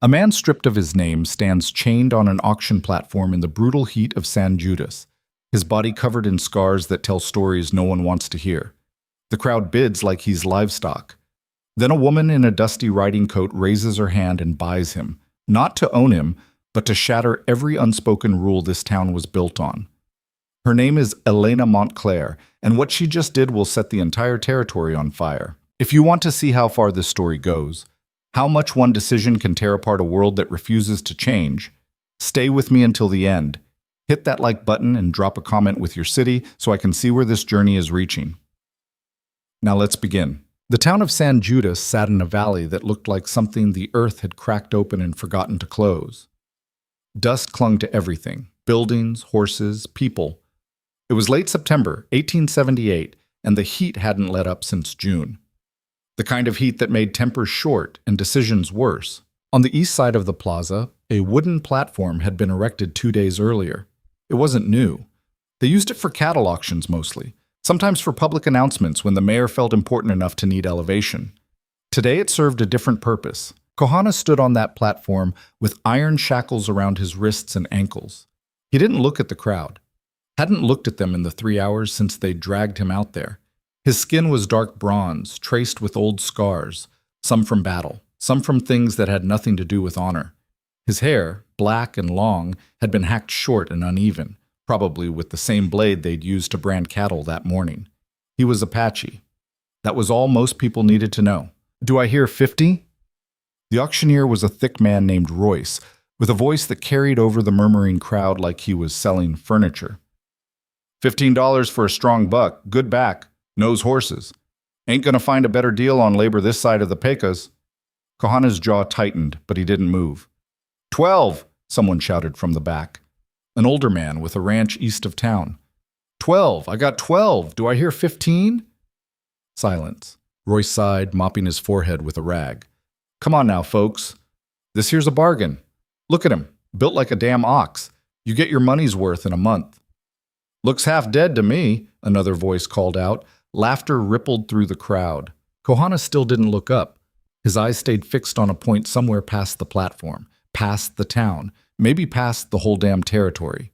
A man stripped of his name stands chained on an auction platform in the brutal heat of San Judas, his body covered in scars that tell stories no one wants to hear. The crowd bids like he's livestock. Then a woman in a dusty riding coat raises her hand and buys him, not to own him, but to shatter every unspoken rule this town was built on. Her name is Elena Montclair, and what she just did will set the entire territory on fire. If you want to see how far this story goes, how much one decision can tear apart a world that refuses to change, stay with me until the end. Hit that like button and drop a comment with your city so I can see where this journey is reaching. Now let's begin. The town of San Judas sat in a valley that looked like something the earth had cracked open and forgotten to close. Dust clung to everything: buildings, horses, people. It was late September, 1878, and the heat hadn't let up since June. The kind of heat that made tempers short and decisions worse. On the east side of the plaza, a wooden platform had been erected 2 days earlier. It wasn't new. They used it for cattle auctions mostly, sometimes for public announcements when the mayor felt important enough to need elevation. Today it served a different purpose. Kohana stood on that platform with iron shackles around his wrists and ankles. He didn't look at the crowd. Hadn't looked at them in the 3 hours since they dragged him out there. His skin was dark bronze, traced with old scars, some from battle, some from things that had nothing to do with honor. His hair, black and long, had been hacked short and uneven, probably with the same blade they'd used to brand cattle that morning. He was Apache. That was all most people needed to know. "Do I hear 50? The auctioneer was a thick man named Royce, with a voice that carried over the murmuring crowd like he was selling furniture. $15 for a strong buck, good back, knows horses. Ain't gonna find a better deal on labor this side of the Pecos." Kohana's jaw tightened, but he didn't move. 12, someone shouted from the back. An older man with a ranch east of town. 12, I got 12, do I hear 15? Silence. Royce sighed, mopping his forehead with a rag. "Come on now, folks. This here's a bargain. Look at him, built like a damn ox. You get your money's worth in a month." "Looks half dead to me," another voice called out. Laughter rippled through the crowd. Kohana still didn't look up. His eyes stayed fixed on a point somewhere past the platform, past the town, maybe past the whole damn territory.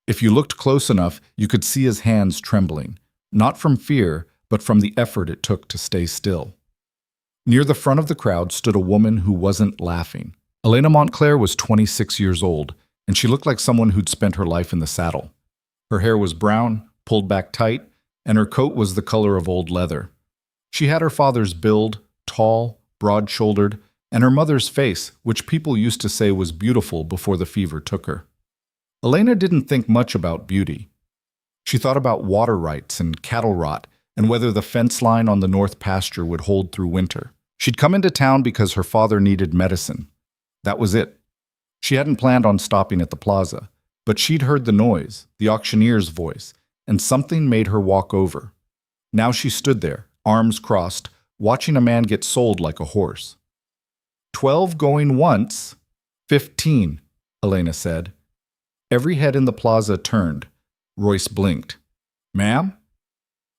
If you looked close enough, you could see his hands trembling, not from fear, but from the effort it took to stay still. Near the front of the crowd stood a woman who wasn't laughing. Elena Montclair was 26 years old, and she looked like someone who'd spent her life in the saddle. Her hair was brown, pulled back tight, and her coat was the color of old leather. She had her father's build, tall, broad-shouldered, and her mother's face, which people used to say was beautiful before the fever took her. Elena didn't think much about beauty. She thought about water rights and cattle rot, and whether the fence line on the north pasture would hold through winter. She'd come into town because her father needed medicine. That was it. She hadn't planned on stopping at the plaza, but she'd heard the noise, the auctioneer's voice, and something made her walk over. Now she stood there, arms crossed, watching a man get sold like a horse. 12 going once, 15, Elena said. Every head in the plaza turned. Royce blinked. "Ma'am?"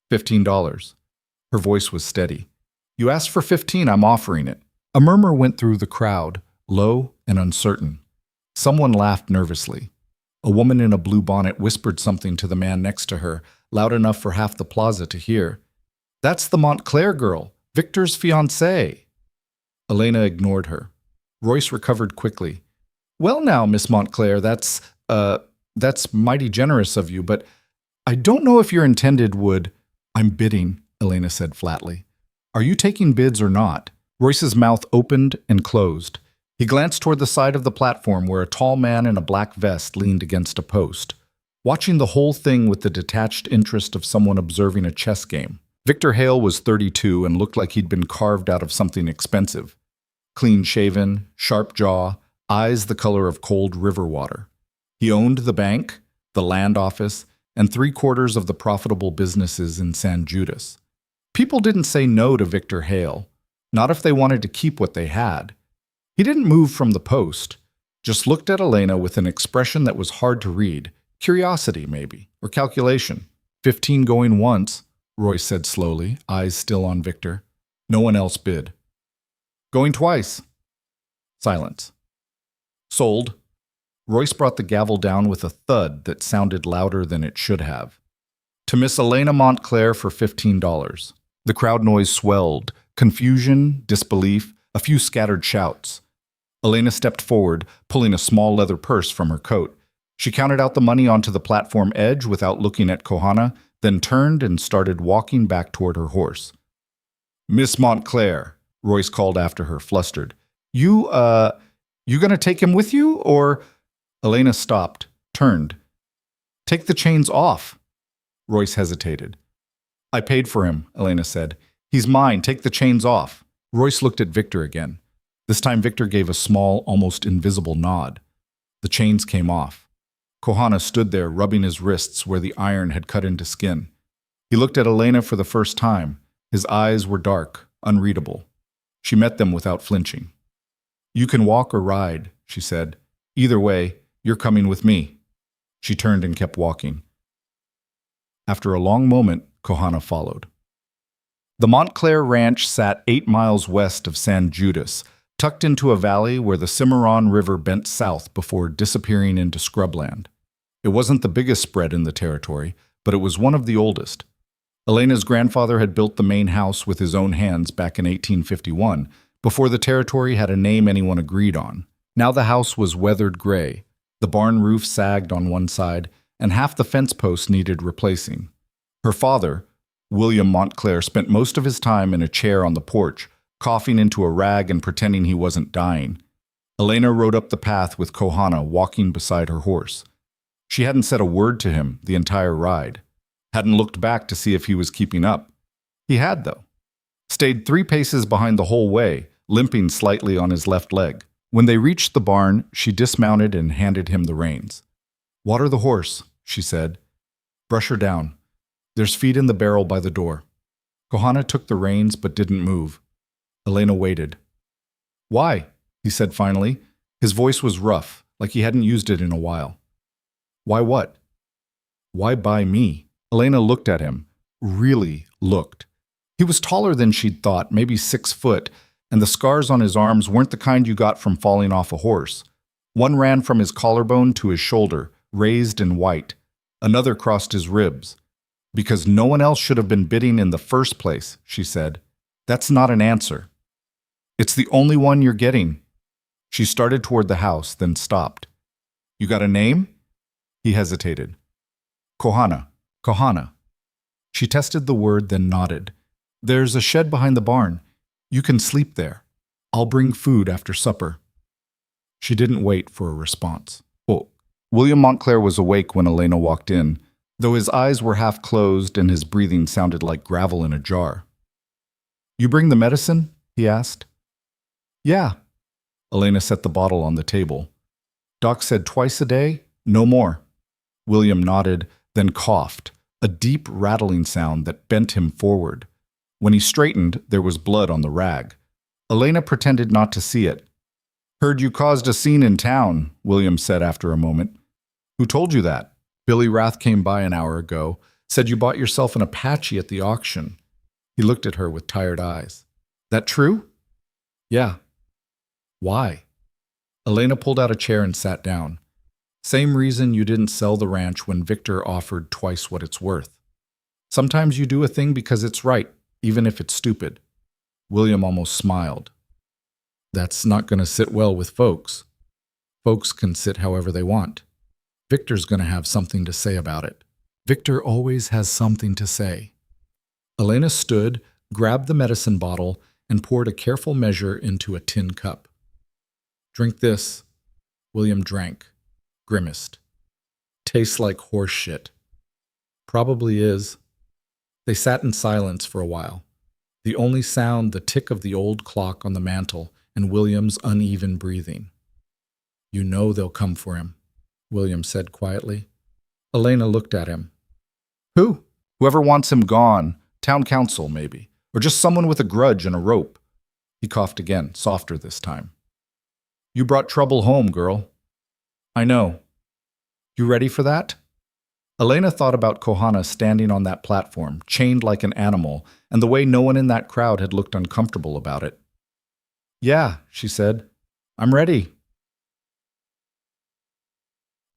$15. Her voice was steady. "You asked for 15, I'm offering it." A murmur went through the crowd, low and uncertain. Someone laughed nervously. A woman in a blue bonnet whispered something to the man next to her, loud enough for half the plaza to hear. "That's the Montclair girl, Victor's fiancée." Elena ignored her. Royce recovered quickly. "Well now, Miss Montclair, that's mighty generous of you, but I don't know if your intended would—" "I'm bidding," Elena said flatly. "Are you taking bids or not?" Royce's mouth opened and closed. He glanced toward the side of the platform where a tall man in a black vest leaned against a post, watching the whole thing with the detached interest of someone observing a chess game. Victor Hale was 32 and looked like he'd been carved out of something expensive. Clean-shaven, sharp jaw, eyes the color of cold river water. He owned the bank, the land office, and 3/4 of the profitable businesses in San Judas. People didn't say no to Victor Hale, not if they wanted to keep what they had. He didn't move from the post, just looked at Elena with an expression that was hard to read, curiosity maybe, or calculation. 15 going once, Royce said slowly, eyes still on Victor. No one else bid. Going twice. Silence. Sold. Royce brought the gavel down with a thud that sounded louder than it should have. To Miss Elena Montclair for $15. The crowd noise swelled. Confusion, disbelief, a few scattered shouts. Elena stepped forward, pulling a small leather purse from her coat. She counted out the money onto the platform edge without looking at Kohana, then turned and started walking back toward her horse. Miss Montclair, Royce called after her, flustered. You gonna take him with you, or… Elena stopped, turned. Take the chains off. Royce hesitated. I paid for him, Elena said. He's mine, take the chains off. Royce looked at Victor again. This time Victor gave a small, almost invisible nod. The chains came off. Kohana stood there, rubbing his wrists where the iron had cut into skin. He looked at Elena for the first time. His eyes were dark, unreadable. She met them without flinching. You can walk or ride, she said. Either way, you're coming with me. She turned and kept walking. After a long moment, Kohana followed. The Montclair Ranch sat 8 miles west of San Judas, tucked into a valley where the Cimarron River bent south before disappearing into scrubland. It wasn't the biggest spread in the territory, but it was one of the oldest. Elena's grandfather had built the main house with his own hands back in 1851, before the territory had a name anyone agreed on. Now the house was weathered gray. The barn roof sagged on one side, and half the fence posts needed replacing. Her father, William Montclair, spent most of his time in a chair on the porch, coughing into a rag and pretending he wasn't dying. Elena rode up the path with Kohana walking beside her horse. She hadn't said a word to him the entire ride. Hadn't looked back to see if he was keeping up. He had, though. Stayed 3 paces behind the whole way, limping slightly on his left leg. When they reached the barn, she dismounted and handed him the reins. Water the horse, she said. Brush her down. There's feed in the barrel by the door. Kohana took the reins but didn't move. Elena waited. Why? He said finally. His voice was rough, like he hadn't used it in a while. Why what? Why buy me? Elena looked at him. Really looked. He was taller than she'd thought, maybe 6 foot, and the scars on his arms weren't the kind you got from falling off a horse. One ran from his collarbone to his shoulder, raised and white. Another crossed his ribs. Because no one else should have been bidding in the first place, she said. That's not an answer. It's the only one you're getting. She started toward the house, then stopped. You got a name? He hesitated. Kohana. Kohana. She tested the word, then nodded. There's a shed behind the barn. You can sleep there. I'll bring food after supper. She didn't wait for a response. Oh, William Montclair was awake when Elena walked in, though his eyes were half closed and his breathing sounded like gravel in a jar. You bring the medicine? He asked. Yeah. Elena set the bottle on the table. Doc said twice a day, no more. William nodded, then coughed, a deep rattling sound that bent him forward. When he straightened, there was blood on the rag. Elena pretended not to see it. Heard you caused a scene in town, William said after a moment. Who told you that? Billy Rath came by an hour ago, said you bought yourself an Apache at the auction. He looked at her with tired eyes. That true? Yeah. Why? Elena pulled out a chair and sat down. Same reason you didn't sell the ranch when Victor offered twice what it's worth. Sometimes you do a thing because it's right, even if it's stupid. William almost smiled. That's not going to sit well with folks. Folks can sit however they want. Victor's going to have something to say about it. Victor always has something to say. Elena stood, grabbed the medicine bottle, and poured a careful measure into a tin cup. Drink this. William drank, grimaced. Tastes like horse shit. Probably is. They sat in silence for a while. The only sound the tick of the old clock on the mantel and William's uneven breathing. You know they'll come for him, William said quietly. Elena looked at him. Who? Whoever wants him gone. Town council, maybe. Or just someone with a grudge and a rope. He coughed again, softer this time. You brought trouble home, girl. I know. You ready for that? Elena thought about Kohana standing on that platform, chained like an animal, and the way no one in that crowd had looked uncomfortable about it. Yeah, she said. I'm ready.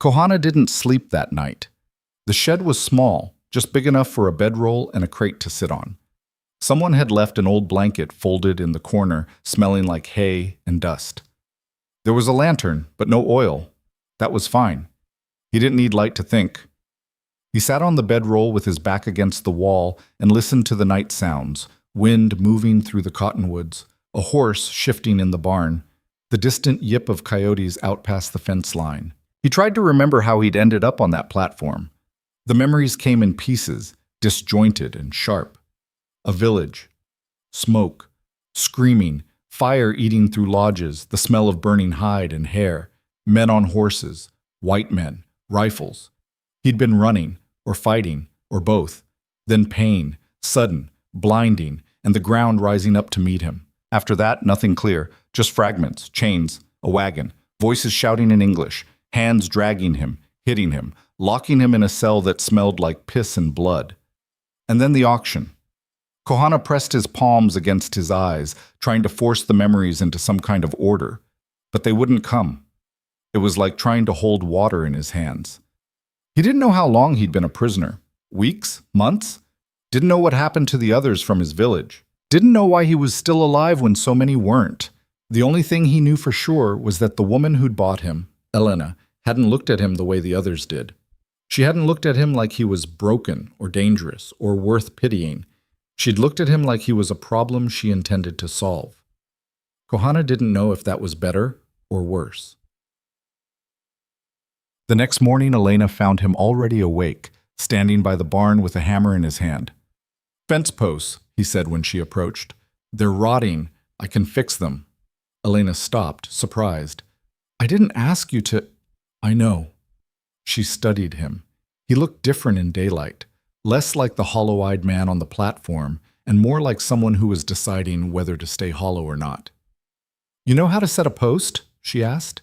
Kohana didn't sleep that night. The shed was small, just big enough for a bedroll and a crate to sit on. Someone had left an old blanket folded in the corner, smelling like hay and dust. There was a lantern, but no oil. That was fine. He didn't need light to think. He sat on the bedroll with his back against the wall and listened to the night sounds, wind moving through the cottonwoods, a horse shifting in the barn, the distant yip of coyotes out past the fence line. He tried to remember how he'd ended up on that platform. The memories came in pieces, disjointed and sharp. A village. Smoke. Screaming. Fire eating through lodges, the smell of burning hide and hair. Men on horses. White men. Rifles. He'd been running, or fighting, or both. Then pain. Sudden. Blinding. And the ground rising up to meet him. After that, nothing clear. Just fragments. Chains. A wagon. Voices shouting in English. Hands dragging him. Hitting him. Locking him in a cell that smelled like piss and blood. And then the auction. Kohana pressed his palms against his eyes, trying to force the memories into some kind of order. But they wouldn't come. It was like trying to hold water in his hands. He didn't know how long he'd been a prisoner. Weeks? Months? Didn't know what happened to the others from his village. Didn't know why he was still alive when so many weren't. The only thing he knew for sure was that the woman who'd bought him, Elena, hadn't looked at him the way the others did. She hadn't looked at him like he was broken or dangerous or worth pitying. She'd looked at him like he was a problem she intended to solve. Kohana didn't know if that was better or worse. The next morning, Elena found him already awake, standing by the barn with a hammer in his hand. "Fence posts," he said when she approached. "They're rotting. I can fix them." Elena stopped, surprised. "I didn't ask you to—" "I know." She studied him. He looked different in daylight, less like the hollow-eyed man on the platform, and more like someone who was deciding whether to stay hollow or not. "You know how to set a post?" she asked.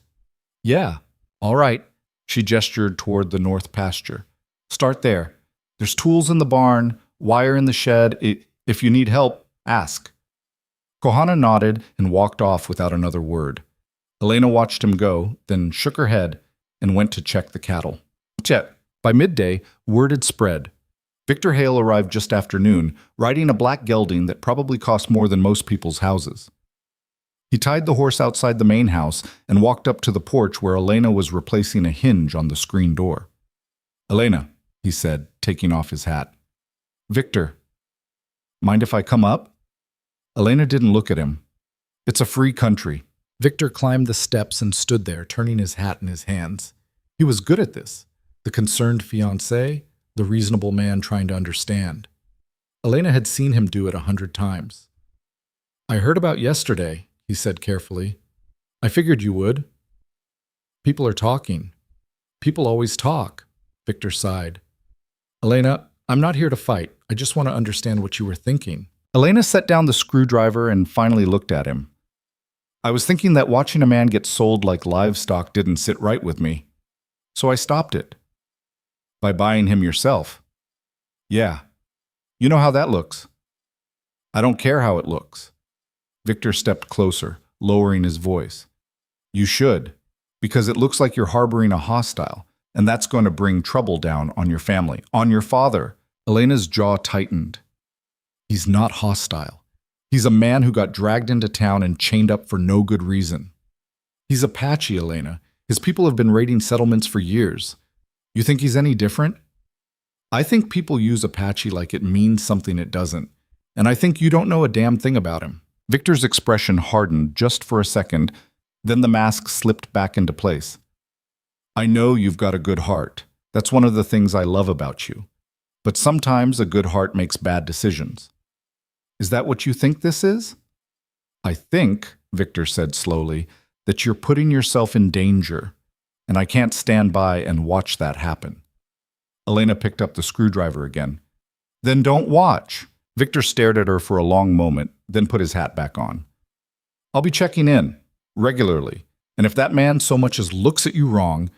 "Yeah. All right." She gestured toward the north pasture. "Start there. There's tools in the barn, wire in the shed. If you need help, ask." Kohana nodded and walked off without another word. Elena watched him go, then shook her head and went to check the cattle. By midday, word had spread. Victor Hale arrived just after noon, riding a black gelding that probably cost more than most people's houses. He tied the horse outside the main house and walked up to the porch where Elena was replacing a hinge on the screen door. "Elena," he said, taking off his hat. "Victor, mind if I come up?" Elena didn't look at him. "It's a free country." Victor climbed the steps and stood there, turning his hat in his hands. He was good at this. The concerned fiancé, the reasonable man trying to understand. Elena had seen him do it 100 times. "I heard about yesterday," he said carefully. "I figured you would." "People are talking." "People always talk," Victor sighed. "Elena, I'm not here to fight. I just want to understand what you were thinking." Elena set down the screwdriver and finally looked at him. "I was thinking that watching a man get sold like livestock didn't sit right with me. So I stopped it." "By buying him yourself?" "Yeah. You know how that looks." "I don't care how it looks." Victor stepped closer, lowering his voice. "You should, because it looks like you're harboring a hostile, and that's going to bring trouble down on your family, on your father." Elena's jaw tightened. "He's not hostile. He's a man who got dragged into town and chained up for no good reason. He's Apache, Elena. His people have been raiding settlements for years. You think he's any different?" "I think people use Apache like it means something it doesn't, and I think you don't know a damn thing about him." Victor's expression hardened just for a second, then the mask slipped back into place. "I know you've got a good heart. That's one of the things I love about you. But sometimes a good heart makes bad decisions." "Is that what you think this is?" "I think," Victor said slowly, "that you're putting yourself in danger, and I can't stand by and watch that happen." Elena picked up the screwdriver again. "Then don't watch." Victor stared at her for a long moment, then put his hat back on. "I'll be checking in, regularly, and if that man so much as looks at you wrong,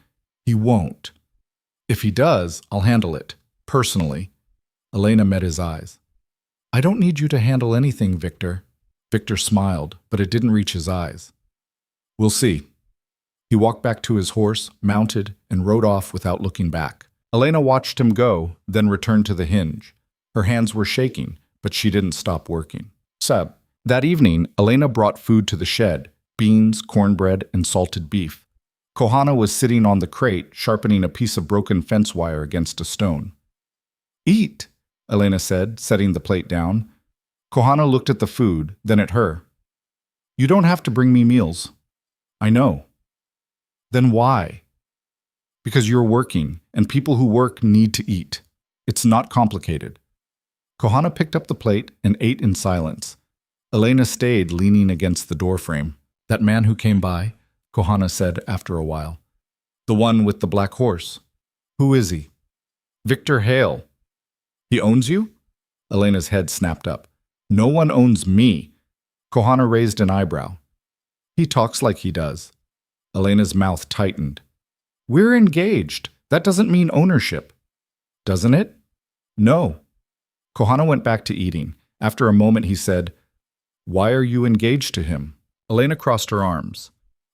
he won't. If he does, I'll handle it, personally." Elena met his eyes. "I don't need you to handle anything, Victor." Victor smiled, but it didn't reach his eyes. "We'll see." He walked back to his horse, mounted, and rode off without looking back. Elena watched him go, then returned to the hinge. Her hands were shaking, but she didn't stop working. That evening, Elena brought food to the shed: beans, cornbread, and salted beef. Kohana was sitting on the crate, sharpening a piece of broken fence wire against a stone. "Eat," Elena said, setting the plate down. Kohana looked at the food, then at her. "You don't have to bring me meals." "I know." "Then why?" "Because you're working, and people who work need to eat. It's not complicated." Kohana picked up the plate and ate in silence. Elena stayed leaning against the doorframe. "That man who came by," Kohana said after a while. "The one with the black horse. Who is he?" "Victor Hale." "He owns you?" Elena's head snapped up. "No one owns me." Kohana raised an eyebrow. "He talks like he does." Elena's mouth tightened. "We're engaged. That doesn't mean ownership." "Doesn't it?" "No." Kohana went back to eating. After a moment he said, "Why are you engaged to him?" Elena crossed her arms.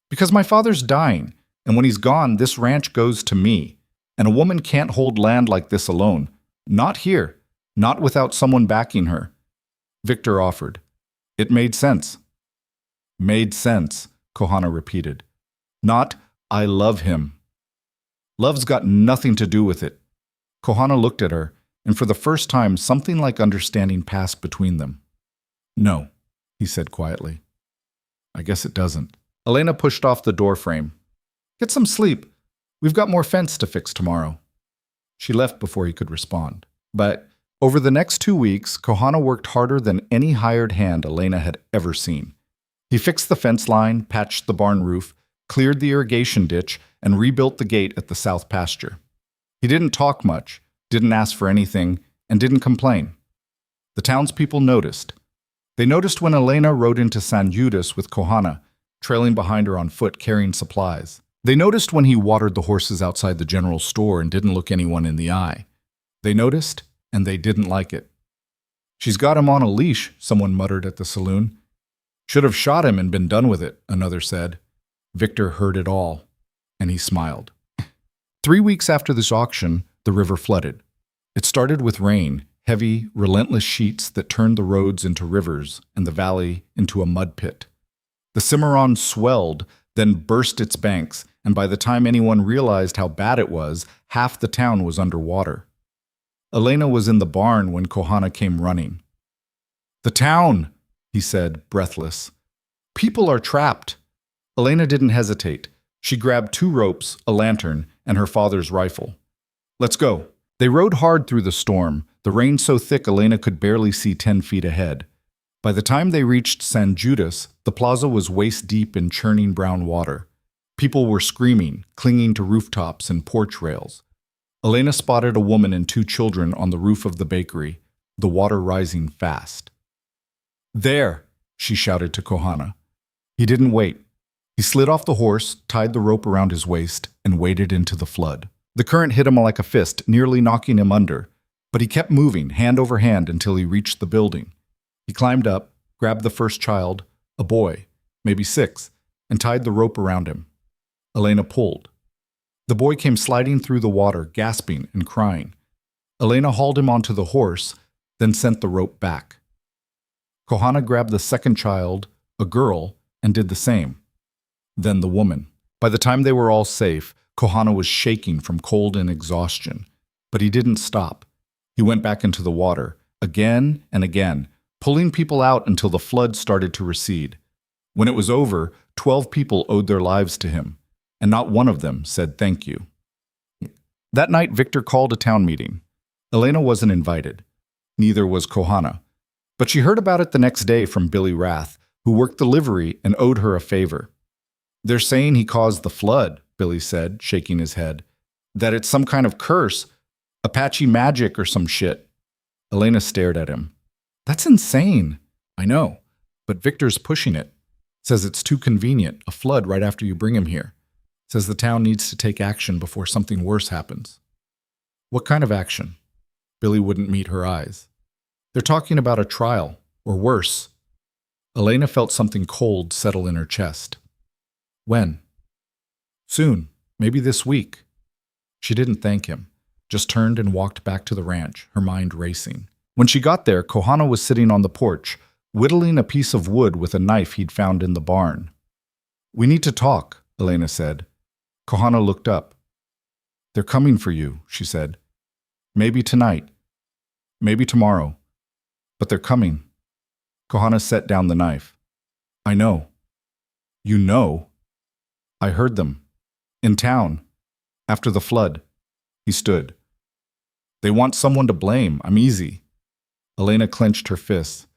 "Because my father's dying, and when he's gone, this ranch goes to me. And a woman can't hold land like this alone. Not here. Not without someone backing her." Victor offered. "It made sense." "Made sense," Kohana repeated. "Not, I love him." "Love's got nothing to do with it." Kohana looked at her, and for the first time something like understanding passed between them. "No," he said quietly. "I guess it doesn't." Elena pushed off the doorframe. "Get some sleep. We've got more fence to fix tomorrow." She left before he could respond. But over the next 2 weeks, Kohana worked harder than any hired hand Elena had ever seen. He fixed the fence line, patched the barn roof, cleared the irrigation ditch, and rebuilt the gate at the south pasture. He didn't talk much, didn't ask for anything, and didn't complain. The townspeople noticed. They noticed when Elena rode into San Judas with Kohana, trailing behind her on foot carrying supplies. They noticed when he watered the horses outside the general store and didn't look anyone in the eye. They noticed, and they didn't like it. "She's got him on a leash," someone muttered at the saloon. "Should have shot him and been done with it," another said. Victor heard it all, and he smiled. 3 weeks after this auction, the river flooded. It started with rain, heavy, relentless sheets that turned the roads into rivers and the valley into a mud pit. The Cimarron swelled, then burst its banks, and by the time anyone realized how bad it was, half the town was underwater. Elena was in the barn when Kohana came running. "The town," he said, breathless. "People are trapped." Elena didn't hesitate. She grabbed 2 ropes, a lantern, and her father's rifle. "Let's go." They rode hard through the storm, the rain so thick Elena could barely see 10 feet ahead. By the time they reached San Judas, the plaza was waist-deep in churning brown water. People were screaming, clinging to rooftops and porch rails. Elena spotted a woman and 2 children on the roof of the bakery, the water rising fast. "There!" she shouted to Kohana. He didn't wait. He slid off the horse, tied the rope around his waist, and waded into the flood. The current hit him like a fist, nearly knocking him under. But he kept moving, hand over hand, until he reached the building. He climbed up, grabbed the first child, a boy, maybe 6, and tied the rope around him. Elena pulled. The boy came sliding through the water, gasping and crying. Elena hauled him onto the horse, then sent the rope back. Kohana grabbed the second child, a girl, and did the same. Then the woman. By the time they were all safe, Kohana was shaking from cold and exhaustion. But he didn't stop. He went back into the water, again and again, pulling people out until the flood started to recede. When it was over, 12 people owed their lives to him, and not one of them said thank you. That night, Victor called a town meeting. Elena wasn't invited. Neither was Kohana. But she heard about it the next day from Billy Rath, who worked the livery and owed her a favor. "They're saying he caused the flood," Billy said, shaking his head. "That it's some kind of curse, Apache magic or some shit." Elena stared at him. "That's insane." "I know, but Victor's pushing it. Says it's too convenient, a flood right after you bring him here. Says the town needs to take action before something worse happens." "What kind of action?" Billy wouldn't meet her eyes. "They're talking about a trial, or worse." Elena felt something cold settle in her chest. "When?" Soon, maybe this week. She didn't thank him, just turned and walked back to the ranch, her mind racing. When she got there, Kohana was sitting on the porch, whittling a piece of wood with a knife he'd found in the barn. "We need to talk," Elena said. Kohana looked up. "They're coming for you," she said. "Maybe tonight. Maybe tomorrow. But they're coming." Kohana set down the knife. "I know." "You know?" "I heard them. In town. After the flood." He stood. "They want someone to blame. I'm easy." Elena clenched her fists.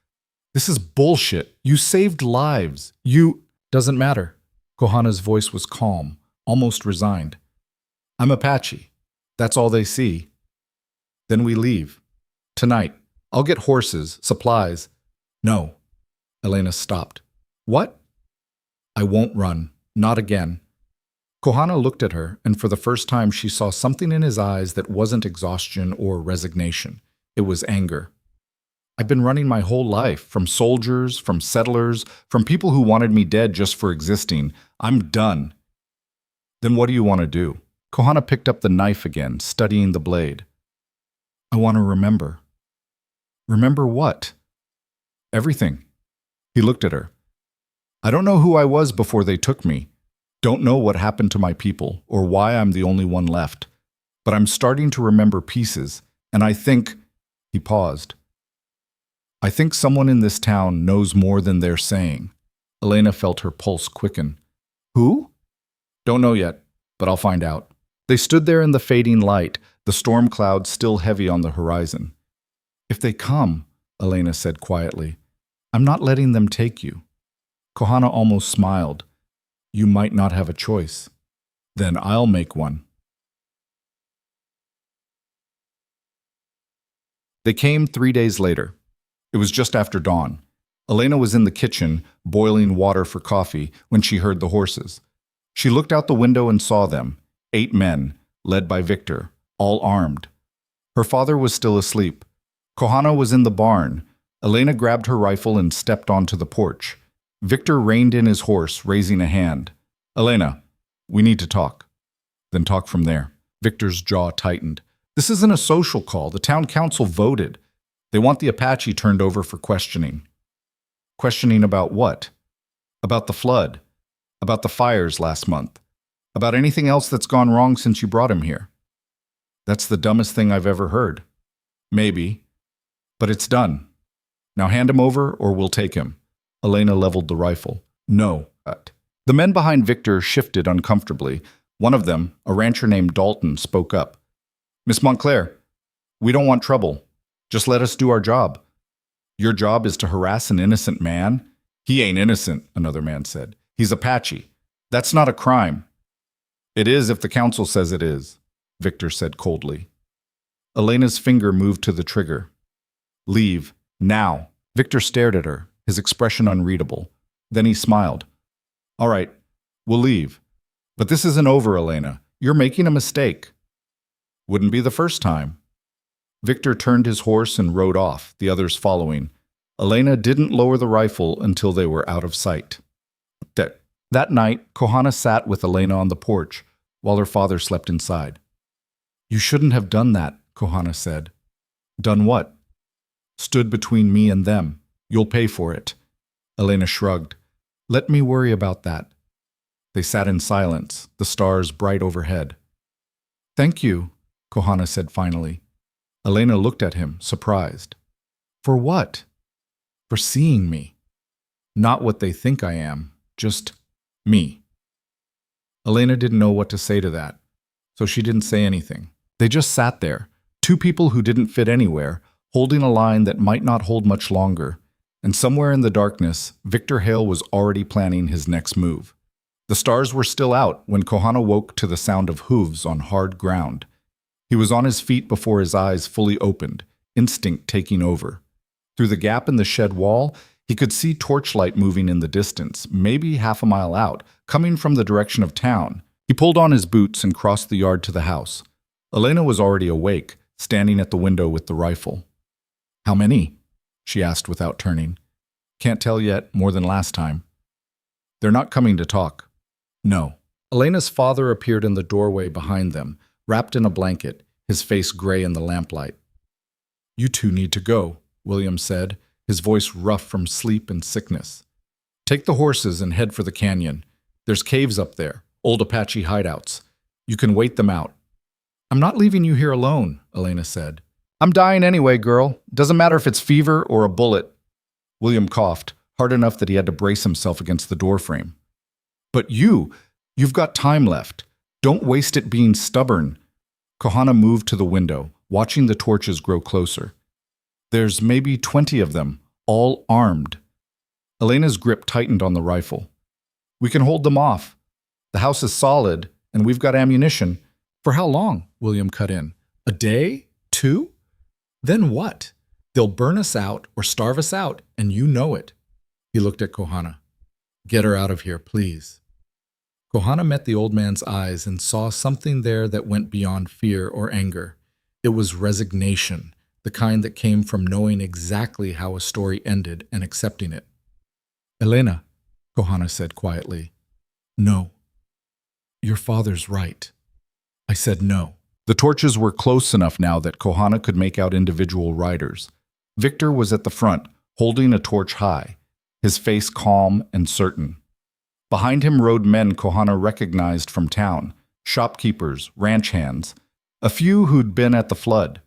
"This is bullshit. You saved lives. You—" "Doesn't matter." Kohana's voice was calm, almost resigned. "I'm Apache. That's all they see. Then we leave. Tonight. I'll get horses, supplies." "No." Elena stopped. "What?" "I won't run. Not again." Kohana looked at her, and for the first time she saw something in his eyes that wasn't exhaustion or resignation. It was anger. "I've been running my whole life, from soldiers, from settlers, from people who wanted me dead just for existing. I'm done." "Then what do you want to do?" Kohana picked up the knife again, studying the blade. "I want to remember." "Remember what?" "Everything." He looked at her. "I don't know who I was before they took me. Don't know what happened to my people, or why I'm the only one left. But I'm starting to remember pieces, and I think—" He paused. "I think someone in this town knows more than they're saying." Elena felt her pulse quicken. "Who?" "Don't know yet, but I'll find out." They stood there in the fading light, the storm cloud still heavy on the horizon. "If they come," Elena said quietly, "I'm not letting them take you." Kohana almost smiled. "You might not have a choice. Then I'll make one." They came 3 days later. It was just after dawn. Elena was in the kitchen, boiling water for coffee, when she heard the horses. She looked out the window and saw them, 8 men, led by Victor, all armed. Her father was still asleep. Kohana was in the barn. Elena grabbed her rifle and stepped onto the porch. Victor reined in his horse, raising a hand. "Elena, we need to talk." "Then talk from there." Victor's jaw tightened. "This isn't a social call. The town council voted. They want the Apache turned over for questioning." "Questioning about what?" "About the flood. About the fires last month. About anything else that's gone wrong since you brought him here." "That's the dumbest thing I've ever heard." "Maybe. But it's done. Now hand him over or we'll take him." Elena leveled the rifle. "No." The men behind Victor shifted uncomfortably. One of them, a rancher named Dalton, spoke up. "Miss Montclair, we don't want trouble. Just let us do our job." "Your job is to harass an innocent man?" "He ain't innocent," another man said. "He's Apache. That's not a crime." "It is if the council says it is," Victor said coldly. Elena's finger moved to the trigger. "Leave. Now." Victor stared at her, his expression unreadable. Then he smiled. "All right, we'll leave. But this isn't over, Elena. You're making a mistake." "Wouldn't be the first time." Victor turned his horse and rode off, the others following. Elena didn't lower the rifle until they were out of sight. That night, Kohana sat with Elena on the porch, while her father slept inside. "You shouldn't have done that," Kohana said. "Done what?" "Stood between me and them. You'll pay for it." Elena shrugged. "Let me worry about that." They sat in silence, the stars bright overhead. "Thank you," Kohana said finally. Elena looked at him, surprised. "For what?" "For seeing me. Not what they think I am, just me." Elena didn't know what to say to that, so she didn't say anything. They just sat there, 2 people who didn't fit anywhere, holding a line that might not hold much longer. And somewhere in the darkness, Victor Hale was already planning his next move. The stars were still out when Kohana woke to the sound of hooves on hard ground. He was on his feet before his eyes fully opened, instinct taking over. Through the gap in the shed wall, he could see torchlight moving in the distance, maybe half a mile out, coming from the direction of town. He pulled on his boots and crossed the yard to the house. Elena was already awake, standing at the window with the rifle. "How many?" she asked without turning. "Can't tell yet, more than last time." "They're not coming to talk." "No." Elena's father appeared in the doorway behind them, wrapped in a blanket, his face gray in the lamplight. "You two need to go," William said, his voice rough from sleep and sickness. "Take the horses and head for the canyon. There's caves up there, old Apache hideouts. You can wait them out." "I'm not leaving you here alone," Elena said. "I'm dying anyway, girl. Doesn't matter if it's fever or a bullet." William coughed, hard enough that he had to brace himself against the doorframe. "But you've got time left. Don't waste it being stubborn." Kohana moved to the window, watching the torches grow closer. "There's maybe 20 of them, all armed." Elena's grip tightened on the rifle. "We can hold them off. The house is solid, and we've got ammunition." "For how long?" William cut in. "A day? 2? Then what? They'll burn us out or starve us out, and you know it." He looked at Kohana. "Get her out of here, please." Kohana met the old man's eyes and saw something there that went beyond fear or anger. It was resignation, the kind that came from knowing exactly how a story ended and accepting it. "Elena," Kohana said quietly. "No. Your father's right." I said no. The torches were close enough now that Kohana could make out individual riders. Victor was at the front, holding a torch high, his face calm and certain. Behind him rode men Kohana recognized from town, shopkeepers, ranch hands, a few who'd been at the flood.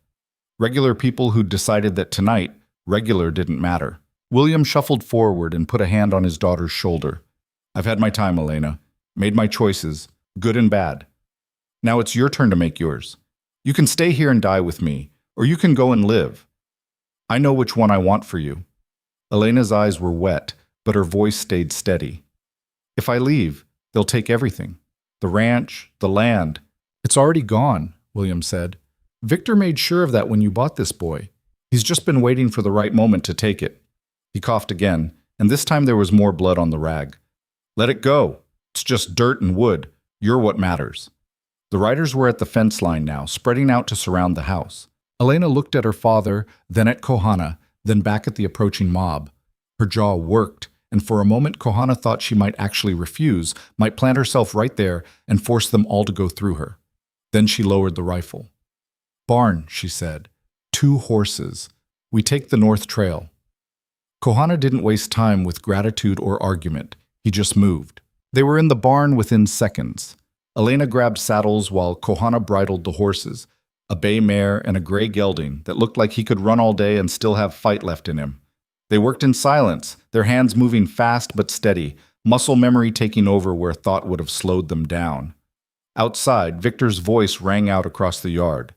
Regular people who'd decided that tonight, regular didn't matter. William shuffled forward and put a hand on his daughter's shoulder. "I've had my time, Elena. Made my choices, good and bad. Now it's your turn to make yours. You can stay here and die with me, or you can go and live. I know which one I want for you." Elena's eyes were wet, but her voice stayed steady. "If I leave, they'll take everything. The ranch, the land." "It's already gone," William said. "Victor made sure of that when you bought this boy. He's just been waiting for the right moment to take it." He coughed again, and this time there was more blood on the rag. "Let it go. It's just dirt and wood. You're what matters." The riders were at the fence line now, spreading out to surround the house. Elena looked at her father, then at Kohana, then back at the approaching mob. Her jaw worked, and for a moment Kohana thought she might actually refuse, might plant herself right there and force them all to go through her. Then she lowered the rifle. "Barn," she said. 2 horses. We take the North Trail." Kohana didn't waste time with gratitude or argument. He just moved. They were in the barn within seconds. Elena grabbed saddles while Kohana bridled the horses, a bay mare and a gray gelding that looked like he could run all day and still have fight left in him. They worked in silence, their hands moving fast but steady, muscle memory taking over where thought would have slowed them down. Outside, Victor's voice rang out across the yard.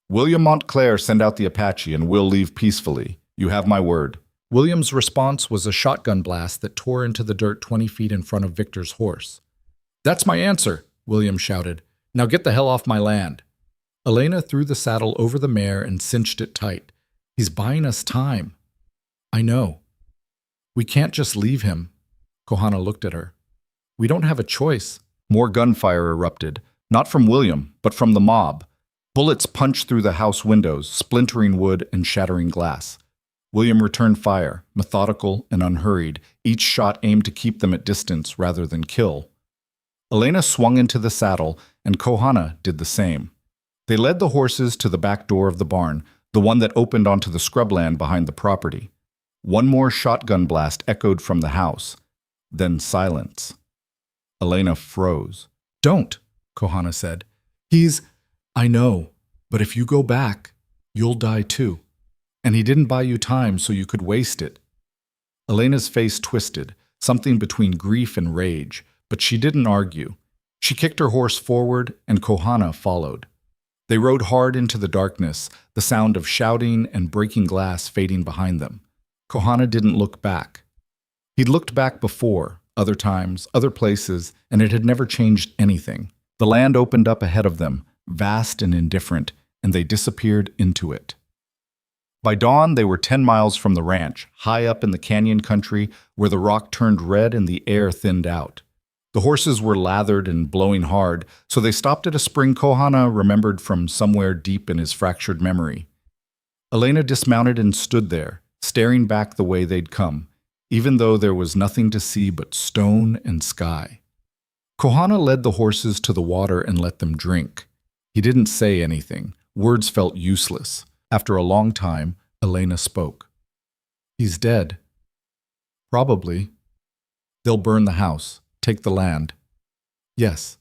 "William Montclair, send out the Apache and we'll leave peacefully. You have my word." William's response was a shotgun blast that tore into the dirt 20 feet in front of Victor's horse. "That's my answer," William shouted. "Now get the hell off my land." Elena threw the saddle over the mare and cinched it tight. "He's buying us time." "I know." "We can't just leave him." Kohana looked at her. "We don't have a choice." More gunfire erupted, not from William, but from the mob. Bullets punched through the house windows, splintering wood and shattering glass. William returned fire, methodical and unhurried, each shot aimed to keep them at distance rather than kill. Elena swung into the saddle, and Kohana did the same. They led the horses to the back door of the barn, the one that opened onto the scrubland behind the property. One more shotgun blast echoed from the house. Then silence. Elena froze. "Don't," Kohana said. "I know, but if you go back, you'll die too. And he didn't buy you time so you could waste it." Elena's face twisted, something between grief and rage, but she didn't argue. She kicked her horse forward, and Kohana followed. They rode hard into the darkness, the sound of shouting and breaking glass fading behind them. Kohana didn't look back. He'd looked back before, other times, other places, and it had never changed anything. The land opened up ahead of them, vast and indifferent, and they disappeared into it. By dawn, they were 10 miles from the ranch, high up in the canyon country where the rock turned red and the air thinned out. The horses were lathered and blowing hard, so they stopped at a spring Kohana remembered from somewhere deep in his fractured memory. Elena dismounted and stood there, staring back the way they'd come, even though there was nothing to see but stone and sky. Kohana led the horses to the water and let them drink. He didn't say anything. Words felt useless. After a long time, Elena spoke. He's dead. Probably. They'll burn the house, take the land. Yes.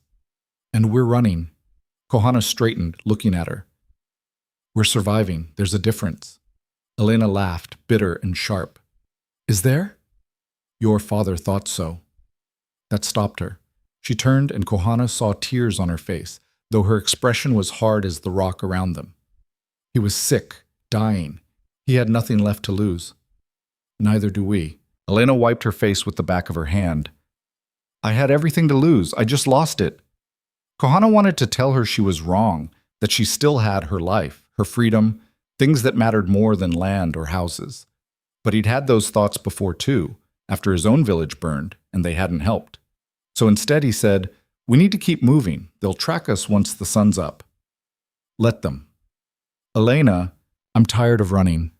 And we're running. Kohana straightened, looking at her. We're surviving. There's a difference. Elena laughed, bitter and sharp. Is there? Your father thought so. That stopped her. She turned and Kohana saw tears on her face, though her expression was hard as the rock around them. He was sick, dying. He had nothing left to lose. Neither do we. Elena wiped her face with the back of her hand. I had everything to lose. I just lost it. Kohana wanted to tell her she was wrong, that she still had her life, her freedom, things that mattered more than land or houses. But he'd had those thoughts before too, after his own village burned, and they hadn't helped. So instead he said, we need to keep moving. They'll track us once the sun's up. Let them. Elena, I'm tired of running.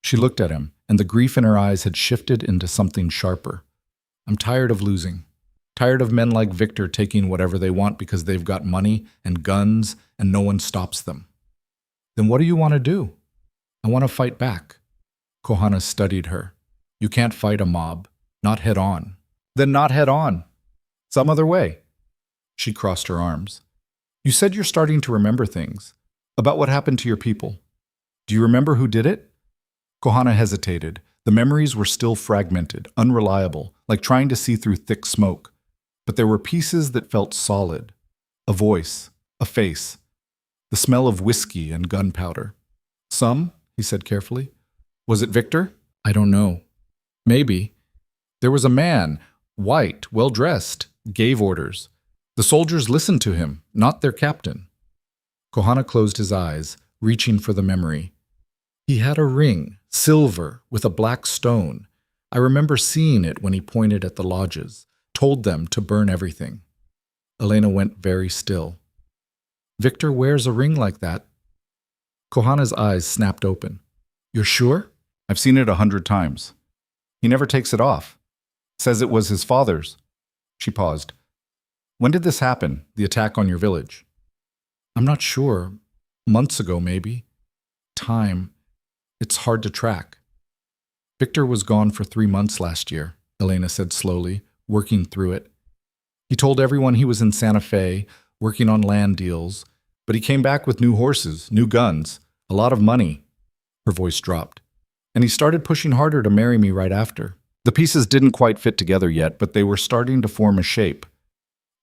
She looked at him, and the grief in her eyes had shifted into something sharper. I'm tired of losing. Tired of men like Victor taking whatever they want because they've got money and guns and no one stops them. Then what do you want to do? I want to fight back. Kohana studied her. You can't fight a mob, not head on. Then not head on. Some other way. She crossed her arms. You said you're starting to remember things. About what happened to your people. Do you remember who did it? Kohana hesitated. The memories were still fragmented, unreliable, like trying to see through thick smoke. But there were pieces that felt solid. A voice, a face, the smell of whiskey and gunpowder. Some, he said carefully. Was it Victor? I don't know. Maybe. There was a man, white, well-dressed, gave orders. The soldiers listened to him, not their captain. Kohana closed his eyes, reaching for the memory. He had a ring, silver, with a black stone. I remember seeing it when he pointed at the lodges, told them to burn everything. Elena went very still. Victor wears a ring like that. Kohana's eyes snapped open. You're sure? I've seen it 100 times. He never takes it off. Says it was his father's. She paused. When did this happen, the attack on your village? I'm not sure. Months ago, maybe. Time. It's hard to track. Victor was gone for 3 months last year, Elena said slowly, working through it. He told everyone he was in Santa Fe, working on land deals, but he came back with new horses, new guns, a lot of money. Her voice dropped. And he started pushing harder to marry me right after. The pieces didn't quite fit together yet, but they were starting to form a shape.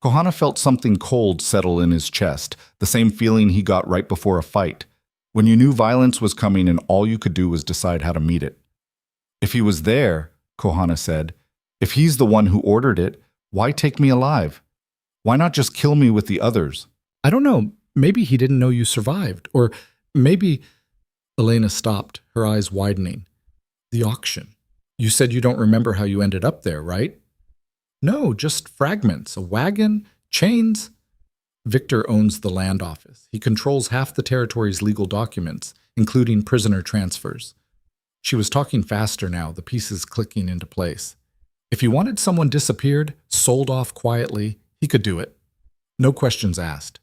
Kohana felt something cold settle in his chest, the same feeling he got right before a fight, when you knew violence was coming and all you could do was decide how to meet it. If he was there, Kohana said, if he's the one who ordered it, why take me alive? Why not just kill me with the others? I don't know, maybe he didn't know you survived, or maybe... Elena stopped, her eyes widening. The auction. You said you don't remember how you ended up there, right? No, just fragments, a wagon, chains. Victor owns the land office. He controls half the territory's legal documents, including prisoner transfers. She was talking faster now, the pieces clicking into place. If he wanted someone disappeared, sold off quietly, he could do it. No questions asked.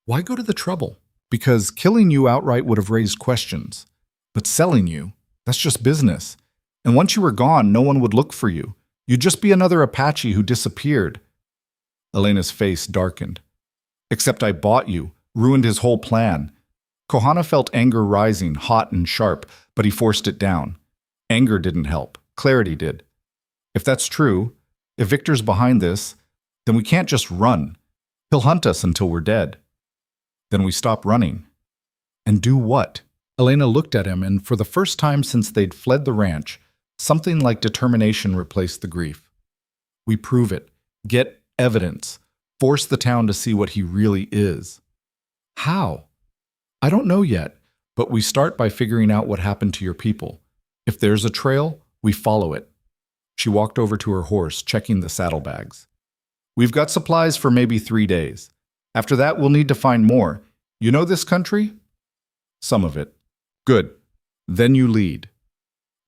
Why go to the trouble? Because killing you outright would have raised questions. But selling you, that's just business. And once you were gone, no one would look for you. You'd just be another Apache who disappeared. Elena's face darkened. Except I bought you, ruined his whole plan. Kohana felt anger rising, hot and sharp, but he forced it down. Anger didn't help. Clarity did. If that's true, if Victor's behind this, then we can't just run. He'll hunt us until we're dead. Then we stop running. And do what? Elena looked at him, and for the first time since they'd fled the ranch, something like determination replaced the grief. We prove it. Get evidence. Force the town to see what he really is. How? I don't know yet, but we start by figuring out what happened to your people. If there's a trail, we follow it. She walked over to her horse, checking the saddlebags. We've got supplies for maybe 3 days. After that, we'll need to find more. You know this country? Some of it. Good. Then you lead.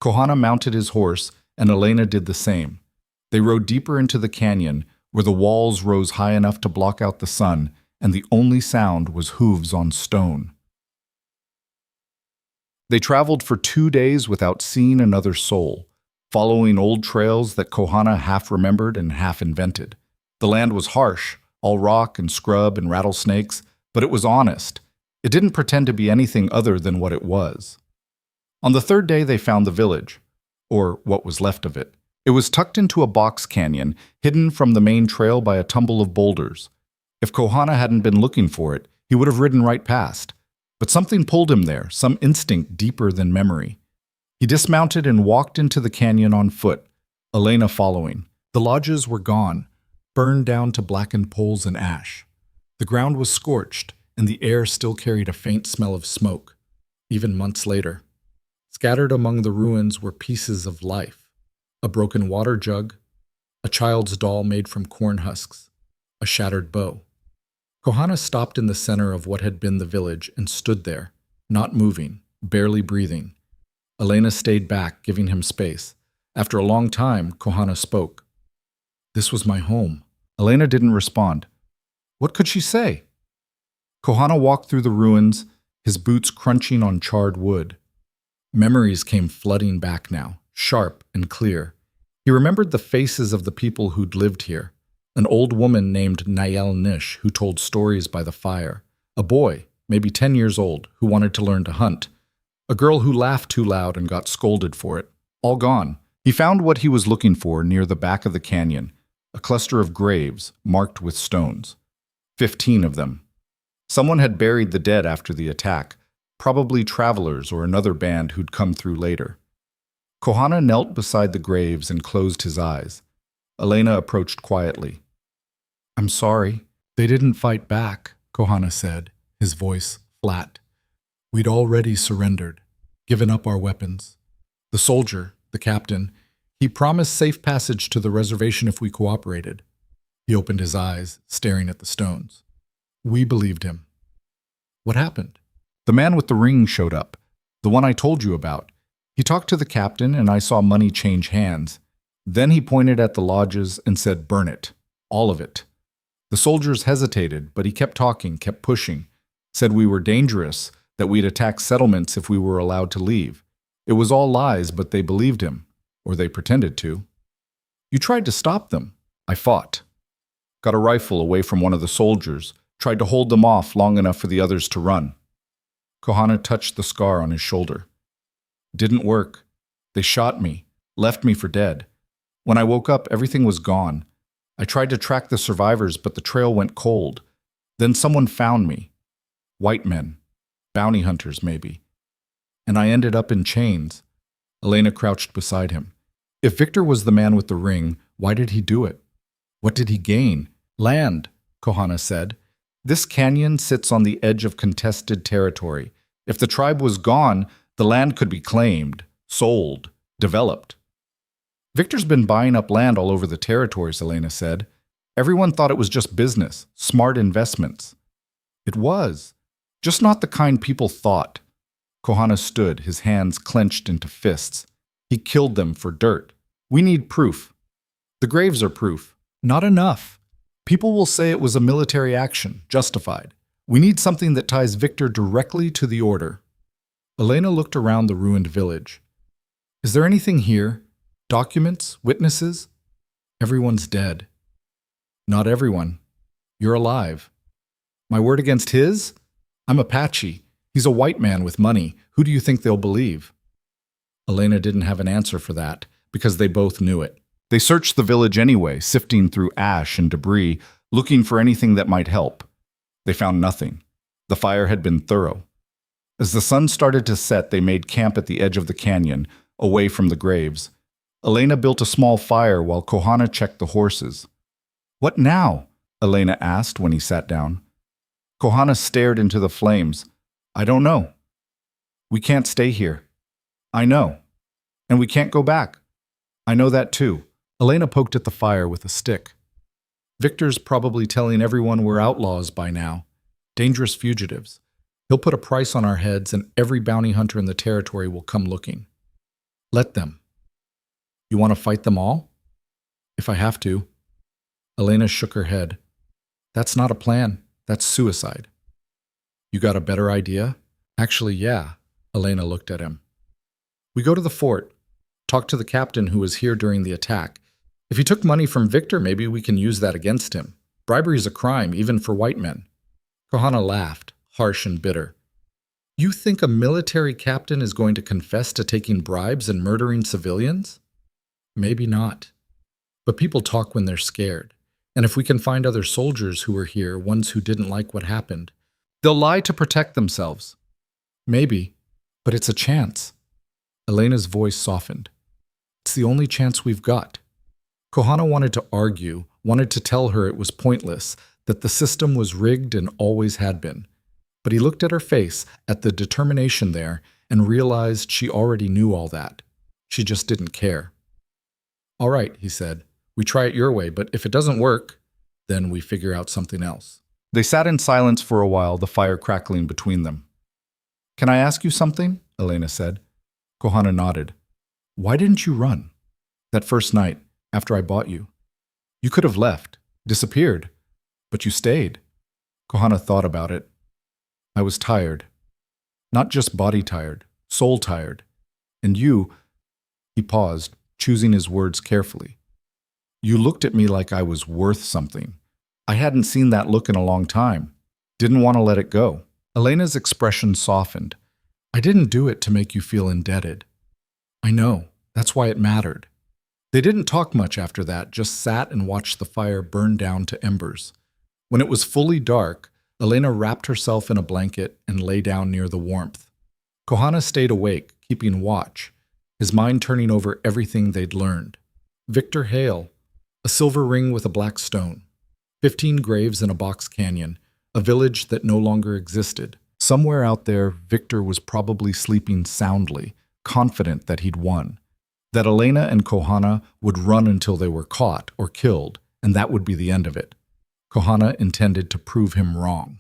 Kohana mounted his horse, and Elena did the same. They rode deeper into the canyon, where the walls rose high enough to block out the sun, and the only sound was hooves on stone. They traveled for 2 days without seeing another soul, following old trails that Kohana half remembered and half invented. The land was harsh, all rock and scrub and rattlesnakes, but it was honest. It didn't pretend to be anything other than what it was. On the 3rd day, they found the village, or what was left of it. It was tucked into a box canyon, hidden from the main trail by a tumble of boulders. If Kohana hadn't been looking for it, he would have ridden right past. But something pulled him there, some instinct deeper than memory. He dismounted and walked into the canyon on foot, Elena following. The lodges were gone, burned down to blackened poles and ash. The ground was scorched, and the air still carried a faint smell of smoke, even months later. Scattered among the ruins were pieces of life. A broken water jug, a child's doll made from corn husks, a shattered bow. Kohana stopped in the center of what had been the village and stood there, not moving, barely breathing. Elena stayed back, giving him space. After a long time, Kohana spoke. "This was my home." Elena didn't respond. What could she say? Kohana walked through the ruins, his boots crunching on charred wood. Memories came flooding back now, sharp and clear. He remembered the faces of the people who'd lived here. An old woman named Nayel Nish who told stories by the fire. A boy, maybe 10 years old, who wanted to learn to hunt. A girl who laughed too loud and got scolded for it. All gone. He found what he was looking for near the back of the canyon, a cluster of graves marked with stones. 15 of them. Someone had buried the dead after the attack, probably travelers or another band who'd come through later. Kohana knelt beside the graves and closed his eyes. Elena approached quietly. "I'm sorry. They didn't fight back," Kohana said, his voice flat. "We'd already surrendered, given up our weapons. The soldier, the captain, he promised safe passage to the reservation if we cooperated." He opened his eyes, staring at the stones. We believed him. What happened? The man with the ring showed up, the one I told you about. He talked to the captain and I saw money change hands. Then he pointed at the lodges and said, "Burn it. All of it." The soldiers hesitated, but he kept talking, kept pushing. Said we were dangerous, that we'd attack settlements if we were allowed to leave. It was all lies, but they believed him. Or they pretended to. You tried to stop them. I fought. Got a rifle away from one of the soldiers, tried to hold them off long enough for the others to run. Kohana touched the scar on his shoulder. Didn't work. They shot me, left me for dead. When I woke up, everything was gone. I tried to track the survivors, but the trail went cold. Then someone found me. White men. Bounty hunters, maybe. And I ended up in chains. Elena crouched beside him. If Victor was the man with the ring, why did he do it? What did he gain? Land, Kohana said. This canyon sits on the edge of contested territory. If the tribe was gone, the land could be claimed, sold, developed. Victor's been buying up land all over the territories, Elena said. Everyone thought it was just business, smart investments. It was. Just not the kind people thought. Kohana stood, his hands clenched into fists. He killed them for dirt. We need proof. The graves are proof. Not enough. People will say it was a military action, justified. We need something that ties Victor directly to the order. Elena looked around the ruined village. Is there anything here? Documents? Witnesses? Everyone's dead. Not everyone. You're alive. My word against his? I'm Apache. He's a white man with money. Who do you think they'll believe? Elena didn't have an answer for that, because they both knew it. They searched the village anyway, sifting through ash and debris, looking for anything that might help. They found nothing. The fire had been thorough. As the sun started to set, they made camp at the edge of the canyon, away from the graves. Elena built a small fire while Kohana checked the horses. What now? Elena asked when he sat down. Kohana stared into the flames. I don't know. We can't stay here. I know. And we can't go back. I know that too. Elena poked at the fire with a stick. Victor's probably telling everyone we're outlaws by now. Dangerous fugitives. He'll put a price on our heads and every bounty hunter in the territory will come looking. Let them. You want to fight them all? If I have to. Elena shook her head. That's not a plan. That's suicide. You got a better idea? Actually, yeah. Elena looked at him. We go to the fort, talk to the captain who was here during the attack. If he took money from Victor, maybe we can use that against him. Bribery is a crime, even for white men. Kohana laughed, harsh and bitter. You think a military captain is going to confess to taking bribes and murdering civilians? Maybe not. But people talk when they're scared. And if we can find other soldiers who were here, ones who didn't like what happened, they'll lie to protect themselves. Maybe, but it's a chance. Elena's voice softened. It's the only chance we've got. Kohana wanted to argue, wanted to tell her it was pointless, that the system was rigged and always had been. But he looked at her face, at the determination there, and realized she already knew all that. She just didn't care. All right, he said. We try it your way, but if it doesn't work, then we figure out something else. They sat in silence for a while, the fire crackling between them. Can I ask you something? Elena said. Kohana nodded. Why didn't you run? That first night, after I bought you. You could have left, disappeared, but you stayed. Kohana thought about it. I was tired. Not just body tired, soul tired. And you, he paused, choosing his words carefully. You looked at me like I was worth something. I hadn't seen that look in a long time. Didn't want to let it go. Elena's expression softened. I didn't do it to make you feel indebted. I know. That's why it mattered. They didn't talk much after that, just sat and watched the fire burn down to embers. When it was fully dark, Elena wrapped herself in a blanket and lay down near the warmth. Kohana stayed awake, keeping watch, his mind turning over everything they'd learned. Victor Hale, a silver ring with a black stone, 15 graves in a box canyon, a village that no longer existed. Somewhere out there, Victor was probably sleeping soundly, confident that he'd won, that Elena and Kohana would run until they were caught or killed, and that would be the end of it. Kohana intended to prove him wrong.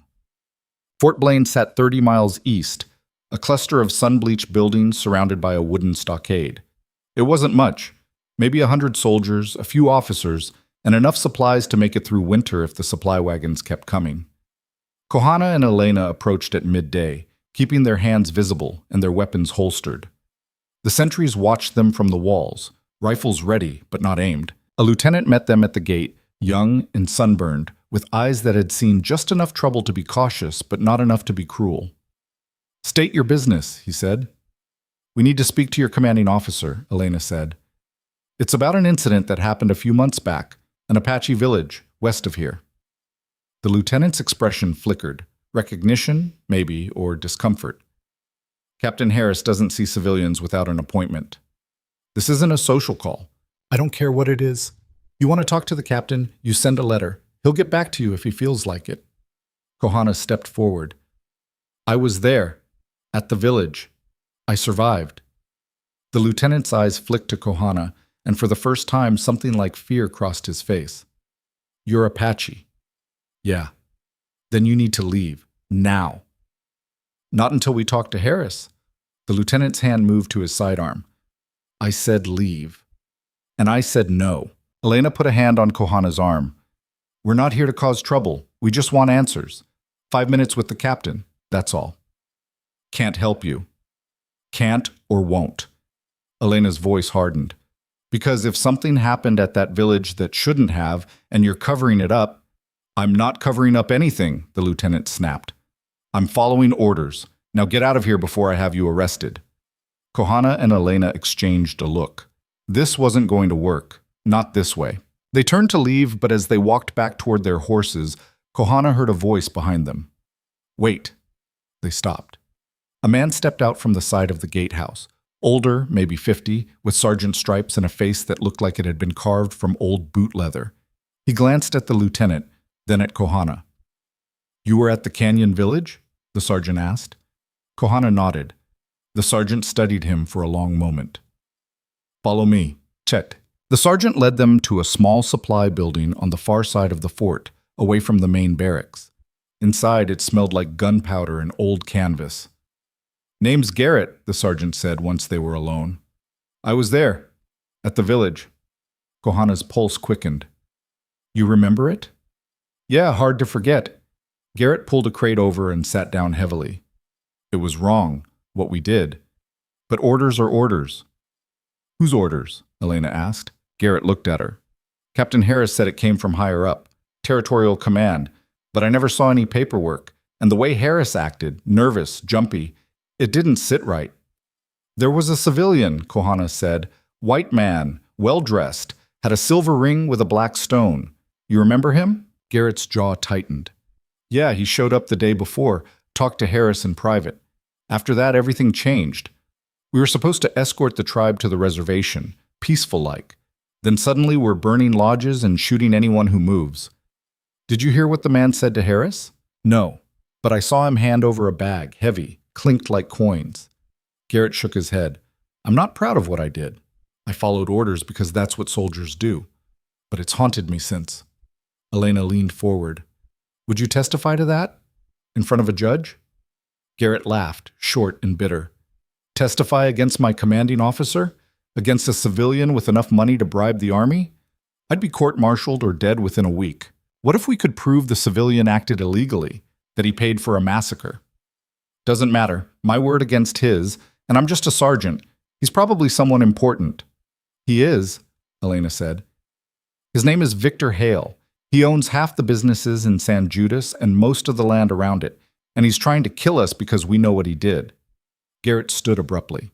Fort Blaine sat 30 miles east, a cluster of sun-bleached buildings surrounded by a wooden stockade. It wasn't much, maybe 100 soldiers, a few officers, and enough supplies to make it through winter if the supply wagons kept coming. Kohana and Elena approached at midday, keeping their hands visible and their weapons holstered. The sentries watched them from the walls, rifles ready but not aimed. A lieutenant met them at the gate, young and sunburned, with eyes that had seen just enough trouble to be cautious but not enough to be cruel. State your business, he said. We need to speak to your commanding officer, Elena said. It's about an incident that happened a few months back, an Apache village west of here. The lieutenant's expression flickered. Recognition, maybe, or discomfort. Captain Harris doesn't see civilians without an appointment. This isn't a social call. I don't care what it is. You want to talk to the captain, you send a letter. He'll get back to you if he feels like it. Kohana stepped forward. I was there, at the village. I survived. The lieutenant's eyes flicked to Kohana, and for the first time something like fear crossed his face. You're Apache. Yeah. Then you need to leave. Now. Not until we talk to Harris. The lieutenant's hand moved to his sidearm. I said leave. And I said no. Elena put a hand on Kohana's arm. We're not here to cause trouble. We just want answers. 5 minutes with the captain. That's all. Can't help you. Can't or won't. Elena's voice hardened. Because if something happened at that village that shouldn't have, and you're covering it up, I'm not covering up anything, the lieutenant snapped. I'm following orders. Now get out of here before I have you arrested. Kohana and Elena exchanged a look. This wasn't going to work. Not this way. They turned to leave, but as they walked back toward their horses, Kohana heard a voice behind them. Wait. They stopped. A man stepped out from the side of the gatehouse. Older, maybe 50, with sergeant stripes and a face that looked like it had been carved from old boot leather. He glanced at the lieutenant, then at Kohana. You were at the canyon village? The sergeant asked. Kohana nodded. The sergeant studied him for a long moment. Follow me. Chet. The sergeant led them to a small supply building on the far side of the fort, away from the main barracks. Inside, it smelled like gunpowder and old canvas. Name's Garrett, the sergeant said once they were alone. I was there, at the village. Kohana's pulse quickened. You remember it? Yeah, hard to forget. Garrett pulled a crate over and sat down heavily. It was wrong, what we did. But orders are orders. Whose orders? Elena asked. Garrett looked at her. Captain Harris said it came from higher up, territorial command, but I never saw any paperwork, and the way Harris acted, nervous, jumpy, it didn't sit right. There was a civilian, Kohana said, white man, well-dressed, had a silver ring with a black stone. You remember him? Garrett's jaw tightened. Yeah, he showed up the day before, talked to Harris in private. After that, everything changed. We were supposed to escort the tribe to the reservation, peaceful-like. Then suddenly we're burning lodges and shooting anyone who moves. Did you hear what the man said to Harris? No, but I saw him hand over a bag, heavy, clinked like coins. Garrett shook his head. I'm not proud of what I did. I followed orders because that's what soldiers do. But it's haunted me since. Elena leaned forward. Would you testify to that? In front of a judge? Garrett laughed, short and bitter. Testify against my commanding officer? Against a civilian with enough money to bribe the army? I'd be court-martialed or dead within a week. What if we could prove the civilian acted illegally, that he paid for a massacre? Doesn't matter. My word against his, and I'm just a sergeant. He's probably someone important. He is, Elena said. His name is Victor Hale. He owns half the businesses in San Judas and most of the land around it, and he's trying to kill us because we know what he did. Garrett stood abruptly.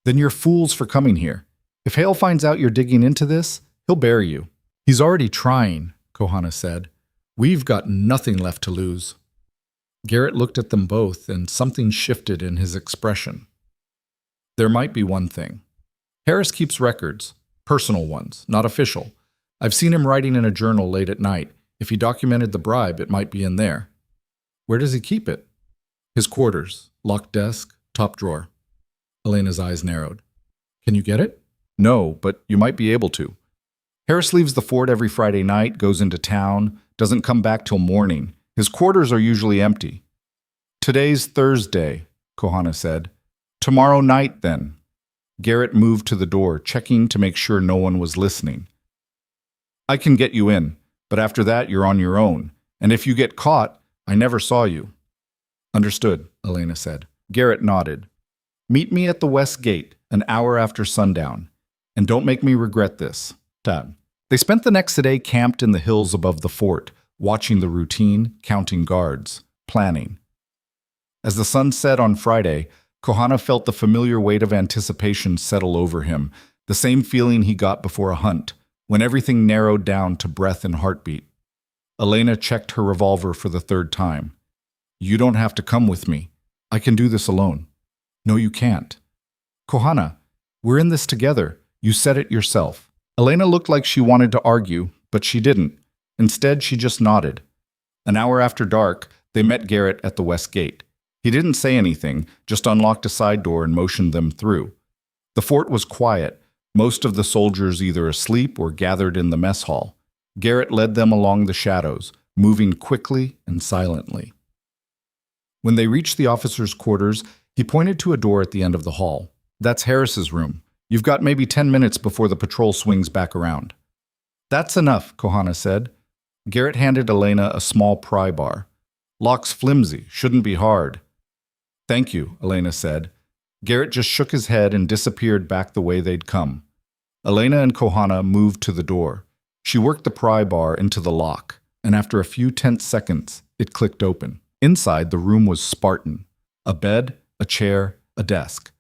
Then you're fools for coming here. If Hale finds out you're digging into this, he'll bury you. He's already trying, Kohana said. We've got nothing left to lose. Garrett looked at them both, and something shifted in his expression. There might be one thing. Harris keeps records, personal ones, not official. I've seen him writing in a journal late at night. If he documented the bribe, it might be in there. Where does he keep it? His quarters, locked desk, top drawer. Elena's eyes narrowed. Can you get it? No, but you might be able to. Harris leaves the fort every Friday night, goes into town, doesn't come back till morning. His quarters are usually empty. Today's Thursday, Kohana said. Tomorrow night, then. Garrett moved to the door, checking to make sure no one was listening. I can get you in, but after that you're on your own. And if you get caught, I never saw you. Understood, Elena said. Garrett nodded. Meet me at the west gate an hour after sundown. And don't make me regret this. Dad. They spent the next day camped in the hills above the fort, watching the routine, counting guards, planning. As the sun set on Friday, Kohana felt the familiar weight of anticipation settle over him, the same feeling he got before a hunt, when everything narrowed down to breath and heartbeat. Elena checked her revolver for the third time. You don't have to come with me. I can do this alone. No, you can't. Kohana, we're in this together. You said it yourself. Elena looked like she wanted to argue, but she didn't. Instead, she just nodded. An hour after dark, they met Garrett at the west gate. He didn't say anything, just unlocked a side door and motioned them through. The fort was quiet, most of the soldiers either asleep or gathered in the mess hall. Garrett led them along the shadows, moving quickly and silently. When they reached the officers' quarters, he pointed to a door at the end of the hall. That's Harris's room. You've got maybe 10 minutes before the patrol swings back around. That's enough, Kohana said. Garrett handed Elena a small pry bar. Lock's flimsy, shouldn't be hard. Thank you, Elena said. Garrett just shook his head and disappeared back the way they'd come. Elena and Kohana moved to the door. She worked the pry bar into the lock, and after a few tense seconds, it clicked open. Inside, the room was Spartan. A bed, a chair, a desk.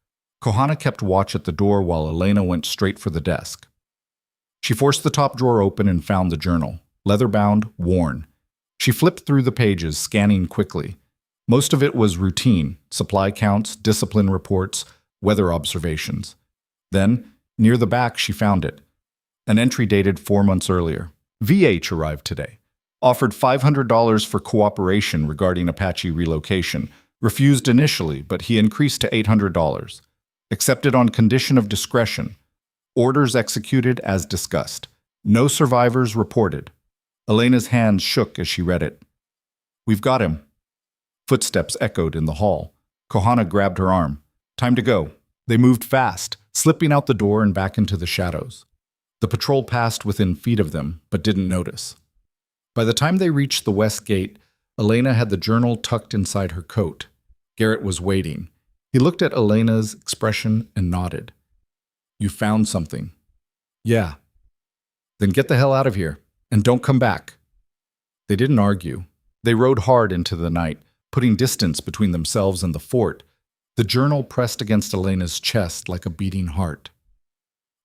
Kohana kept watch at the door while Elena went straight for the desk. She forced the top drawer open and found the journal, leather-bound, worn. She flipped through the pages, scanning quickly. Most of it was routine, supply counts, discipline reports, weather observations. Then, near the back, she found it. An entry dated 4 months earlier. VH arrived today. Offered $500 for cooperation regarding Apache relocation. Refused initially, but he increased to $800. Accepted on condition of discretion. Orders executed as discussed. No survivors reported. Elena's hands shook as she read it. We've got him. Footsteps echoed in the hall. Kohana grabbed her arm. Time to go. They moved fast, slipping out the door and back into the shadows. The patrol passed within feet of them, but didn't notice. By the time they reached the west gate, Elena had the journal tucked inside her coat. Garrett was waiting. He looked at Elena's expression and nodded. "You found something." "Yeah." "Then get the hell out of here, and don't come back." They didn't argue. They rode hard into the night, putting distance between themselves and the fort. The journal pressed against Elena's chest like a beating heart.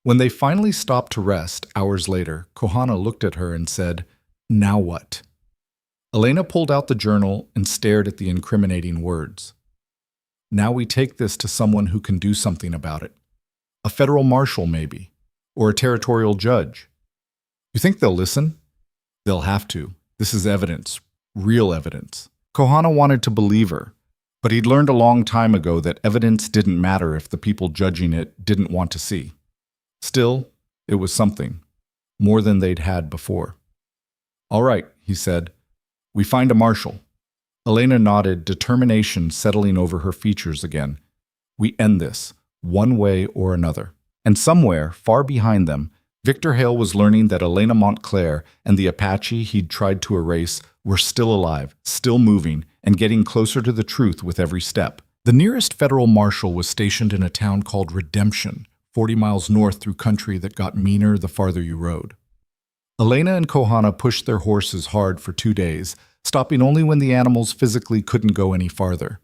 When they finally stopped to rest, hours later, Kohana looked at her and said, "Now what?" Elena pulled out the journal and stared at the incriminating words. "Now we take this to someone who can do something about it. A federal marshal, maybe, or a territorial judge. You think they'll listen?" "They'll have to. This is evidence, real evidence." Kohana wanted to believe her, but he'd learned a long time ago that evidence didn't matter if the people judging it didn't want to see. Still, it was something, more than they'd had before. "All right," he said. "We find a marshal." Elena nodded, determination settling over her features again. "We end this, one way or another." And somewhere, far behind them, Victor Hale was learning that Elena Montclair and the Apache he'd tried to erase were still alive, still moving, and getting closer to the truth with every step. The nearest federal marshal was stationed in a town called Redemption, 40 miles north through country that got meaner the farther you rode. Elena and Kohana pushed their horses hard for 2 days, stopping only when the animals physically couldn't go any farther.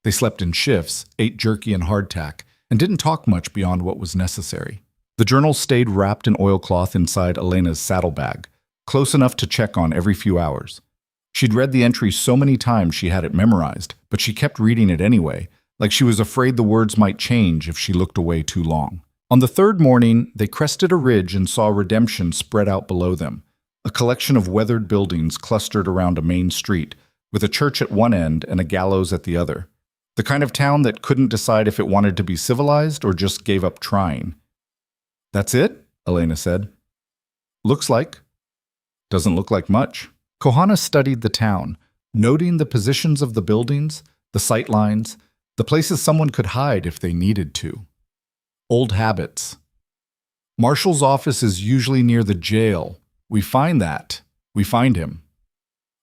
They slept in shifts, ate jerky and hardtack, and didn't talk much beyond what was necessary. The journal stayed wrapped in oilcloth inside Elena's saddlebag, close enough to check on every few hours. She'd read the entry so many times she had it memorized, but she kept reading it anyway, like she was afraid the words might change if she looked away too long. On the third morning, they crested a ridge and saw Redemption spread out below them, a collection of weathered buildings clustered around a main street, with a church at one end and a gallows at the other. The kind of town that couldn't decide if it wanted to be civilized or just gave up trying. "That's it?" Elena said. "Looks like." "Doesn't look like much." Kohana studied the town, noting the positions of the buildings, the sight lines, the places someone could hide if they needed to. Old habits. "Marshal's office is usually near the jail. We find that. We find him."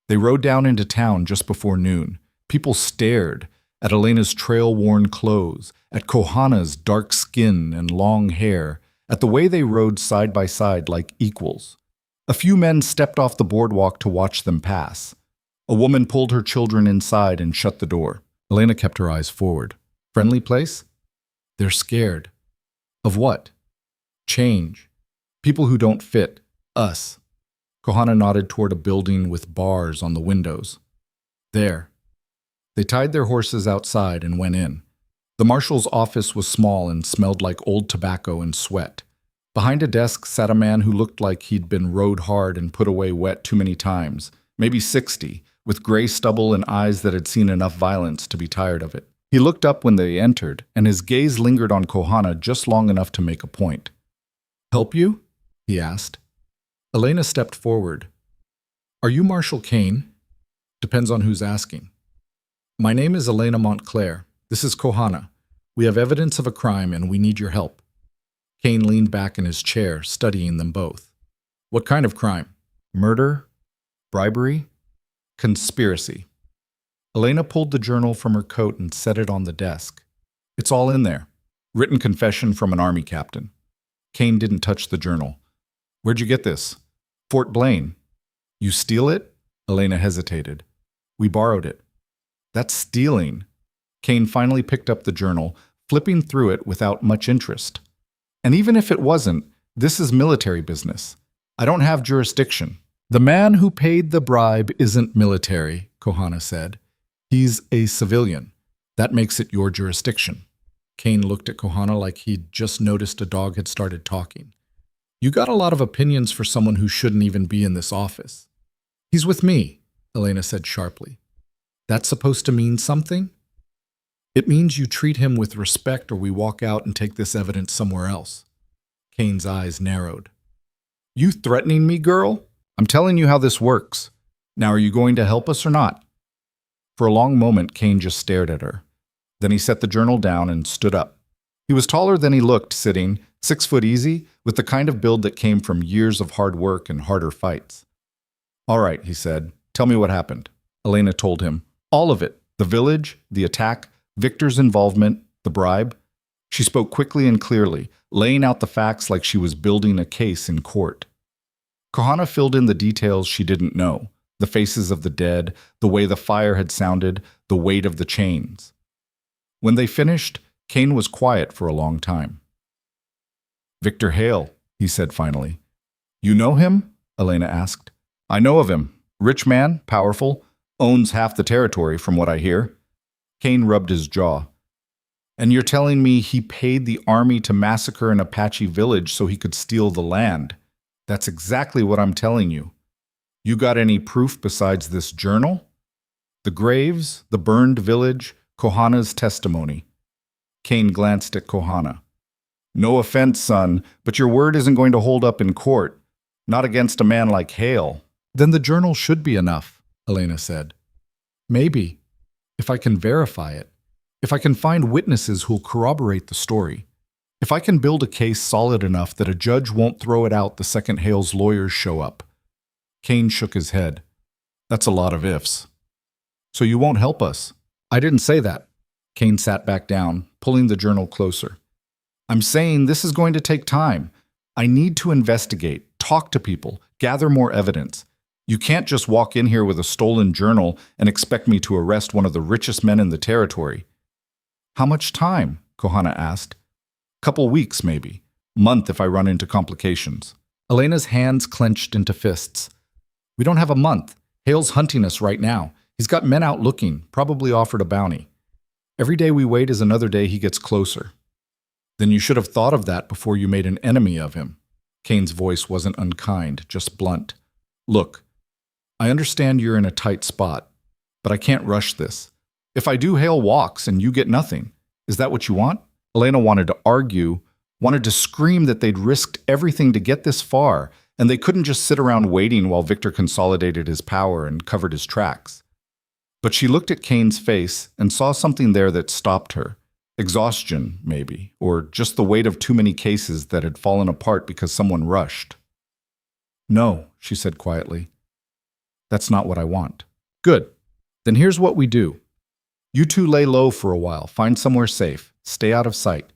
They rode down into town just before noon. People stared at Elena's trail-worn clothes, at Kohana's dark skin and long hair, at the way they rode side by side like equals. A few men stepped off the boardwalk to watch them pass. A woman pulled her children inside and shut the door. Elena kept her eyes forward. "Friendly place?" "They're scared." "Of what?" "Change. People who don't fit. Us." Kohana nodded toward a building with bars on the windows. "There." They tied their horses outside and went in. The marshal's office was small and smelled like old tobacco and sweat. Behind a desk sat a man who looked like he'd been rode hard and put away wet too many times, maybe 60, with gray stubble and eyes that had seen enough violence to be tired of it. He looked up when they entered, and his gaze lingered on Kohana just long enough to make a point. "Help you?" he asked. Elena stepped forward. "Are you Marshal Kane?" "Depends on who's asking." "My name is Elena Montclair. This is Kohana. We have evidence of a crime and we need your help." Kane leaned back in his chair, studying them both. "What kind of crime? Murder? Bribery? Conspiracy?" Elena pulled the journal from her coat and set it on the desk. "It's all in there. Written confession from an army captain." Kane didn't touch the journal. "Where'd you get this?" "Fort Blaine." "You steal it?" Elena hesitated. "We borrowed it." "That's stealing." Kane finally picked up the journal, flipping through it without much interest. "And even if it wasn't, this is military business. I don't have jurisdiction." "The man who paid the bribe isn't military," Kohana said. "He's a civilian. That makes it your jurisdiction." Kane looked at Kohana like he'd just noticed a dog had started talking. "You got a lot of opinions for someone who shouldn't even be in this office." "He's with me," Elena said sharply. "That's supposed to mean something?" "It means you treat him with respect or we walk out and take this evidence somewhere else." Kane's eyes narrowed. "You threatening me, girl? I'm telling you how this works. Now are you going to help us or not?" For a long moment, Kane just stared at her. Then he set the journal down and stood up. He was taller than he looked sitting, 6 foot easy, with the kind of build that came from years of hard work and harder fights. All right, he said. Tell me what happened. Elena told him. All of it. The village, the attack, Victor's involvement, the bribe. She spoke quickly and clearly, laying out the facts like she was building a case in court. Kohana filled in the details she didn't know. The faces of the dead, the way the fire had sounded, the weight of the chains. When they finished, Cain was quiet for a long time. Victor Hale, he said finally. You know him? Elena asked. I know of him. Rich man, powerful, owns half the territory from what I hear. Cain rubbed his jaw. And you're telling me he paid the army to massacre an Apache village so he could steal the land? That's exactly what I'm telling you. You got any proof besides this journal? The graves, the burned village, Kohana's testimony. Cain glanced at Kohana. No offense, son, but your word isn't going to hold up in court. Not against a man like Hale. Then the journal should be enough, Elena said. Maybe, if I can verify it. If I can find witnesses who'll corroborate the story. If I can build a case solid enough that a judge won't throw it out the second Hale's lawyers show up. Cain shook his head. That's a lot of ifs. So you won't help us? I didn't say that. Cain sat back down, pulling the journal closer. I'm saying this is going to take time. I need to investigate, talk to people, gather more evidence. You can't just walk in here with a stolen journal and expect me to arrest one of the richest men in the territory. How much time? Kohana asked. Couple weeks, maybe. Month if I run into complications. Elena's hands clenched into fists. We don't have a month. Hale's hunting us right now. He's got men out looking, probably offered a bounty. Every day we wait is another day he gets closer. Then you should have thought of that before you made an enemy of him. Cain's voice wasn't unkind, just blunt. Look, I understand you're in a tight spot, but I can't rush this. If I do, Hale walks and you get nothing. Is that what you want? Elena wanted to argue, wanted to scream that they'd risked everything to get this far, and they couldn't just sit around waiting while Victor consolidated his power and covered his tracks. But she looked at Cain's face and saw something there that stopped her. Exhaustion, maybe, or just the weight of too many cases that had fallen apart because someone rushed. No, she said quietly. That's not what I want. Good. Then here's what we do. You two lay low for a while, find somewhere safe, stay out of sight.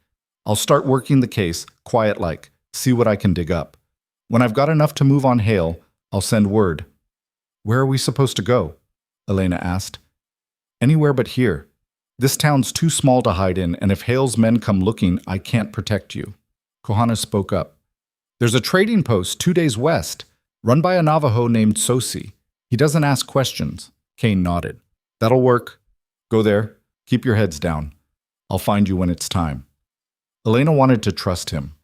I'll start working the case, quiet-like, see what I can dig up. When I've got enough to move on Hale, I'll send word. Where are we supposed to go? Elena asked. Anywhere but here. This town's too small to hide in, and if Hale's men come looking, I can't protect you. Kohana spoke up. There's a trading post 2 days west, run by a Navajo named Sosi. He doesn't ask questions. Cain nodded. That'll work. Go there. Keep your heads down. I'll find you when it's time. Elena wanted to trust him.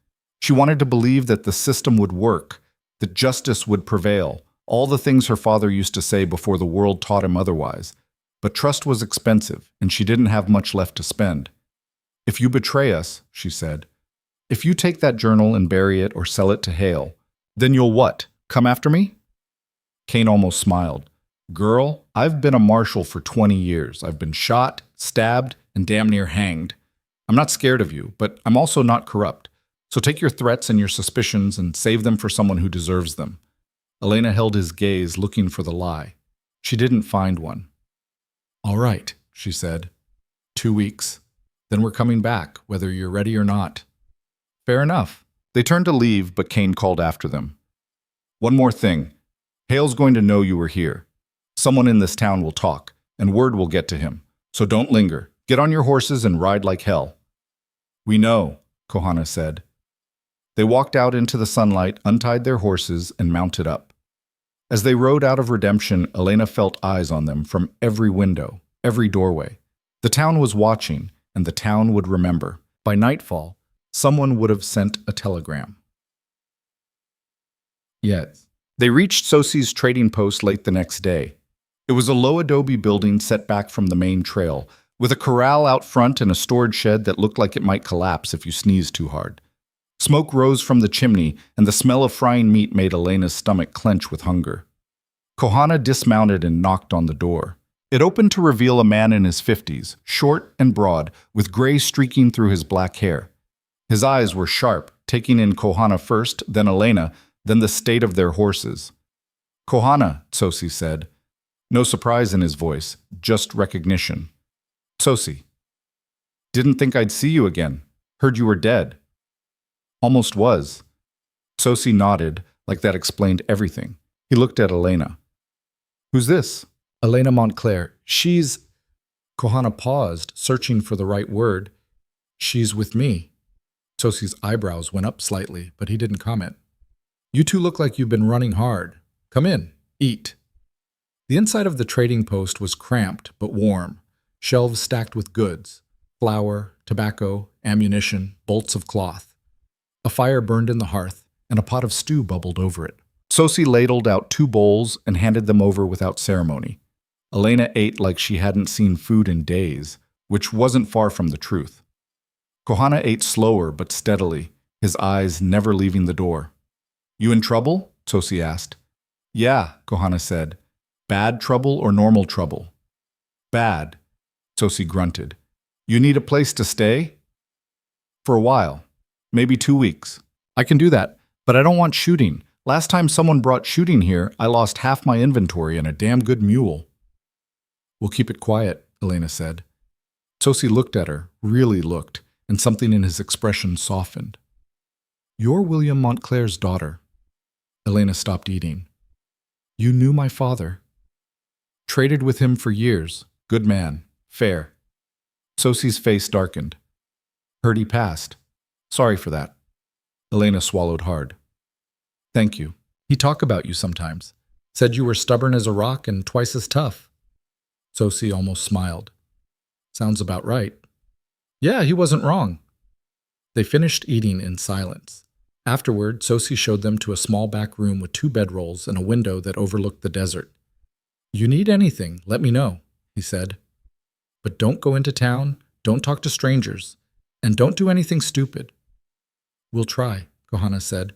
She wanted to believe that the system would work, that justice would prevail, all the things her father used to say before the world taught him otherwise. But trust was expensive, and she didn't have much left to spend. If you betray us, she said, if you take that journal and bury it or sell it to Hale, then you'll what? Come after me? Cain almost smiled. Girl, I've been a marshal for 20 years. I've been shot, stabbed, and damn near hanged. I'm not scared of you, but I'm also not corrupt. So take your threats and your suspicions and save them for someone who deserves them. Elena held his gaze, looking for the lie. She didn't find one. All right, she said. 2 weeks. Then we're coming back, whether you're ready or not. Fair enough. They turned to leave, but Cain called after them. One more thing. Hale's going to know you were here. Someone in this town will talk, and word will get to him. So don't linger. Get on your horses and ride like hell. We know, Kohana said. They walked out into the sunlight, untied their horses, and mounted up. As they rode out of Redemption, Elena felt eyes on them from every window, every doorway. The town was watching, and the town would remember. By nightfall, someone would have sent a telegram. Yes. They reached Sosi's trading post late the next day. It was a low adobe building set back from the main trail, with a corral out front and a storage shed that looked like it might collapse if you sneezed too hard. Smoke rose from the chimney, and the smell of frying meat made Elena's stomach clench with hunger. Kohana dismounted and knocked on the door. It opened to reveal a man in his 50s, short and broad, with gray streaking through his black hair. His eyes were sharp, taking in Kohana first, then Elena, then the state of their horses. Kohana, Tsosi said. No surprise in his voice, just recognition. Tsosi. Didn't think I'd see you again. Heard you were dead. Almost was. Tsosi nodded, like that explained everything. He looked at Elena. Who's this? Elena Montclair. She's... Kohana paused, searching for the right word. She's with me. Tsosi's eyebrows went up slightly, but he didn't comment. You two look like you've been running hard. Come in. Eat. The inside of the trading post was cramped but warm, shelves stacked with goods, flour, tobacco, ammunition, bolts of cloth. A fire burned in the hearth, and a pot of stew bubbled over it. Tsosi ladled out 2 bowls and handed them over without ceremony. Elena ate like she hadn't seen food in days, which wasn't far from the truth. Kohana ate slower but steadily, his eyes never leaving the door. You in trouble? Tsosi asked. Yeah, Kohana said. Bad trouble or normal trouble? Bad, Tsosi grunted. You need a place to stay? For a while. Maybe 2 weeks. I can do that, but I don't want shooting. Last time someone brought shooting here, I lost half my inventory and a damn good mule. We'll keep it quiet, Elena said. Tsosi looked at her, really looked, and something in his expression softened. You're William Montclair's daughter. Elena stopped eating. You knew my father. Traded with him for years. Good man. Fair. Tsosi's face darkened. Heard he passed. Sorry for that. Elena swallowed hard. Thank you. He talked about you sometimes. Said you were stubborn as a rock and twice as tough. Tsosi almost smiled. Sounds about right. Yeah, he wasn't wrong. They finished eating in silence. Afterward, Tsosi showed them to a small back room with 2 bedrolls and a window that overlooked the desert. You need anything, let me know, he said. But don't go into town, don't talk to strangers, and don't do anything stupid. We'll try, Kohana said.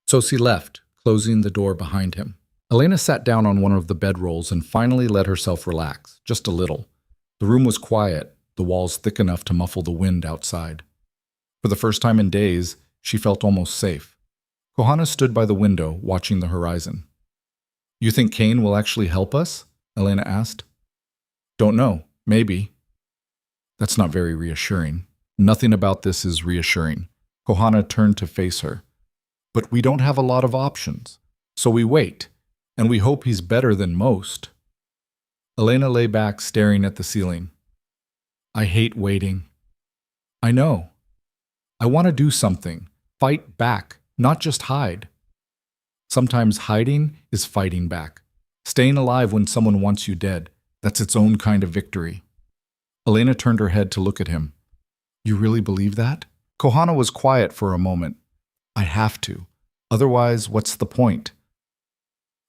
Tsosi left, closing the door behind him. Elena sat down on one of the bedrolls and finally let herself relax, just a little. The room was quiet, the walls thick enough to muffle the wind outside. For the first time in days, she felt almost safe. Kohana stood by the window, watching the horizon. You think Cain will actually help us? Elena asked. Don't know. Maybe. That's not very reassuring. Nothing about this is reassuring. Kohana turned to face her. But we don't have a lot of options. So we wait, and we hope he's better than most. Elena lay back, staring at the ceiling. I hate waiting. I know. I want to do something. Fight back, not just hide. Sometimes hiding is fighting back. Staying alive when someone wants you dead. That's its own kind of victory. Elena turned her head to look at him. You really believe that? Kohana was quiet for a moment. I have to. Otherwise, what's the point?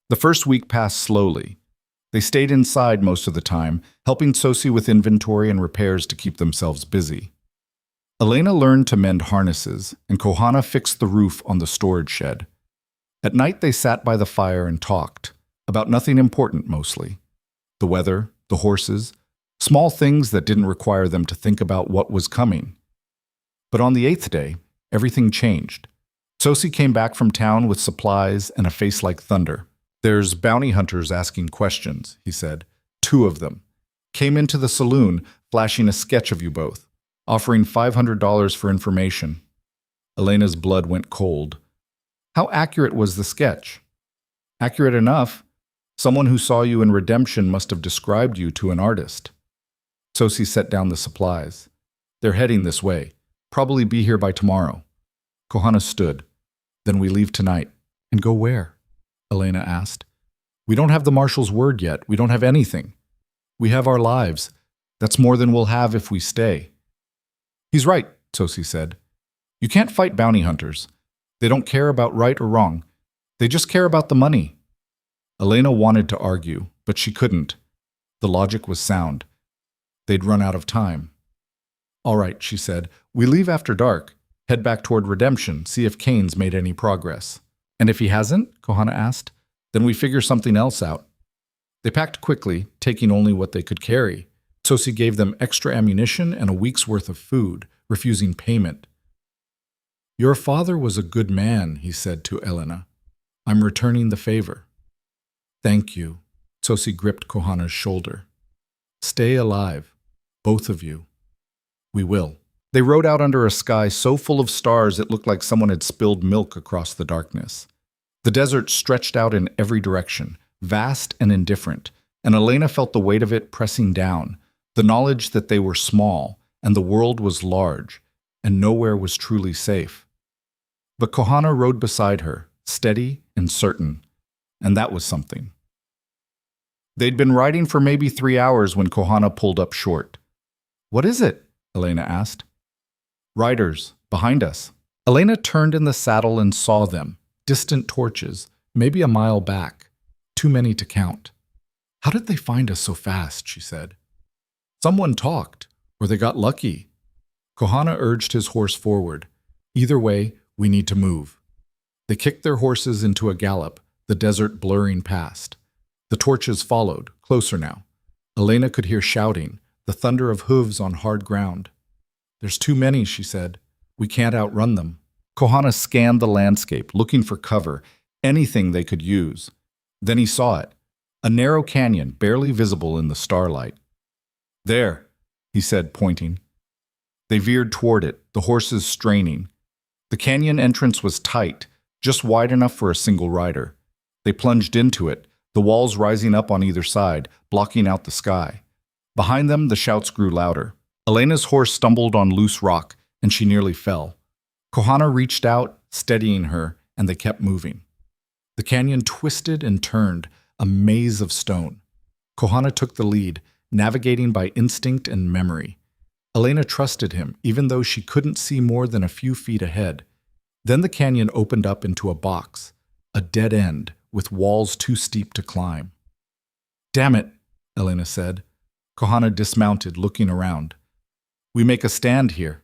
The first week passed slowly. They stayed inside most of the time, helping Tsosi with inventory and repairs to keep themselves busy. Elena learned to mend harnesses, and Kohana fixed the roof on the storage shed. At night they sat by the fire and talked, about nothing important mostly. The weather, the horses, small things that didn't require them to think about what was coming. But on the 8th day, everything changed. Tsosi came back from town with supplies and a face like thunder. There's bounty hunters asking questions, he said. 2 of them. Came into the saloon, flashing a sketch of you both, offering $500 for information. Elena's blood went cold. How accurate was the sketch? Accurate enough. Someone who saw you in Redemption must have described you to an artist. Tsosi set down the supplies. They're heading this way. Probably be here by tomorrow. Kohana stood. Then we leave tonight. And go where? Elena asked. We don't have the marshal's word yet. We don't have anything. We have our lives. That's more than we'll have if we stay. He's right, Tsosi said. You can't fight bounty hunters. They don't care about right or wrong. They just care about the money. Elena wanted to argue, but she couldn't. The logic was sound. They'd run out of time. All right, she said. We leave after dark. Head back toward Redemption, see if Cain's made any progress. And if he hasn't, Kohana asked, then we figure something else out. They packed quickly, taking only what they could carry. Tsosi gave them extra ammunition and a week's worth of food, refusing payment. Your father was a good man, he said to Elena. I'm returning the favor. Thank you. Sosi gripped Kohana's shoulder. Stay alive, both of you. We will. They rode out under a sky so full of stars it looked like someone had spilled milk across the darkness. The desert stretched out in every direction, vast and indifferent, and Elena felt the weight of it pressing down, the knowledge that they were small and the world was large, and nowhere was truly safe. But Kohana rode beside her, steady and certain, and that was something. They'd been riding for maybe 3 hours when Kohana pulled up short. What is it? Elena asked. Riders, behind us. Elena turned in the saddle and saw them, distant torches, maybe a mile back, too many to count. How did they find us so fast? She said. Someone talked, or they got lucky. Kohana urged his horse forward. Either way, we need to move. They kicked their horses into a gallop, the desert blurring past. The torches followed, closer now. Elena could hear shouting, the thunder of hooves on hard ground. There's too many, she said. We can't outrun them. Kohana scanned the landscape, looking for cover, anything they could use. Then he saw it, a narrow canyon barely visible in the starlight. There, he said, pointing. They veered toward it, the horses straining. The canyon entrance was tight, just wide enough for a single rider. They plunged into it, the walls rising up on either side, blocking out the sky. Behind them, the shouts grew louder. Elena's horse stumbled on loose rock, and she nearly fell. Kohana reached out, steadying her, and they kept moving. The canyon twisted and turned, a maze of stone. Kohana took the lead, navigating by instinct and memory. Elena trusted him, even though she couldn't see more than a few feet ahead. Then the canyon opened up into a box, a dead end, with walls too steep to climb. Damn it, Elena said. Kohana dismounted, looking around. We make a stand here.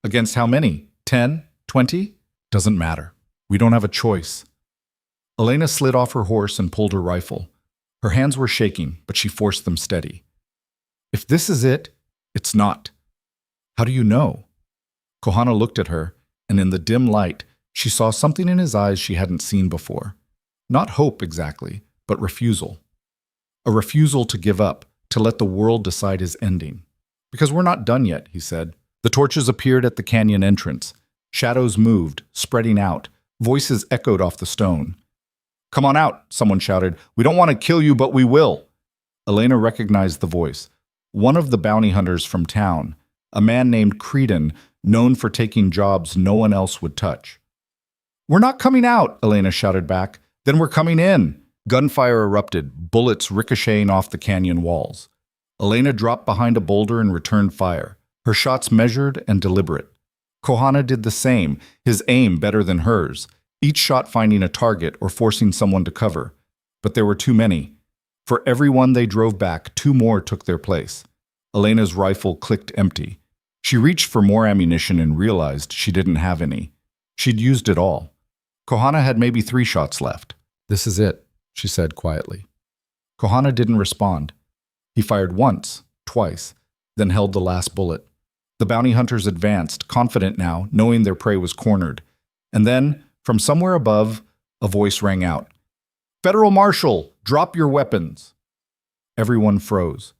Against how many? 10? 20? Doesn't matter. We don't have a choice. Elena slid off her horse and pulled her rifle. Her hands were shaking, but she forced them steady. If this is it, it's not. How do you know? Kohana looked at her, and in the dim light, she saw something in his eyes she hadn't seen before. Not hope exactly, but refusal. A refusal to give up, to let the world decide his ending. Because we're not done yet, he said. The torches appeared at the canyon entrance. Shadows moved, spreading out. Voices echoed off the stone. Come on out, someone shouted. We don't want to kill you, but we will. Elena recognized the voice. One of the bounty hunters from town, a man named Creedon, known for taking jobs no one else would touch. We're not coming out, Elena shouted back. Then we're coming in. Gunfire erupted, bullets ricocheting off the canyon walls. Elena dropped behind a boulder and returned fire, her shots measured and deliberate. Kohana did the same, his aim better than hers, each shot finding a target or forcing someone to cover. But there were too many. For every one they drove back, 2 more took their place. Elena's rifle clicked empty. She reached for more ammunition and realized she didn't have any. She'd used it all. Kohana had maybe 3 shots left. This is it, she said quietly. Kohana didn't respond. He fired once, twice, then held the last bullet. The bounty hunters advanced, confident now, knowing their prey was cornered. And then, from somewhere above, a voice rang out. Federal Marshal, drop your weapons. Everyone froze.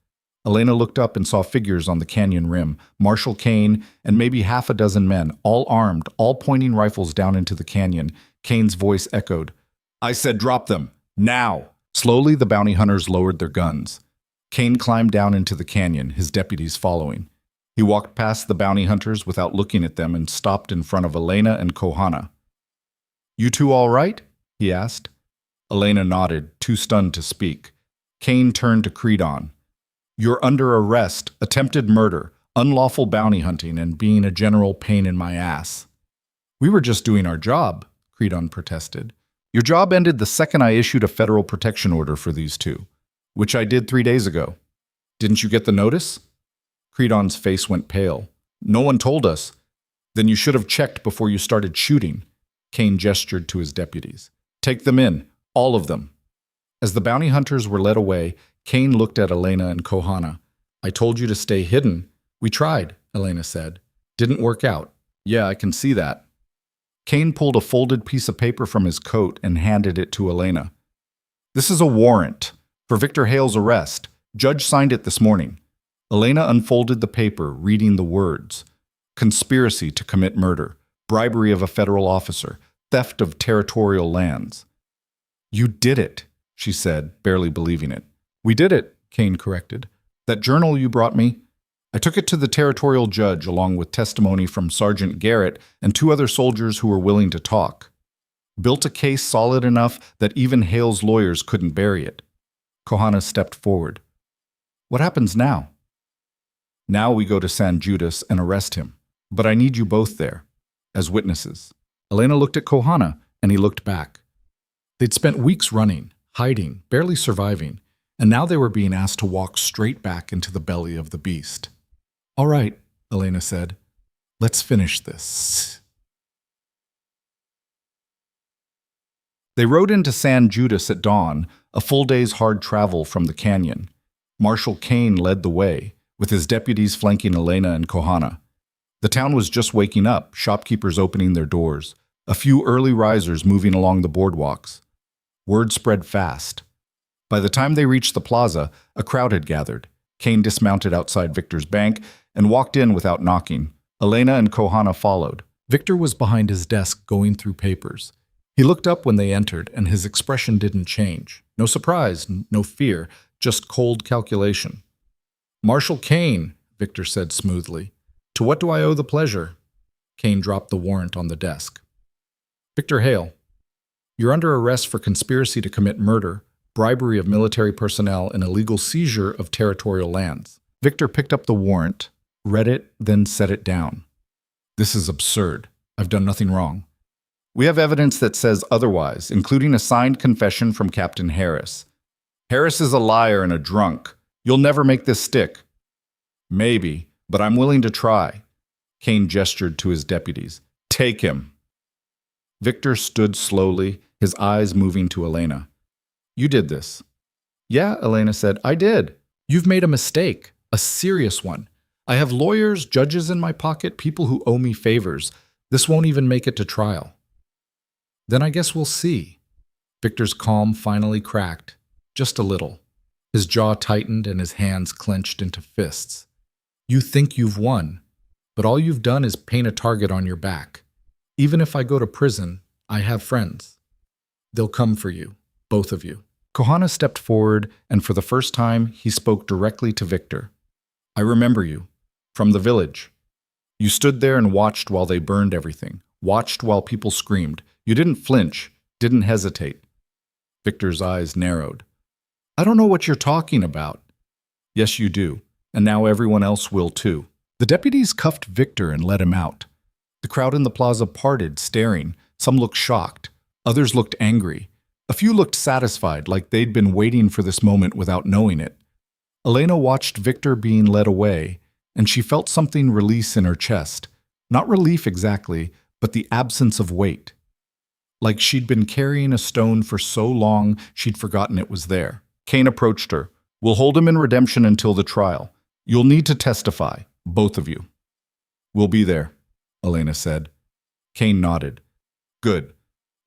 Elena looked up and saw figures on the canyon rim, Marshal Kane and maybe half a dozen men, all armed, all pointing rifles down into the canyon. Kane's voice echoed. I said drop them, now. Slowly, the bounty hunters lowered their guns. Kane climbed down into the canyon, his deputies following. He walked past the bounty hunters without looking at them and stopped in front of Elena and Kohana. You two all right? He asked. Elena nodded, too stunned to speak. Kane turned to Creedon. You're under arrest, attempted murder, unlawful bounty hunting, and being a general pain in my ass. We were just doing our job, Creedon protested. Your job ended the second I issued a federal protection order for these two, which I did 3 days ago. Didn't you get the notice? Creedon's face went pale. No one told us. Then you should have checked before you started shooting. Kane gestured to his deputies. Take them in, all of them. As the bounty hunters were led away, Kane looked at Elena and Kohana. I told you to stay hidden. We tried, Elena said. Didn't work out. Yeah, I can see that. Kane pulled a folded piece of paper from his coat and handed it to Elena. This is a warrant for Victor Hale's arrest. Judge signed it this morning. Elena unfolded the paper, reading the words. Conspiracy to commit murder, bribery of a federal officer, theft of territorial lands. You did it, she said, barely believing it. We did it, Kane corrected. That journal you brought me? I took it to the territorial judge along with testimony from Sergeant Garrett and 2 other soldiers who were willing to talk. Built a case solid enough that even Hale's lawyers couldn't bury it. Kohana stepped forward. What happens now? Now we go to San Judas and arrest him. But I need you both there, as witnesses. Elena looked at Kohana, and he looked back. They'd spent weeks running, hiding, barely surviving, and now they were being asked to walk straight back into the belly of the beast. All right, Elena said. Let's finish this. They rode into San Judas at dawn, a full day's hard travel from the canyon. Marshal Kane led the way, with his deputies flanking Elena and Kohana. The town was just waking up, shopkeepers opening their doors, a few early risers moving along the boardwalks. Word spread fast. By the time they reached the plaza, a crowd had gathered. Kane dismounted outside Victor's bank and walked in without knocking. Elena and Kohana followed. Victor was behind his desk going through papers. He looked up when they entered, and his expression didn't change. No surprise, no fear, just cold calculation. Marshal Kane, Victor said smoothly. To what do I owe the pleasure? Kane dropped the warrant on the desk. Victor Hale, you're under arrest for conspiracy to commit murder, bribery of military personnel, and illegal seizure of territorial lands. Victor picked up the warrant, read it, then set it down. This is absurd. I've done nothing wrong. We have evidence that says otherwise, including a signed confession from Captain Harris. Harris is a liar and a drunk. You'll never make this stick. Maybe, but I'm willing to try. Kane gestured to his deputies. Take him. Victor stood slowly, his eyes moving to Elena. You did this. Yeah, Elena said, I did. You've made a mistake, a serious one. I have lawyers, judges in my pocket, people who owe me favors. This won't even make it to trial. Then I guess we'll see. Victor's calm finally cracked, just a little. His jaw tightened and his hands clenched into fists. You think you've won, but all you've done is paint a target on your back. Even if I go to prison, I have friends. They'll come for you, both of you. Kohana stepped forward, and for the first time, he spoke directly to Victor. I remember you, from the village. You stood there and watched while they burned everything, watched while people screamed. You didn't flinch, didn't hesitate. Victor's eyes narrowed. I don't know what you're talking about. Yes, you do. And now everyone else will too. The deputies cuffed Victor and let him out. The crowd in the plaza parted, staring. Some looked shocked. Others looked angry. A few looked satisfied, like they'd been waiting for this moment without knowing it. Elena watched Victor being led away, and she felt something release in her chest. Not relief exactly, but the absence of weight. Like she'd been carrying a stone for so long, she'd forgotten it was there. Kane approached her. We'll hold him in redemption until the trial. You'll need to testify, both of you. We'll be there, Elena said. Kane nodded. Good.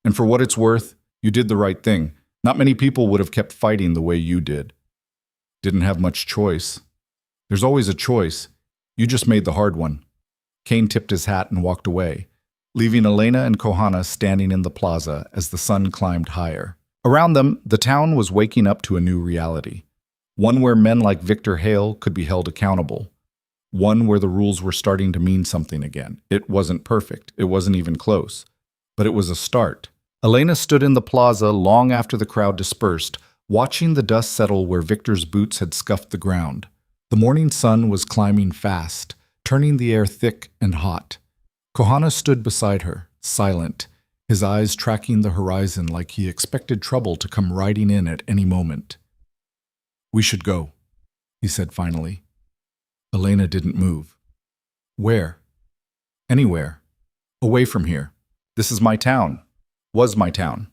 And for what it's worth, you did the right thing. Not many people would have kept fighting the way you did. Didn't have much choice. There's always a choice. You just made the hard one. Kane tipped his hat and walked away, leaving Elena and Kohana standing in the plaza as the sun climbed higher. Around them, the town was waking up to a new reality. One where men like Victor Hale could be held accountable. One where the rules were starting to mean something again. It wasn't perfect. It wasn't even close. But it was a start. Elena stood in the plaza long after the crowd dispersed, watching the dust settle where Victor's boots had scuffed the ground. The morning sun was climbing fast, turning the air thick and hot. Kohana stood beside her, silent, his eyes tracking the horizon like he expected trouble to come riding in at any moment. We should go, he said finally. Elena didn't move. Where? Anywhere. Away from here. This is my town. Was my town.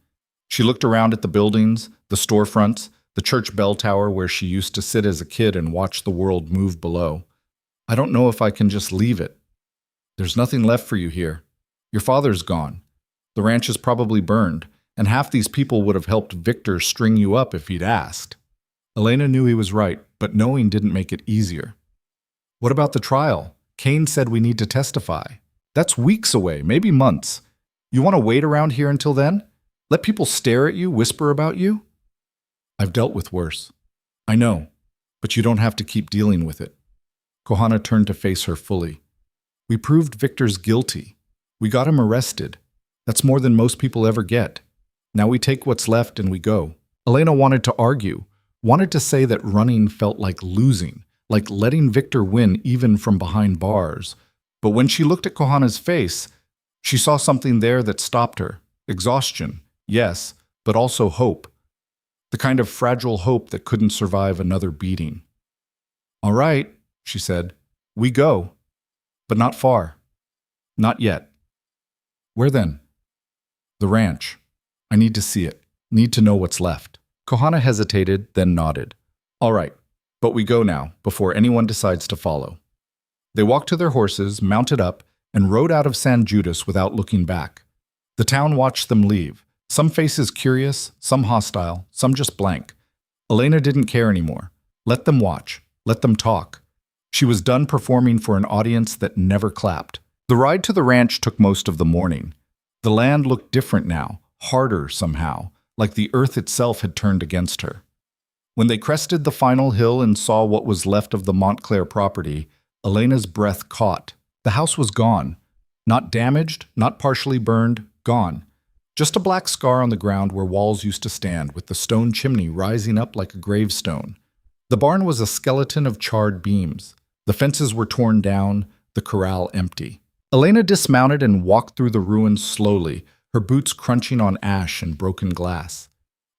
She looked around at the buildings, the storefronts, the church bell tower where she used to sit as a kid and watch the world move below. I don't know if I can just leave it. There's nothing left for you here. Your father's gone. The ranch is probably burned. And half these people would have helped Victor string you up if he'd asked. Elena knew he was right, but knowing didn't make it easier. What about the trial? Kane said we need to testify. That's weeks away, maybe months. You want to wait around here until then? Let people stare at you, whisper about you? I've dealt with worse. I know, but you don't have to keep dealing with it. Kohana turned to face her fully. We proved Victor's guilty. We got him arrested. That's more than most people ever get. Now we take what's left and we go. Elena wanted to argue, wanted to say that running felt like losing, like letting Victor win even from behind bars. But when she looked at Kohana's face, she saw something there that stopped her. Exhaustion, yes, but also hope. The kind of fragile hope that couldn't survive another beating. All right, she said, we go. But not far. Not yet. Where then? The ranch. I need to see it. Need to know what's left. Kohana hesitated, then nodded. All right, but we go now, before anyone decides to follow. They walked to their horses, mounted up, and rode out of San Judas without looking back. The town watched them leave, some faces curious, some hostile, some just blank. Elena didn't care anymore. Let them watch. Let them talk. She was done performing for an audience that never clapped. The ride to the ranch took most of the morning. The land looked different now, harder somehow, like the earth itself had turned against her. When they crested the final hill and saw what was left of the Montclair property, Elena's breath caught. The house was gone. Not damaged, not partially burned, gone. Just a black scar on the ground where walls used to stand, with the stone chimney rising up like a gravestone. The barn was a skeleton of charred beams. The fences were torn down, the corral empty. Elena dismounted and walked through the ruins slowly, her boots crunching on ash and broken glass.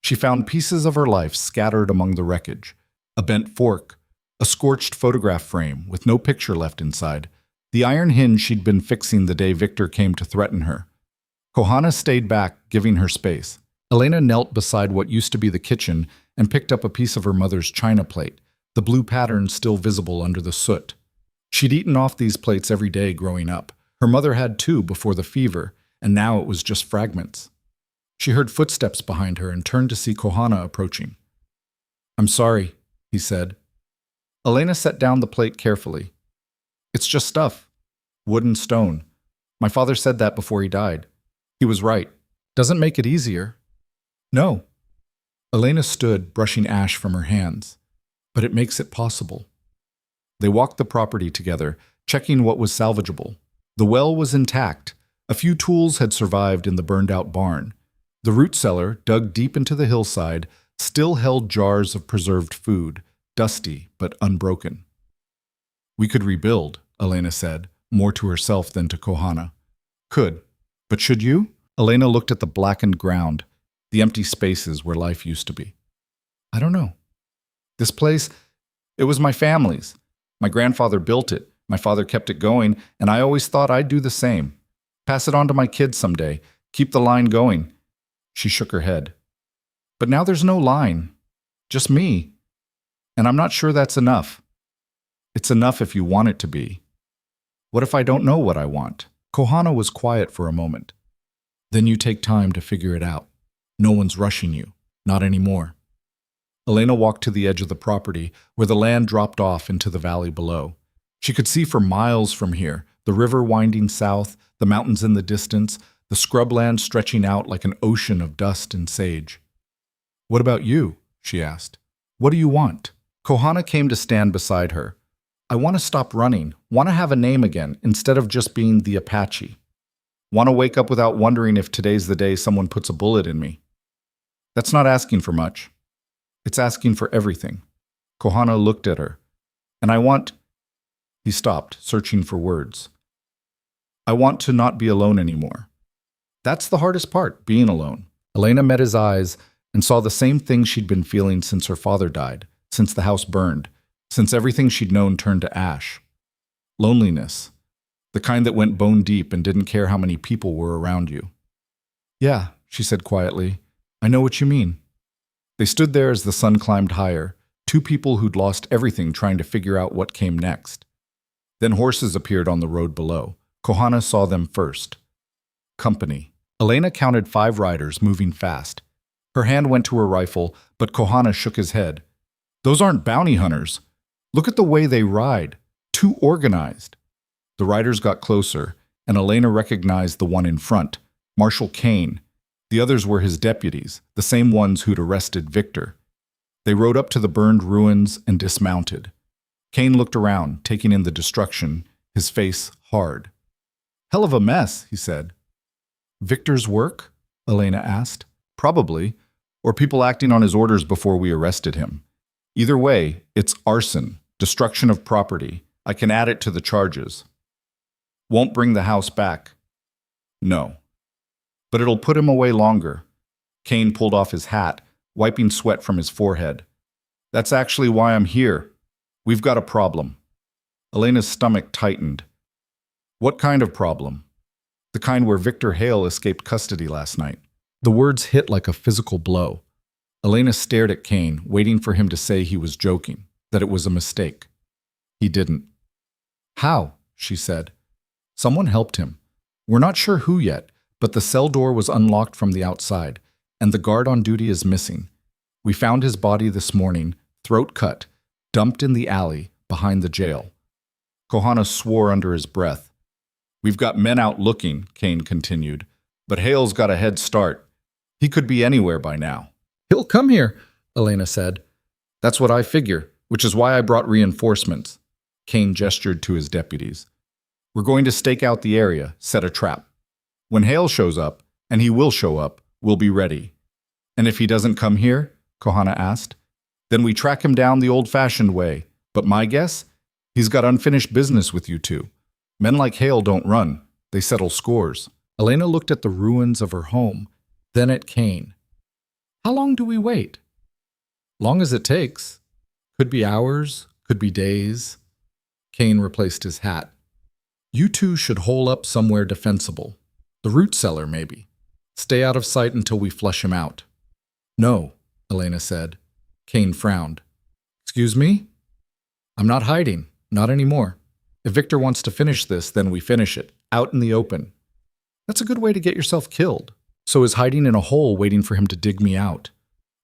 She found pieces of her life scattered among the wreckage. A bent fork, a scorched photograph frame with no picture left inside, the iron hinge she'd been fixing the day Victor came to threaten her. Kohana stayed back, giving her space. Elena knelt beside what used to be the kitchen and picked up a piece of her mother's china plate, the blue pattern still visible under the soot. She'd eaten off these plates every day growing up. Her mother had too before the fever, and now it was just fragments. She heard footsteps behind her and turned to see Kohana approaching. I'm sorry, he said. Elena set down the plate carefully. It's just stuff. Wood and stone. My father said that before he died. He was right. Doesn't make it easier. No. Elena stood, brushing ash from her hands. But it makes it possible. They walked the property together, checking what was salvageable. The well was intact. A few tools had survived in the burned-out barn. The root cellar, dug deep into the hillside, still held jars of preserved food, dusty but unbroken. We could rebuild, Elena said, more to herself than to Kohana. Could. But should you? Elena looked at the blackened ground, the empty spaces where life used to be. I don't know. This place, it was my family's. My grandfather built it, my father kept it going, and I always thought I'd do the same. Pass it on to my kids someday, keep the line going. She shook her head. But now there's no line, just me. And I'm not sure that's enough. It's enough if you want it to be. What if I don't know what I want? Kohana was quiet for a moment. Then you take time to figure it out. No one's rushing you, not anymore. Elena walked to the edge of the property, where the land dropped off into the valley below. She could see for miles from here, the river winding south, the mountains in the distance, the scrubland stretching out like an ocean of dust and sage. What about you? She asked. What do you want? Kohana came to stand beside her. I want to stop running, want to have a name again, instead of just being the Apache. Want to wake up without wondering if today's the day someone puts a bullet in me. That's not asking for much. It's asking for everything. Kohana looked at her. And I want... He stopped, searching for words. I want to not be alone anymore. That's the hardest part, being alone. Elena met his eyes and saw the same thing she'd been feeling since her father died, since the house burned, since everything she'd known turned to ash. Loneliness. The kind that went bone deep and didn't care how many people were around you. Yeah, she said quietly. I know what you mean. They stood there as the sun climbed higher, two people who'd lost everything trying to figure out what came next. Then horses appeared on the road below. Kohana saw them first. Company. Elena counted 5 riders moving fast. Her hand went to her rifle, but Kohana shook his head. Those aren't bounty hunters. Look at the way they ride. Too organized. The riders got closer, and Elena recognized the one in front, Marshal Kane. The others were his deputies, the same ones who'd arrested Victor. They rode up to the burned ruins and dismounted. Kane looked around, taking in the destruction, his face hard. Hell of a mess, he said. Victor's work? Elena asked. Probably, or people acting on his orders before we arrested him. Either way, it's arson, destruction of property. I can add it to the charges. Won't bring the house back. No. But it'll put him away longer. Kane pulled off his hat, wiping sweat from his forehead. That's actually why I'm here. We've got a problem. Elena's stomach tightened. What kind of problem? The kind where Victor Hale escaped custody last night. The words hit like a physical blow. Elena stared at Kane, waiting for him to say he was joking, that it was a mistake. He didn't. How? She said. Someone helped him. We're not sure who yet, but the cell door was unlocked from the outside, and the guard on duty is missing. We found his body this morning, throat cut, dumped in the alley behind the jail. Kohana swore under his breath. We've got men out looking, Kane continued, but Hale's got a head start. He could be anywhere by now. He'll come here, Elena said. That's what I figure, which is why I brought reinforcements. Kane gestured to his deputies. We're going to stake out the area, set a trap. When Hale shows up, and he will show up, we'll be ready. And if he doesn't come here, Kohana asked, then we track him down the old-fashioned way. But my guess? He's got unfinished business with you two. Men like Hale don't run. They settle scores. Elena looked at the ruins of her home, then at Kane. How long do we wait? Long as it takes. Could be hours, could be days. Kane replaced his hat. You two should hole up somewhere defensible. The root cellar, maybe. Stay out of sight until we flush him out. No, Elena said. Kane frowned. Excuse me? I'm not hiding. Not anymore. If Victor wants to finish this, then we finish it. Out in the open. That's a good way to get yourself killed. So is hiding in a hole waiting for him to dig me out.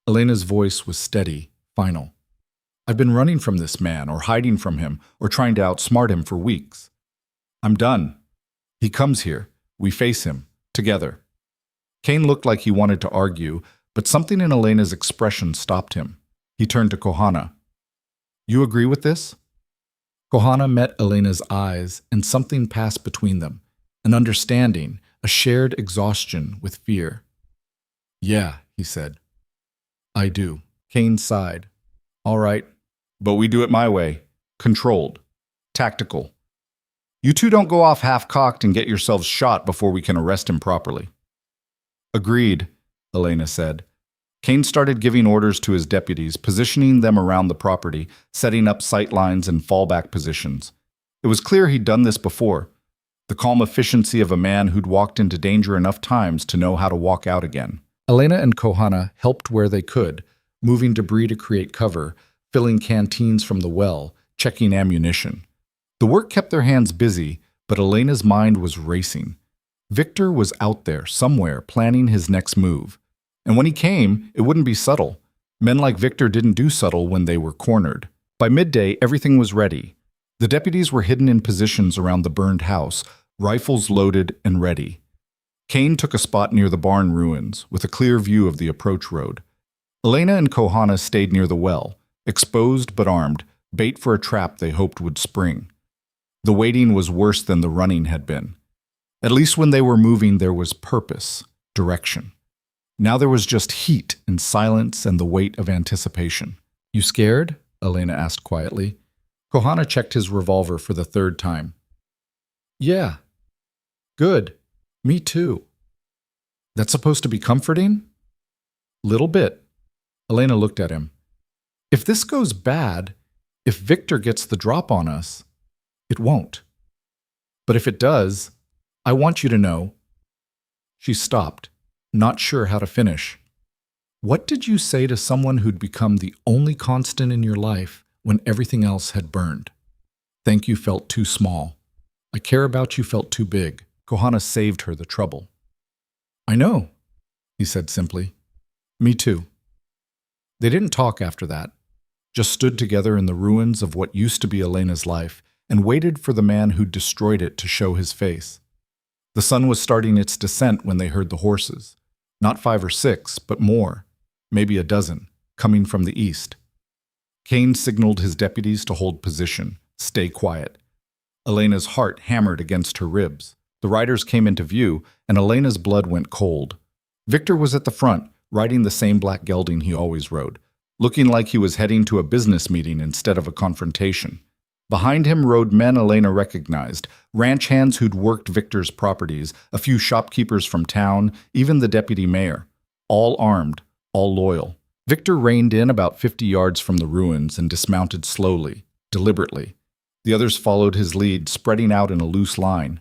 Elena's voice was steady, final. I've been running from this man, or hiding from him, or trying to outsmart him for weeks. I'm done. He comes here. We face him. Together. Kane looked like he wanted to argue, but something in Elena's expression stopped him. He turned to Kohana. You agree with this? Kohana met Elena's eyes, and something passed between them. An understanding, a shared exhaustion with fear. Yeah, he said. I do. Kane sighed. All right, but we do it my way. Controlled. Tactical. You two don't go off half-cocked and get yourselves shot before we can arrest him properly. Agreed, Elena said. Kane started giving orders to his deputies, positioning them around the property, setting up sight lines and fallback positions. It was clear he'd done this before. The calm efficiency of a man who'd walked into danger enough times to know how to walk out again. Elena and Kohana helped where they could, moving debris to create cover, filling canteens from the well, checking ammunition. The work kept their hands busy, but Elena's mind was racing. Victor was out there, somewhere, planning his next move. And when he came, it wouldn't be subtle. Men like Victor didn't do subtle when they were cornered. By midday, everything was ready. The deputies were hidden in positions around the burned house, rifles loaded and ready. Kane took a spot near the barn ruins, with a clear view of the approach road. Elena and Kohana stayed near the well, exposed but armed, bait for a trap they hoped would spring. The waiting was worse than the running had been. At least when they were moving, there was purpose, direction. Now there was just heat and silence and the weight of anticipation. You scared? Elena asked quietly. Kohana checked his revolver for the third time. Yeah. Good. Me too. That's supposed to be comforting? Little bit. Elena looked at him. If this goes bad, if Victor gets the drop on us, it won't. But if it does, I want you to know. She stopped, not sure how to finish. What did you say to someone who'd become the only constant in your life when everything else had burned? Thank you felt too small. I care about you felt too big. Kohana saved her the trouble. I know, he said simply. Me too. They didn't talk after that, just stood together in the ruins of what used to be Elena's life and waited for the man who'd destroyed it to show his face. The sun was starting its descent when they heard the horses. Not 5 or 6, but more, maybe a dozen, coming from the east. Cain signaled his deputies to hold position, stay quiet. Elena's heart hammered against her ribs. The riders came into view, and Elena's blood went cold. Victor was at the front, riding the same black gelding he always rode, looking like he was heading to a business meeting instead of a confrontation. Behind him rode men Elena recognized, ranch hands who'd worked Victor's properties, a few shopkeepers from town, even the deputy mayor. All armed, all loyal. Victor reined in about 50 yards from the ruins and dismounted slowly, deliberately. The others followed his lead, spreading out in a loose line.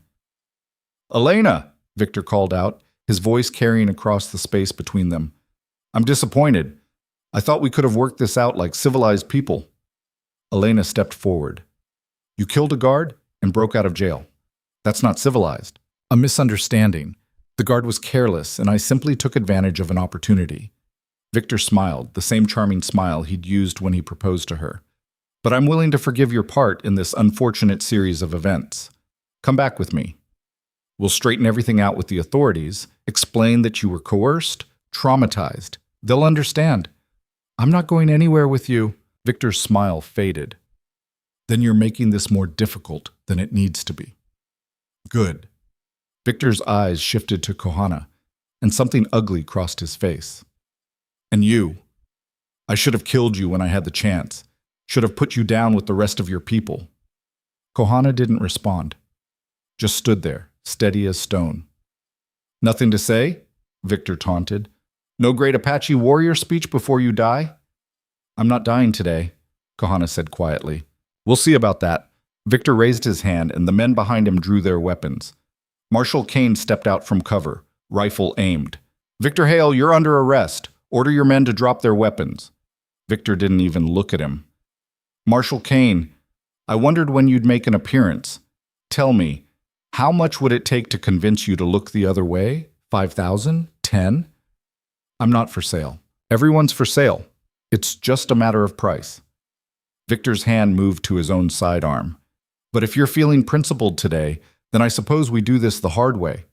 "Elena!" Victor called out, his voice carrying across the space between them. "I'm disappointed. I thought we could have worked this out like civilized people." Elena stepped forward. "You killed a guard and broke out of jail. That's not civilized." "A misunderstanding. The guard was careless, and I simply took advantage of an opportunity." Victor smiled, the same charming smile he'd used when he proposed to her. "But I'm willing to forgive your part in this unfortunate series of events. Come back with me. We'll straighten everything out with the authorities, explain that you were coerced, traumatized. They'll understand." "I'm not going anywhere with you." Victor's smile faded. "Then you're making this more difficult than it needs to be." "Good." Victor's eyes shifted to Kohana, and something ugly crossed his face. "And you. I should have killed you when I had the chance. Should have put you down with the rest of your people." Kohana didn't respond. Just stood there, steady as stone. "Nothing to say?" Victor taunted. "No great Apache warrior speech before you die?" "I'm not dying today," Kohana said quietly. "We'll see about that." Victor raised his hand, and the men behind him drew their weapons. Marshal Cain stepped out from cover, rifle aimed. "Victor Hale, you're under arrest. Order your men to drop their weapons." Victor didn't even look at him. "Marshal Cain, I wondered when you'd make an appearance. Tell me, how much would it take to convince you to look the other way? 5,000? 10? I'm not for sale. Everyone's for sale. It's just a matter of price." Victor's hand moved to his own sidearm. "But if you're feeling principled today, then I suppose we do this the hard way."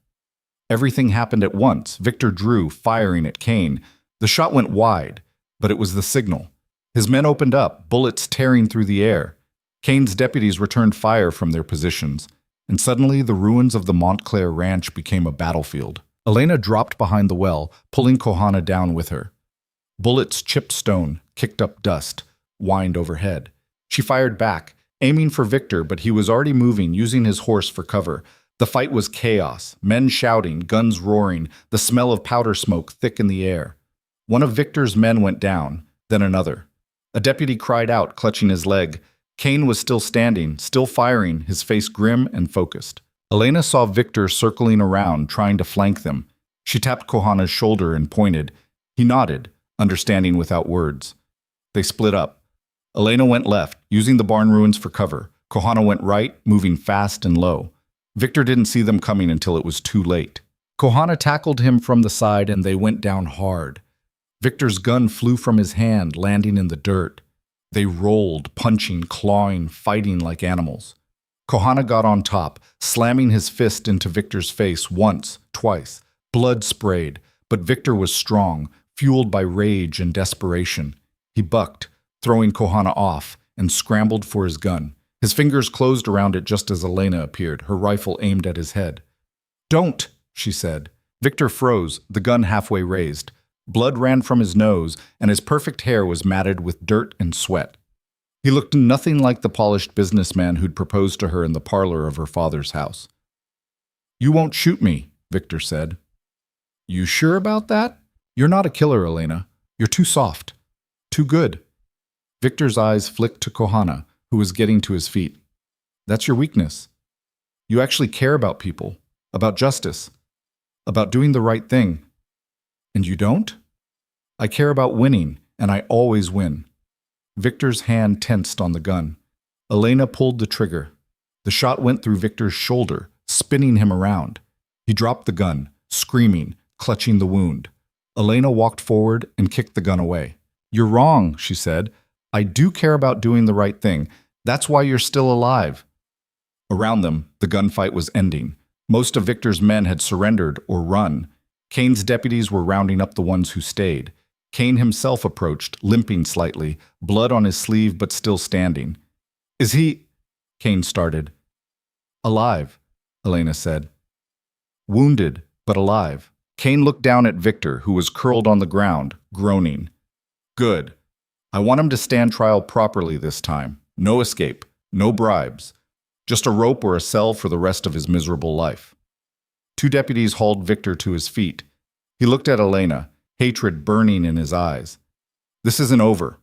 Everything happened at once. Victor drew, firing at Cain. The shot went wide, but it was the signal. His men opened up, bullets tearing through the air. Cain's deputies returned fire from their positions, and suddenly the ruins of the Montclair ranch became a battlefield. Elena dropped behind the well, pulling Kohana down with her. Bullets chipped stone, kicked up dust, whined overhead. She fired back, aiming for Victor, but he was already moving, using his horse for cover. The fight was chaos, men shouting, guns roaring, the smell of powder smoke thick in the air. One of Victor's men went down, then another. A deputy cried out, clutching his leg. Cain was still standing, still firing, his face grim and focused. Elena saw Victor circling around, trying to flank them. She tapped Kohana's shoulder and pointed. He nodded, understanding without words. They split up. Elena went left, using the barn ruins for cover. Kohana went right, moving fast and low. Victor didn't see them coming until it was too late. Kohana tackled him from the side, and they went down hard. Victor's gun flew from his hand, landing in the dirt. They rolled, punching, clawing, fighting like animals. Kohana got on top, slamming his fist into Victor's face once, twice. Blood sprayed, but Victor was strong, fueled by rage and desperation. He bucked, throwing Kohana off, and scrambled for his gun. His fingers closed around it just as Elena appeared, her rifle aimed at his head. "Don't," she said. Victor froze, the gun halfway raised. Blood ran from his nose, and his perfect hair was matted with dirt and sweat. He looked nothing like the polished businessman who'd proposed to her in the parlor of her father's house. "You won't shoot me," Victor said. "You sure about that? You're not a killer, Elena. You're too soft. Too good." Victor's eyes flicked to Kohana, who was getting to his feet. "That's your weakness. You actually care about people, about justice, about doing the right thing. And you don't? I care about winning, and I always win." Victor's hand tensed on the gun. Elena pulled the trigger. The shot went through Victor's shoulder, spinning him around. He dropped the gun, screaming, clutching the wound. Elena walked forward and kicked the gun away. "You're wrong," she said. "I do care about doing the right thing. That's why you're still alive." Around them, the gunfight was ending. Most of Victor's men had surrendered or run. Kane's deputies were rounding up the ones who stayed. Kane himself approached, limping slightly, blood on his sleeve but still standing. "Is he—" Kane started. "Alive," Elena said. "Wounded, but alive." Kane looked down at Victor, who was curled on the ground, groaning. "Good. I want him to stand trial properly this time. No escape, no bribes. Just a rope or a cell for the rest of his miserable life." Two deputies hauled Victor to his feet. He looked at Elena, hatred burning in his eyes. "This isn't over."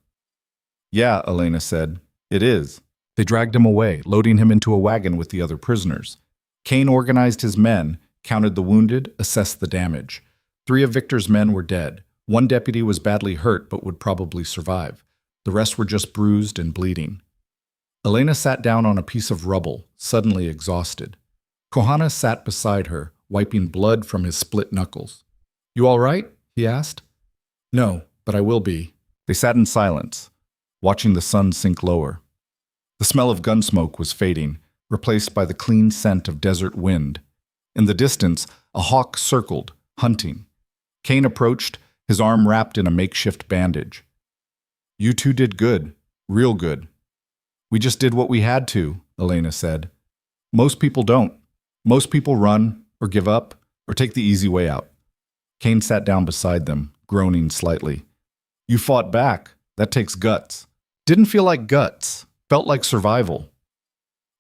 "Yeah," Elena said. "It is." They dragged him away, loading him into a wagon with the other prisoners. Kane organized his men, counted the wounded, assessed the damage. 3 of Victor's men were dead. 1 deputy was badly hurt but would probably survive. The rest were just bruised and bleeding. Elena sat down on a piece of rubble, suddenly exhausted. Kohana sat beside her, wiping blood from his split knuckles. "You all right?" he asked. "No, but I will be." They sat in silence, watching the sun sink lower. The smell of gun smoke was fading, replaced by the clean scent of desert wind. In the distance, a hawk circled, hunting. Kane approached, his arm wrapped in a makeshift bandage. "You two did good, real good." "We just did what we had to," Elena said. "Most people don't. Most people run, or give up, or take the easy way out." Kane sat down beside them, groaning slightly. "You fought back. That takes guts." "Didn't feel like guts. Felt like survival."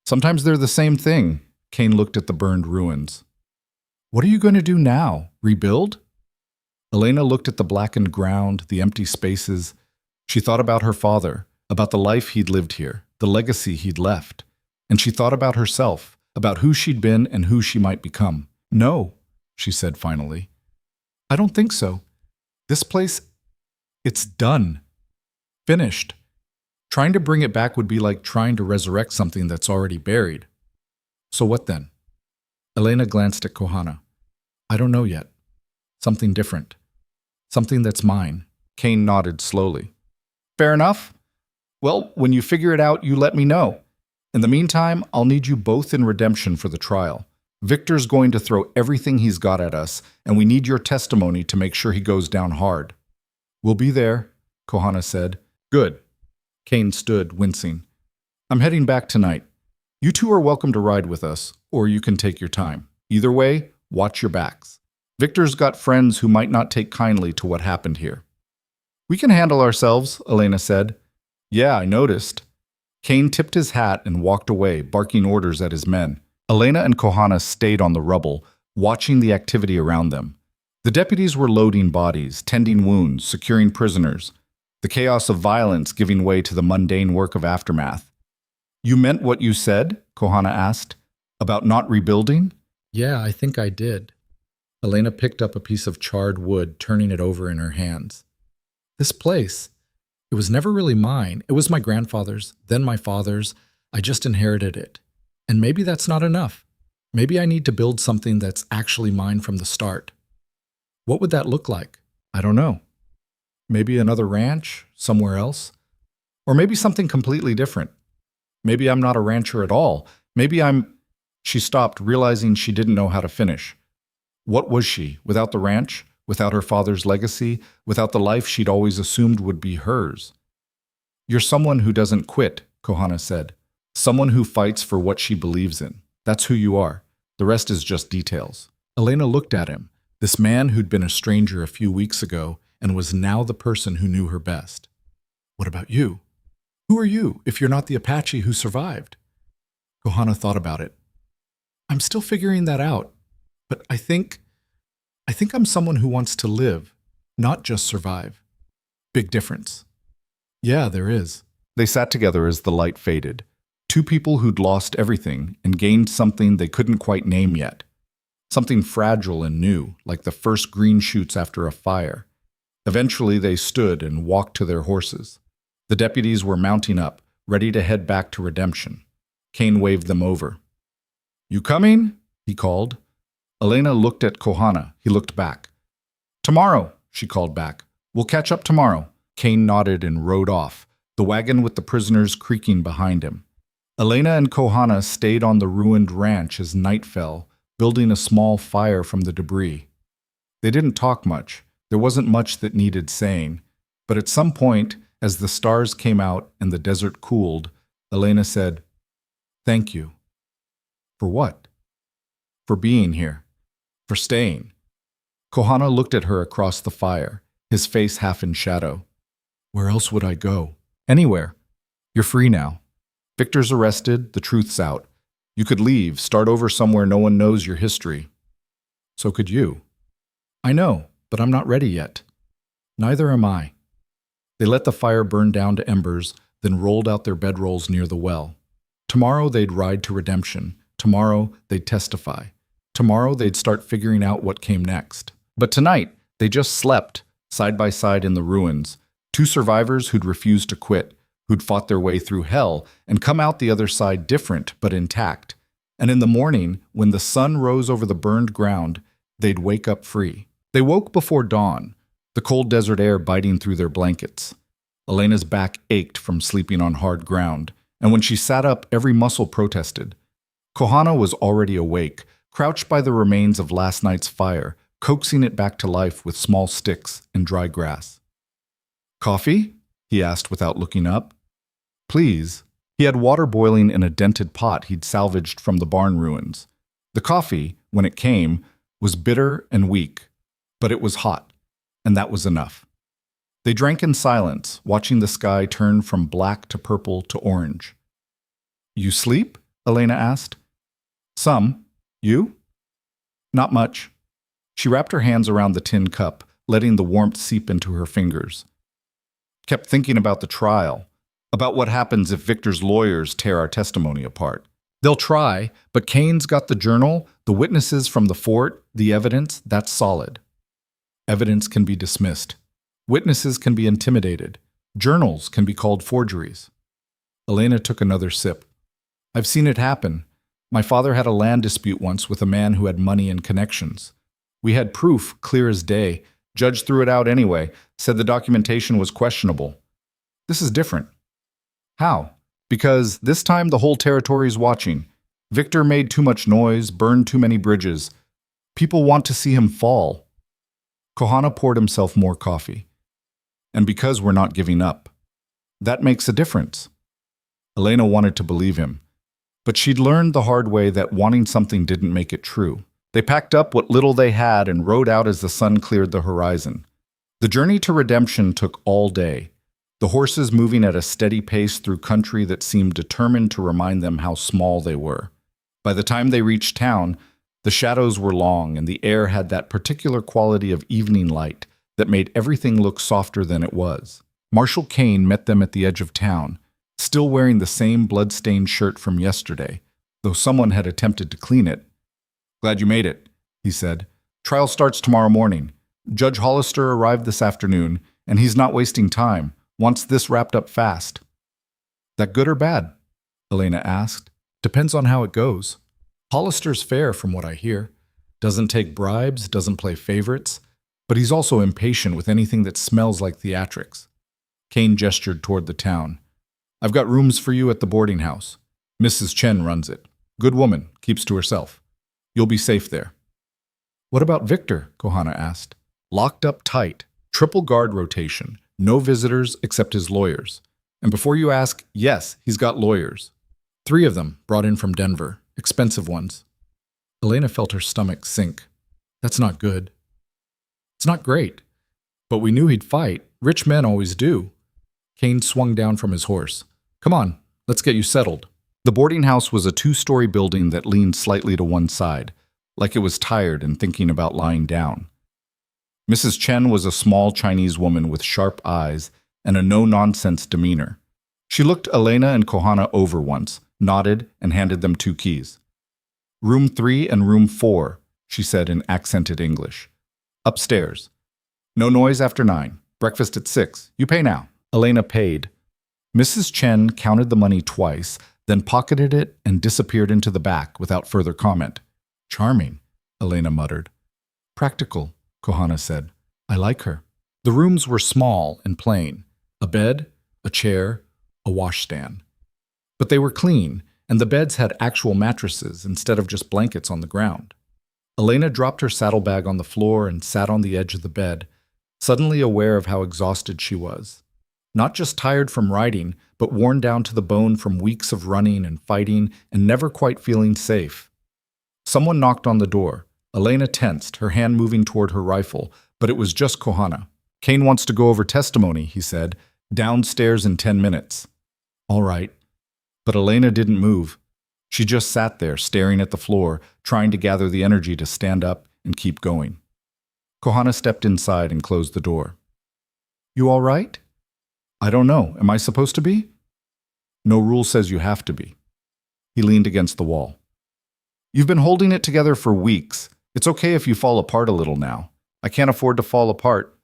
"Sometimes they're the same thing." Kane looked at the burned ruins. "What are you going to do now? Rebuild?" Elena looked at the blackened ground, the empty spaces. She thought about her father, about the life he'd lived here, the legacy he'd left. And she thought about herself, about who she'd been and who she might become. "No," she said finally. "I don't think so. This place, it's done. Finished. Trying to bring it back would be like trying to resurrect something that's already buried." "So what then?" Elena glanced at Kohana. "I don't know yet. Something different. Something that's mine." Kane nodded slowly. "Fair enough. Well, when you figure it out, you let me know. In the meantime, I'll need you both in redemption for the trial. Victor's going to throw everything he's got at us, and we need your testimony to make sure he goes down hard." "We'll be there," Kohana said. "Good." Kane stood, wincing. "I'm heading back tonight. You two are welcome to ride with us, or you can take your time. Either way, watch your backs. Victor's got friends who might not take kindly to what happened here." "We can handle ourselves," Elena said. "Yeah, I noticed." Kane tipped his hat and walked away, barking orders at his men. Elena and Kohana stayed on the rubble, watching the activity around them. The deputies were loading bodies, tending wounds, securing prisoners. The chaos of violence giving way to the mundane work of aftermath. "You meant what you said?" Kohana asked. "About not rebuilding?" "Yeah, I think I did." Elena picked up a piece of charred wood, turning it over in her hands. "This place, it was never really mine. It was my grandfather's, then my father's. I just inherited it. And maybe that's not enough. Maybe I need to build something that's actually mine from the start. What would that look like? I don't know. Maybe another ranch, somewhere else. Or maybe something completely different. Maybe I'm not a rancher at all. Maybe I'm—" She stopped, realizing she didn't know how to finish. What was she, without the ranch, without her father's legacy, without the life she'd always assumed would be hers? "You're someone who doesn't quit," Kohana said. "Someone who fights for what she believes in. That's who you are. The rest is just details." Elena looked at him, this man who'd been a stranger a few weeks ago and was now the person who knew her best. "What about you? Who are you, if you're not the Apache who survived?" Kohana thought about it. "I'm still figuring that out, but I think I'm someone who wants to live, not just survive. Big difference." "Yeah, there is." They sat together as the light faded. Two people who'd lost everything and gained something they couldn't quite name yet. Something fragile and new, like the first green shoots after a fire. Eventually they stood and walked to their horses. The deputies were mounting up, ready to head back to redemption. Kane waved them over. "You coming?" he called. Elena looked at Kohana. He looked back. Tomorrow, she called back. We'll catch up tomorrow. Kane nodded and rode off, the wagon with the prisoners creaking behind him. Elena and Kohana stayed on the ruined ranch as night fell, building a small fire from the debris. They didn't talk much. There wasn't much that needed saying. But at some point, as the stars came out and the desert cooled, Elena said, "Thank you." For what? For being here. For staying. Kohana looked at her across the fire, his face half in shadow. Where else would I go? Anywhere. You're free now. Victor's arrested, the truth's out. You could leave, start over somewhere no one knows your history. So could you. I know, but I'm not ready yet. Neither am I. They let the fire burn down to embers, then rolled out their bedrolls near the well. Tomorrow they'd ride to redemption. Tomorrow they'd testify. Tomorrow they'd start figuring out what came next. But tonight, they just slept, side by side in the ruins. Two survivors who'd refused to quit, who'd fought their way through hell and come out the other side different but intact. And in the morning, when the sun rose over the burned ground, they'd wake up free. They woke before dawn, the cold desert air biting through their blankets. Elena's back ached from sleeping on hard ground, and when she sat up, every muscle protested. Kohana was already awake, crouched by the remains of last night's fire, coaxing it back to life with small sticks and dry grass. Coffee? He asked without looking up. Please. He had water boiling in a dented pot he'd salvaged from the barn ruins. The coffee, when it came, was bitter and weak, but it was hot, and that was enough. They drank in silence, watching the sky turn from black to purple to orange. You sleep? Elena asked. Some. You? Not much. She wrapped her hands around the tin cup, letting the warmth seep into her fingers. Kept thinking about the trial, about what happens if Victor's lawyers tear our testimony apart. They'll try, but Kane's got the journal, the witnesses from the fort, the evidence, that's solid. Evidence can be dismissed. Witnesses can be intimidated. Journals can be called forgeries. Elena took another sip. I've seen it happen. My father had a land dispute once with a man who had money and connections. We had proof, clear as day. Judge threw it out anyway, said the documentation was questionable. This is different. How? Because this time the whole territory's watching. Victor made too much noise, burned too many bridges. People want to see him fall. Kohana poured himself more coffee. And because we're not giving up. That makes a difference. Elena wanted to believe him. But she'd learned the hard way that wanting something didn't make it true. They packed up what little they had and rode out as the sun cleared the horizon. The journey to redemption took all day, the horses moving at a steady pace through country that seemed determined to remind them how small they were. By the time they reached town, the shadows were long and the air had that particular quality of evening light that made everything look softer than it was. Marshal Kane met them at the edge of town, still wearing the same blood-stained shirt from yesterday, though someone had attempted to clean it. Glad you made it, he said. Trial starts tomorrow morning. Judge Hollister arrived this afternoon, and he's not wasting time. Wants this wrapped up fast. That good or bad? Elena asked. Depends on how it goes. Hollister's fair from what I hear. Doesn't take bribes, doesn't play favorites, but he's also impatient with anything that smells like theatrics. Kane gestured toward the town. I've got rooms for you at the boarding house. Mrs. Chen runs it. Good woman, keeps to herself. You'll be safe there. What about Victor? Kohana asked. Locked up tight, triple guard rotation, no visitors except his lawyers. And before you ask, yes, he's got lawyers. 3 of them brought in from Denver, expensive ones. Elena felt her stomach sink. That's not good. It's not great. But we knew he'd fight. Rich men always do. Kane swung down from his horse. Come on, let's get you settled. The boarding house was a 2-story building that leaned slightly to one side, like it was tired and thinking about lying down. Mrs. Chen was a small Chinese woman with sharp eyes and a no-nonsense demeanor. She looked Elena and Kohana over once, nodded, and handed them 2 keys. Room 3 and room 4, she said in accented English. Upstairs. No noise after 9. Breakfast at 6. You pay now. Elena paid. Mrs. Chen counted the money twice, then pocketed it and disappeared into the back without further comment. Charming, Elena muttered. Practical, Kohana said. I like her. The rooms were small and plain. A bed, a chair, a washstand. But they were clean, and the beds had actual mattresses instead of just blankets on the ground. Elena dropped her saddlebag on the floor and sat on the edge of the bed, suddenly aware of how exhausted she was. Not just tired from riding, but worn down to the bone from weeks of running and fighting and never quite feeling safe. Someone knocked on the door. Elena tensed, her hand moving toward her rifle, but it was just Kohana. "Kane wants to go over testimony," he said. "Downstairs in 10 minutes. "All right." But Elena didn't move. She just sat there, staring at the floor, trying to gather the energy to stand up and keep going. Kohana stepped inside and closed the door. "You all right?" "I don't know. Am I supposed to be?" "No rule says you have to be." He leaned against the wall. "You've been holding it together for weeks. It's okay if you fall apart a little now. I can't afford to fall apart.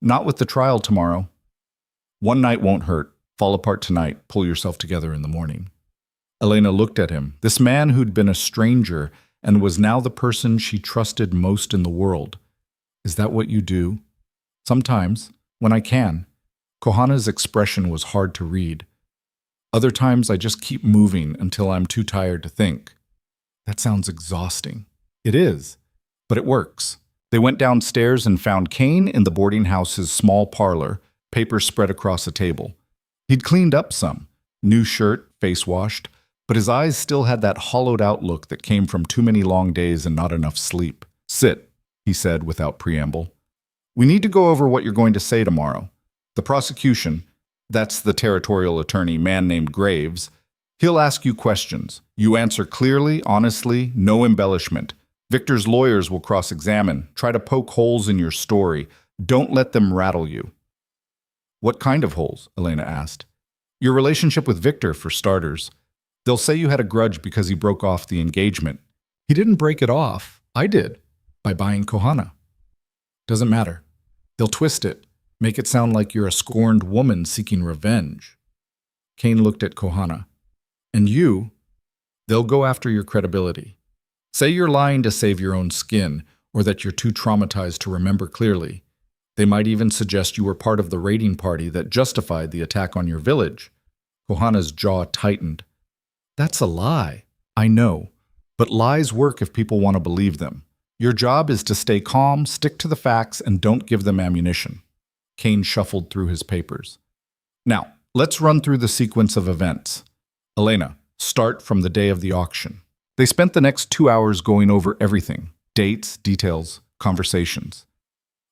Not with the trial tomorrow. One night won't hurt. Fall apart tonight. Pull yourself together in the morning." Elena looked at him, this man who'd been a stranger and was now the person she trusted most in the world. "Is that what you do?" "Sometimes, when I can." Kohana's expression was hard to read. "Other times I just keep moving until I'm too tired to think." "That sounds exhausting." "It is, but it works." They went downstairs and found Kane in the boarding house's small parlor, papers spread across a table. He'd cleaned up some, new shirt, face washed, but his eyes still had that hollowed-out look that came from too many long days and not enough sleep. "Sit," he said without preamble. "We need to go over what you're going to say tomorrow. The prosecution, that's the territorial attorney, man named Graves, he'll ask you questions. You answer clearly, honestly, no embellishment. Victor's lawyers will cross-examine, try to poke holes in your story. Don't let them rattle you." "What kind of holes?" Elena asked. "Your relationship with Victor, for starters. They'll say you had a grudge because he broke off the engagement." "He didn't break it off. I did, by buying Kohana." "Doesn't matter. They'll twist it, make it sound like you're a scorned woman seeking revenge." Kane looked at Kohana. "And you? They'll go after your credibility. Say you're lying to save your own skin, or that you're too traumatized to remember clearly. They might even suggest you were part of the raiding party that justified the attack on your village." Kohana's jaw tightened. "That's a lie." "I know, but lies work if people want to believe them. Your job is to stay calm, stick to the facts, and don't give them ammunition." Kane shuffled through his papers. "Now, let's run through the sequence of events. Elena, start from the day of the auction." They spent the next 2 hours going over everything: dates, details, conversations.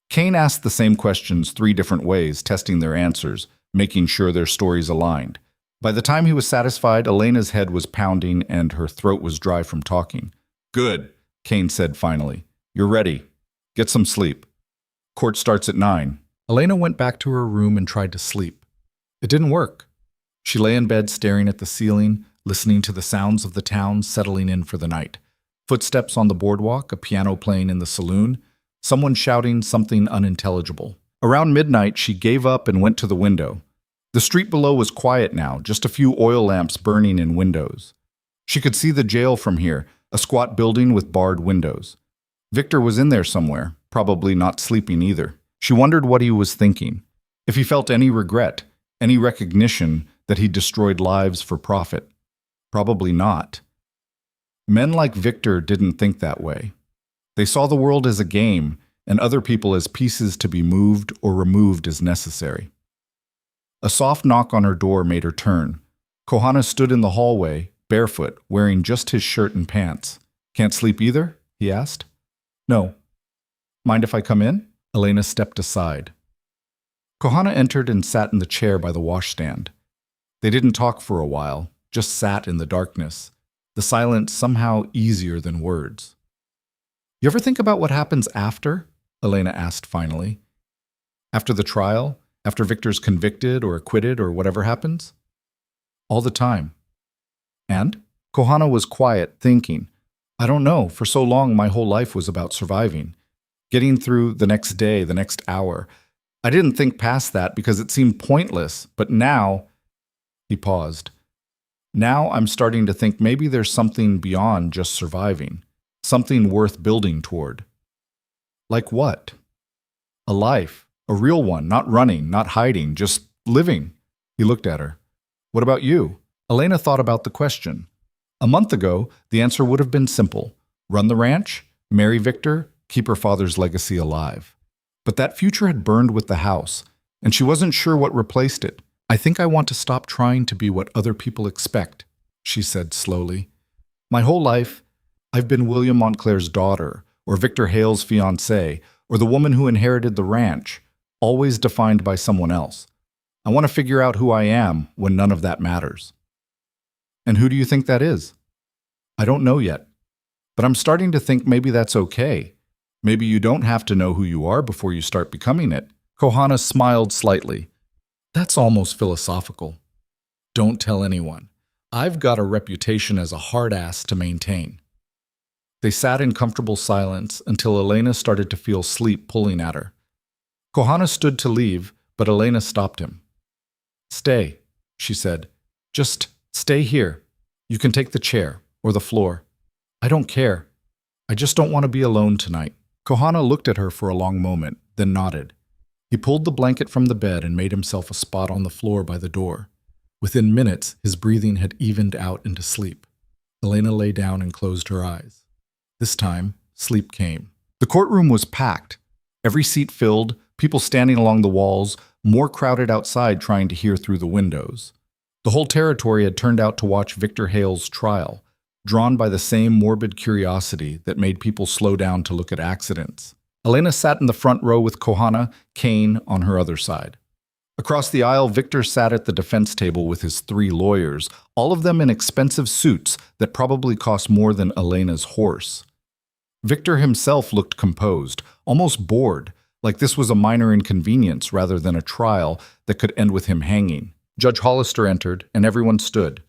Kane asked the same questions 3 different ways, testing their answers, making sure their stories aligned. By the time he was satisfied, Elena's head was pounding and her throat was dry from talking. "Good," Kane said finally. "You're ready. Get some sleep. Court starts at 9. Elena went back to her room and tried to sleep. It didn't work. She lay in bed staring at the ceiling, listening to the sounds of the town settling in for the night. Footsteps on the boardwalk, a piano playing in the saloon, someone shouting something unintelligible. Around midnight, she gave up and went to the window. The street below was quiet now, just a few oil lamps burning in windows. She could see the jail from here, a squat building with barred windows. Victor was in there somewhere, probably not sleeping either. She wondered what he was thinking, if he felt any regret, any recognition that he destroyed lives for profit. Probably not. Men like Victor didn't think that way. They saw the world as a game and other people as pieces to be moved or removed as necessary. A soft knock on her door made her turn. Kohana stood in the hallway, barefoot, wearing just his shirt and pants. "Can't sleep either?" he asked. "No." "Mind if I come in?" Elena stepped aside. Kohana entered and sat in the chair by the washstand. They didn't talk for a while, just sat in the darkness, the silence somehow easier than words. "You ever think about what happens after?" Elena asked finally. "After the trial? After Victor's convicted or acquitted or whatever happens?" "All the time." "And?" Kohana was quiet, thinking. "I don't know. For so long, my whole life was about surviving. Getting through the next day, the next hour. I didn't think past that because it seemed pointless, but now—" He paused. "Now I'm starting to think maybe there's something beyond just surviving, something worth building toward." "Like what?" A life. A real one, not running, not hiding, just living. He looked at her. What about you? Elena thought about the question. A month ago, the answer would have been simple. Run the ranch, marry Victor, keep her father's legacy alive. But that future had burned with the house, and she wasn't sure what replaced it. I think I want to stop trying to be what other people expect, she said slowly. My whole life, I've been William Montclair's daughter, or Victor Hale's fiancée, or the woman who inherited the ranch, always defined by someone else. I want to figure out who I am when none of that matters. And who do you think that is? I don't know yet, but I'm starting to think maybe that's okay. Maybe you don't have to know who you are before you start becoming it. Kohana smiled slightly. That's almost philosophical. Don't tell anyone. I've got a reputation as a hard ass to maintain. They sat in comfortable silence until Elena started to feel sleep pulling at her. Kohana stood to leave, but Elena stopped him. Stay, she said. Just stay here. You can take the chair or the floor. I don't care. I just don't want to be alone tonight. Kohana looked at her for a long moment, then nodded. He pulled the blanket from the bed and made himself a spot on the floor by the door. Within minutes, his breathing had evened out into sleep. Elena lay down and closed her eyes. This time, sleep came. The courtroom was packed. Every seat filled, people standing along the walls, more crowded outside trying to hear through the windows. The whole territory had turned out to watch Victor Hale's trial, drawn by the same morbid curiosity that made people slow down to look at accidents. Elena sat in the front row with Kohana, Kane on her other side. Across the aisle, Victor sat at the defense table with his 3 lawyers, all of them in expensive suits that probably cost more than Elena's horse. Victor himself looked composed, almost bored, like this was a minor inconvenience rather than a trial that could end with him hanging. Judge Hollister entered, and everyone stood.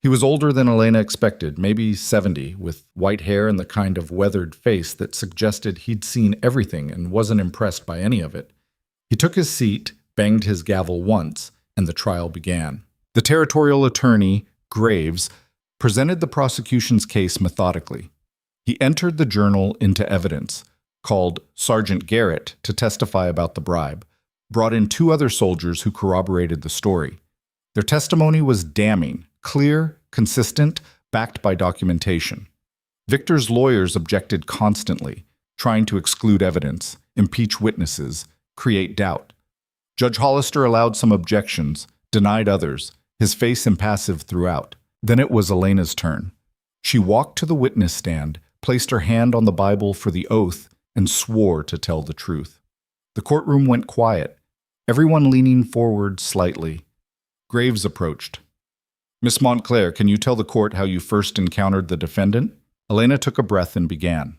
He was older than Elena expected, maybe 70, with white hair and the kind of weathered face that suggested he'd seen everything and wasn't impressed by any of it. He took his seat, banged his gavel once, and the trial began. The territorial attorney, Graves, presented the prosecution's case methodically. He entered the journal into evidence, called Sergeant Garrett to testify about the bribe, brought in 2 other soldiers who corroborated the story. Their testimony was damning, clear, consistent, backed by documentation. Victor's lawyers objected constantly, trying to exclude evidence, impeach witnesses, create doubt. Judge Hollister allowed some objections, denied others, his face impassive throughout. Then it was Elena's turn. She walked to the witness stand, placed her hand on the Bible for the oath, and swore to tell the truth. The courtroom went quiet, everyone leaning forward slightly. Graves approached. Miss Montclair, can you tell the court how you first encountered the defendant? Elena took a breath and began.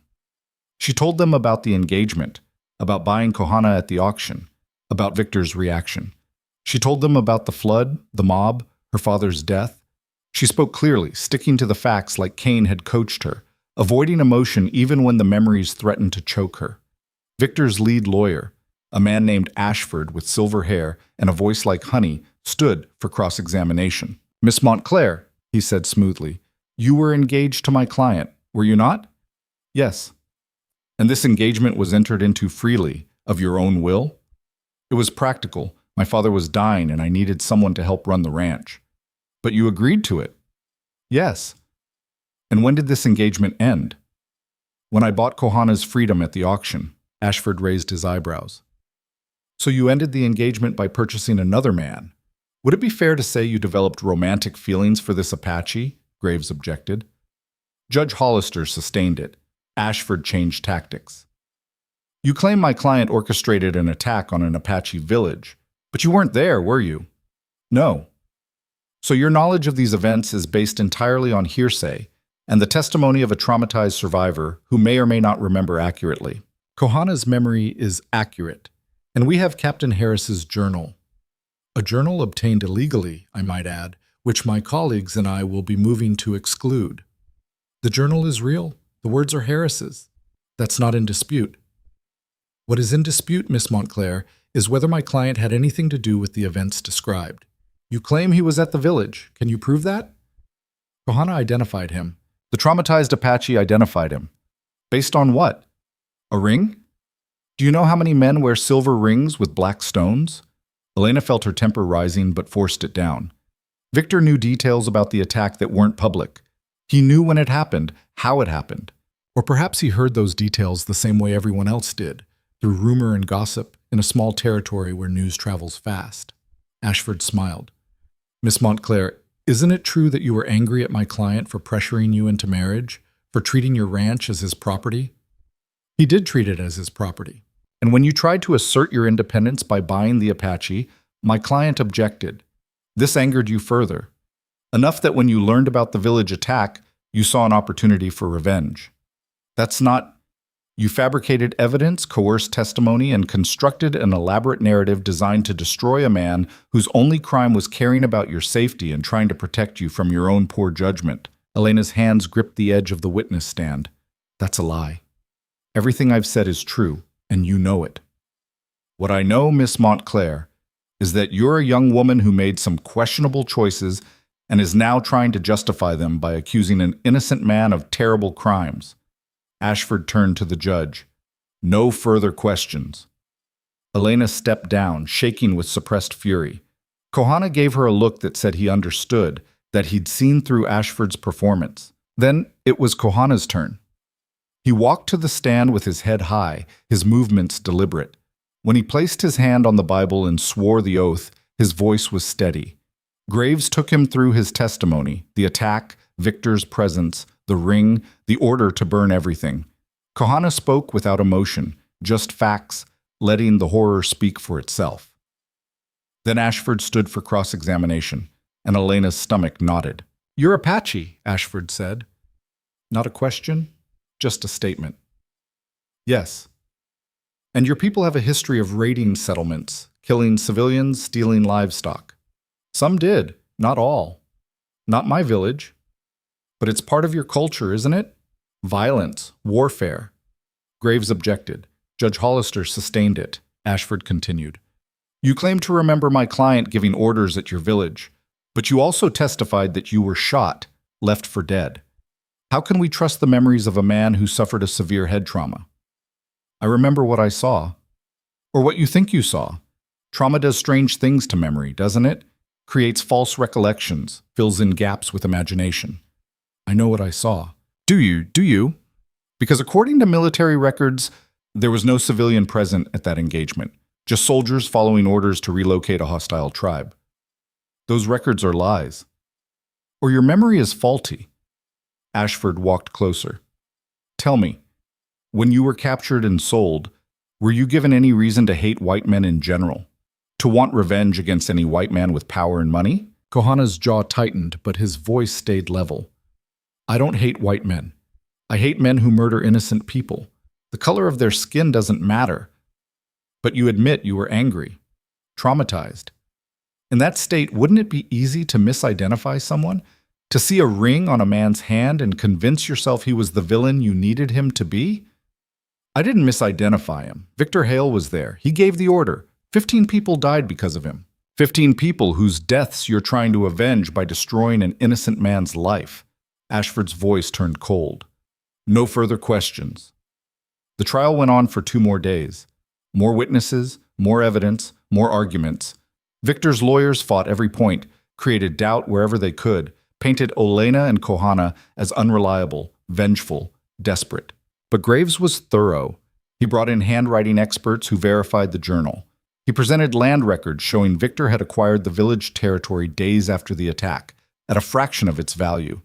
She told them about the engagement, about buying Kohana at the auction, about Victor's reaction. She told them about the flood, the mob, her father's death. She spoke clearly, sticking to the facts like Kane had coached her, avoiding emotion even when the memories threatened to choke her. Victor's lead lawyer, a man named Ashford with silver hair and a voice like honey, stood for cross-examination. Miss Montclair, he said smoothly, you were engaged to my client, were you not? Yes. And this engagement was entered into freely, of your own will? It was practical. My father was dying and I needed someone to help run the ranch. But you agreed to it? Yes. And when did this engagement end? When I bought Kohana's freedom at the auction. Ashford raised his eyebrows. So you ended the engagement by purchasing another man. Would it be fair to say you developed romantic feelings for this Apache? Graves objected. Judge Hollister sustained it. Ashford changed tactics. You claim my client orchestrated an attack on an Apache village, but you weren't there, were you? No. So your knowledge of these events is based entirely on hearsay and the testimony of a traumatized survivor who may or may not remember accurately. Kohana's memory is accurate, and we have Captain Harris's journal. A journal obtained illegally, I might add, which my colleagues and I will be moving to exclude. The journal is real. The words are Harris's. That's not in dispute. What is in dispute, Miss Montclair, is whether my client had anything to do with the events described. You claim he was at the village. Can you prove that? Kohana identified him. The traumatized Apache identified him. Based on what? A ring? Do you know how many men wear silver rings with black stones? Elena felt her temper rising but forced it down. Victor knew details about the attack that weren't public. He knew when it happened, how it happened. Or perhaps he heard those details the same way everyone else did, through rumor and gossip in a small territory where news travels fast. Ashford smiled. Miss Montclair, isn't it true that you were angry at my client for pressuring you into marriage, for treating your ranch as his property? He did treat it as his property. And when you tried to assert your independence by buying the Apache, my client objected. This angered you further. Enough that when you learned about the village attack, you saw an opportunity for revenge. That's not... You fabricated evidence, coerced testimony, and constructed an elaborate narrative designed to destroy a man whose only crime was caring about your safety and trying to protect you from your own poor judgment. Elena's hands gripped the edge of the witness stand. That's a lie. Everything I've said is true, and you know it. What I know, Miss Montclair, is that you're a young woman who made some questionable choices and is now trying to justify them by accusing an innocent man of terrible crimes. Ashford turned to the judge. No further questions. Elena stepped down, shaking with suppressed fury. Kohana gave her a look that said he understood, that he'd seen through Ashford's performance. Then it was Kohana's turn. He walked to the stand with his head high, his movements deliberate. When he placed his hand on the Bible and swore the oath, his voice was steady. Graves took him through his testimony, the attack, Victor's presence, the ring, the order to burn everything. Kohana spoke without emotion, just facts, letting the horror speak for itself. Then Ashford stood for cross-examination, and Elena's stomach knotted. You're Apache, Ashford said. Not a question, just a statement. Yes. And your people have a history of raiding settlements, killing civilians, stealing livestock. Some did, not all. Not my village. But it's part of your culture, isn't it? Violence, warfare. Graves objected. Judge Hollister sustained it. Ashford continued. You claim to remember my client giving orders at your village, but you also testified that you were shot, left for dead. How can we trust the memories of a man who suffered a severe head trauma? I remember what I saw. Or what you think you saw. Trauma does strange things to memory, doesn't it? Creates false recollections, fills in gaps with imagination. I know what I saw. Do you? Because according to military records, there was no civilian present at that engagement, just soldiers following orders to relocate a hostile tribe. Those records are lies. Or your memory is faulty. Ashford walked closer. Tell me, when you were captured and sold, were you given any reason to hate white men in general? To want revenge against any white man with power and money? Kohana's jaw tightened, but his voice stayed level. I don't hate white men. I hate men who murder innocent people. The color of their skin doesn't matter. But you admit you were angry, traumatized. In that state, wouldn't it be easy to misidentify someone? To see a ring on a man's hand and convince yourself he was the villain you needed him to be? I didn't misidentify him. Victor Hale was there. He gave the order. 15 people died because of him. 15 people whose deaths you're trying to avenge by destroying an innocent man's life. Ashford's voice turned cold. No further questions. The trial went on for 2 more days. More witnesses, more evidence, more arguments. Victor's lawyers fought every point, created doubt wherever they could, painted Elena and Kohana as unreliable, vengeful, desperate. But Graves was thorough. He brought in handwriting experts who verified the journal. He presented land records showing Victor had acquired the village territory days after the attack, at a fraction of its value.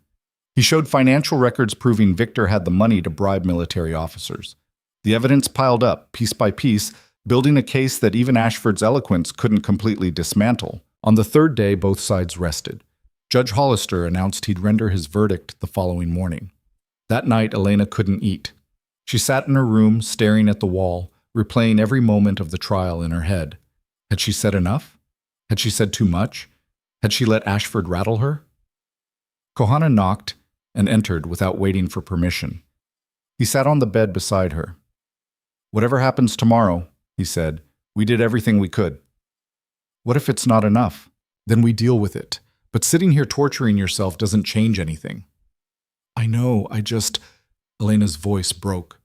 He showed financial records proving Victor had the money to bribe military officers. The evidence piled up, piece by piece, building a case that even Ashford's eloquence couldn't completely dismantle. On the 3rd day, both sides rested. Judge Hollister announced he'd render his verdict the following morning. That night, Elena couldn't eat. She sat in her room, staring at the wall, replaying every moment of the trial in her head. Had she said enough? Had she said too much? Had she let Ashford rattle her? Kohana knocked and entered without waiting for permission. He sat on the bed beside her. Whatever happens tomorrow, he said, we did everything we could. What if it's not enough? Then we deal with it. But sitting here torturing yourself doesn't change anything. I know, Elena's voice broke.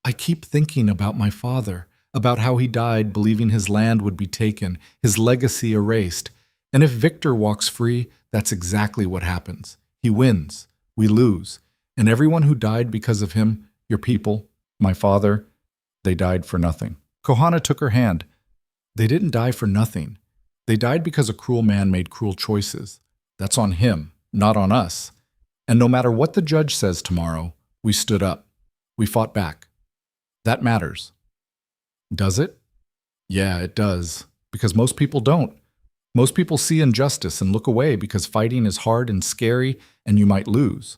I keep thinking about my father, about how he died believing his land would be taken, his legacy erased. And if Victor walks free, that's exactly what happens. He wins, we lose. And everyone who died because of him, your people, my father, they died for nothing. Kohana took her hand. They didn't die for nothing. They died because a cruel man made cruel choices. That's on him, not on us. And no matter what the judge says tomorrow, we stood up. We fought back. That matters. Does it? Yeah, it does. Because most people don't. Most people see injustice and look away because fighting is hard and scary and you might lose.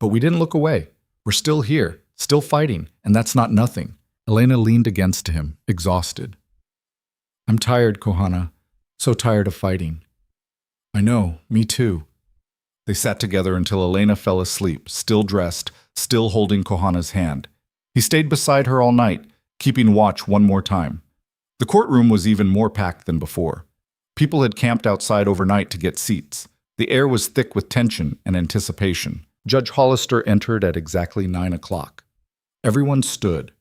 But we didn't look away. We're still here, still fighting, and that's not nothing. Elena leaned against him, exhausted. I'm tired, Kohana. So tired of fighting. I know, me too. They sat together until Elena fell asleep, still dressed, still holding Kohana's hand. He stayed beside her all night, keeping watch one more time. The courtroom was even more packed than before. People had camped outside overnight to get seats. The air was thick with tension and anticipation. Judge Hollister entered at exactly 9 o'clock. Everyone stood.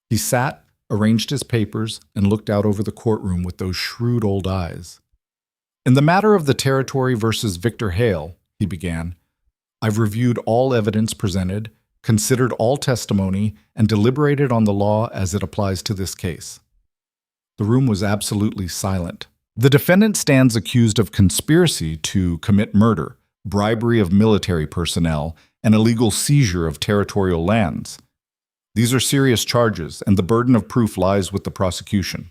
He sat, arranged his papers, and looked out over the courtroom with those shrewd old eyes. In the matter of the territory versus Victor Hale, he began, I've reviewed all evidence presented, considered all testimony, and deliberated on the law as it applies to this case. The room was absolutely silent. The defendant stands accused of conspiracy to commit murder, bribery of military personnel, and illegal seizure of territorial lands. These are serious charges, and the burden of proof lies with the prosecution.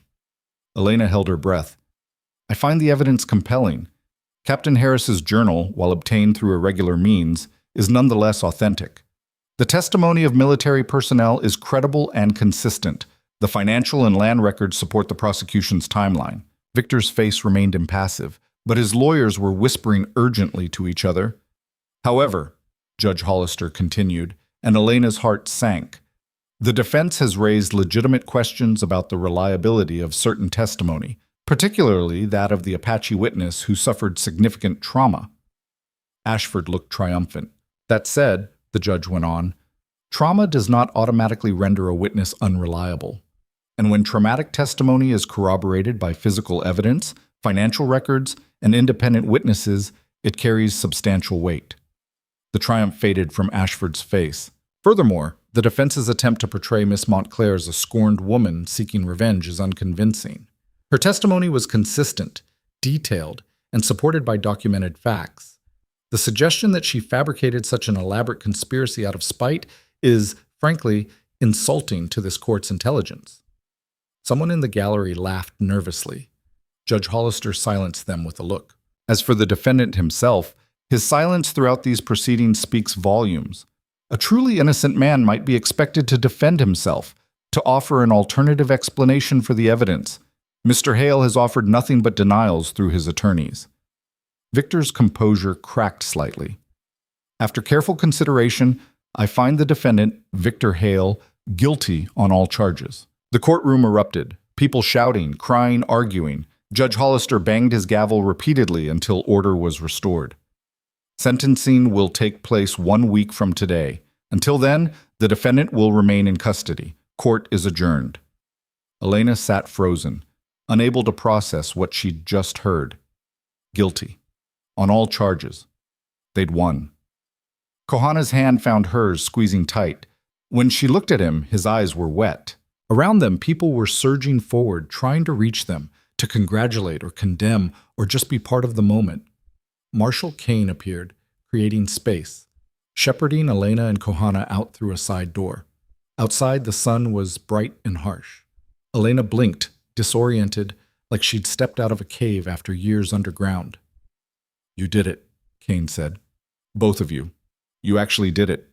Elena held her breath. I find the evidence compelling. Captain Harris's journal, while obtained through irregular means, is nonetheless authentic. The testimony of military personnel is credible and consistent. The financial and land records support the prosecution's timeline. Victor's face remained impassive, but his lawyers were whispering urgently to each other. However, Judge Hollister continued, and Elena's heart sank. The defense has raised legitimate questions about the reliability of certain testimony, particularly that of the Apache witness who suffered significant trauma. Ashford looked triumphant. That said, the judge went on, trauma does not automatically render a witness unreliable. And when traumatic testimony is corroborated by physical evidence, financial records, and independent witnesses, it carries substantial weight. The triumph faded from Ashford's face. Furthermore, the defense's attempt to portray Miss Montclair as a scorned woman seeking revenge is unconvincing. Her testimony was consistent, detailed, and supported by documented facts. The suggestion that she fabricated such an elaborate conspiracy out of spite is, frankly, insulting to this court's intelligence. Someone in the gallery laughed nervously. Judge Hollister silenced them with a look. As for the defendant himself, his silence throughout these proceedings speaks volumes. A truly innocent man might be expected to defend himself, to offer an alternative explanation for the evidence. Mr. Hale has offered nothing but denials through his attorneys. Victor's composure cracked slightly. After careful consideration, I find the defendant, Victor Hale, guilty on all charges. The courtroom erupted, people shouting, crying, arguing. Judge Hollister banged his gavel repeatedly until order was restored. Sentencing will take place 1 week from today. Until then, the defendant will remain in custody. Court is adjourned. Elena sat frozen, unable to process what she'd just heard. Guilty. On all charges. They'd won. Kohana's hand found hers, squeezing tight. When she looked at him, his eyes were wet. Around them, people were surging forward, trying to reach them, to congratulate or condemn or just be part of the moment. Marshal Kane appeared, creating space, shepherding Elena and Kohana out through a side door. Outside, the sun was bright and harsh. Elena blinked, disoriented, like she'd stepped out of a cave after years underground. You did it, Kane said. Both of you. You actually did it.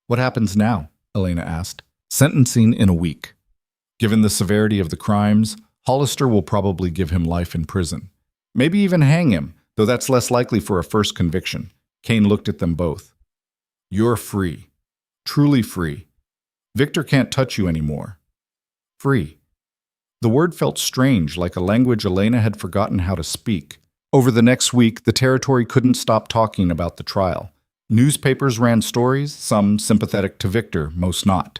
What happens now? Elena asked. Sentencing in a week. Given the severity of the crimes, Hollister will probably give him life in prison. Maybe even hang him, though that's less likely for a first conviction. Kane looked at them both. You're free. Truly free. Victor can't touch you anymore. Free. The word felt strange, like a language Elena had forgotten how to speak. Over the next week, the territory couldn't stop talking about the trial. Newspapers ran stories, some sympathetic to Victor, most not.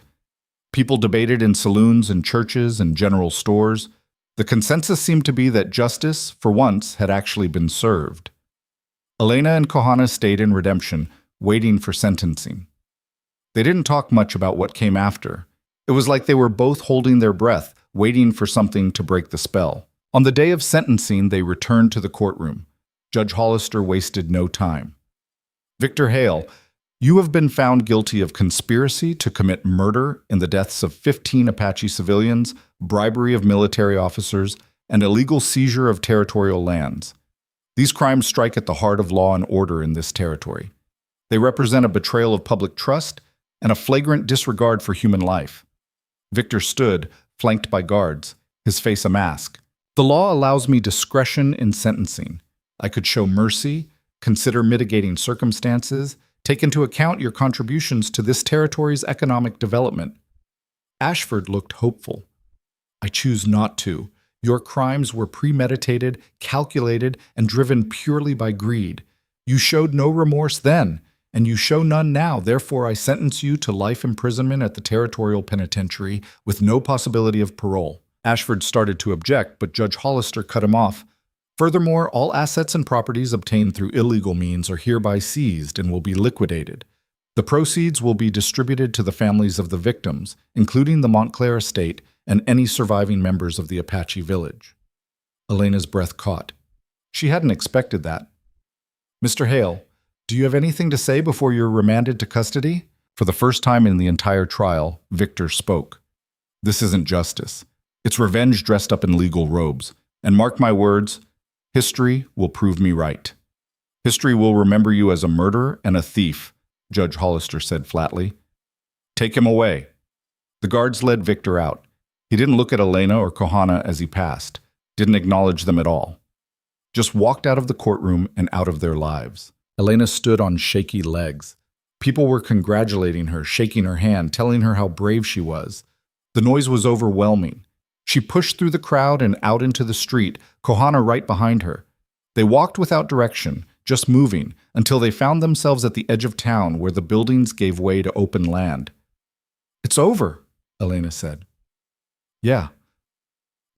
People debated in saloons and churches and general stores. The consensus seemed to be that justice, for once, had actually been served. Elena and Kohana stayed in redemption, waiting for sentencing. They didn't talk much about what came after. It was like they were both holding their breath, waiting for something to break the spell. On the day of sentencing, they returned to the courtroom. Judge Hollister wasted no time. Victor Hale, you have been found guilty of conspiracy to commit murder in the deaths of 15 Apache civilians, bribery of military officers, and illegal seizure of territorial lands. These crimes strike at the heart of law and order in this territory. They represent a betrayal of public trust and a flagrant disregard for human life. Victor stood, flanked by guards, his face a mask. The law allows me discretion in sentencing. I could show mercy, consider mitigating circumstances, take into account your contributions to this territory's economic development. Ashford looked hopeful. I choose not to. Your crimes were premeditated, calculated, and driven purely by greed. You showed no remorse then, and you show none now. Therefore, I sentence you to life imprisonment at the Territorial Penitentiary with no possibility of parole. Ashford started to object, but Judge Hollister cut him off. Furthermore, all assets and properties obtained through illegal means are hereby seized and will be liquidated. The proceeds will be distributed to the families of the victims, including the Montclair estate and any surviving members of the Apache village. Elena's breath caught. She hadn't expected that. Mr. Hale, do you have anything to say before you're remanded to custody? For the first time in the entire trial, Victor spoke. This isn't justice. It's revenge dressed up in legal robes. And mark my words, history will prove me right. History will remember you as a murderer and a thief, Judge Hollister said flatly. Take him away. The guards led Victor out. He didn't look at Elena or Kohana as he passed, didn't acknowledge them at all. Just walked out of the courtroom and out of their lives. Elena stood on shaky legs. People were congratulating her, shaking her hand, telling her how brave she was. The noise was overwhelming. She pushed through the crowd and out into the street, Kohana right behind her. They walked without direction, just moving, until they found themselves at the edge of town where the buildings gave way to open land. It's over, Elena said. Yeah.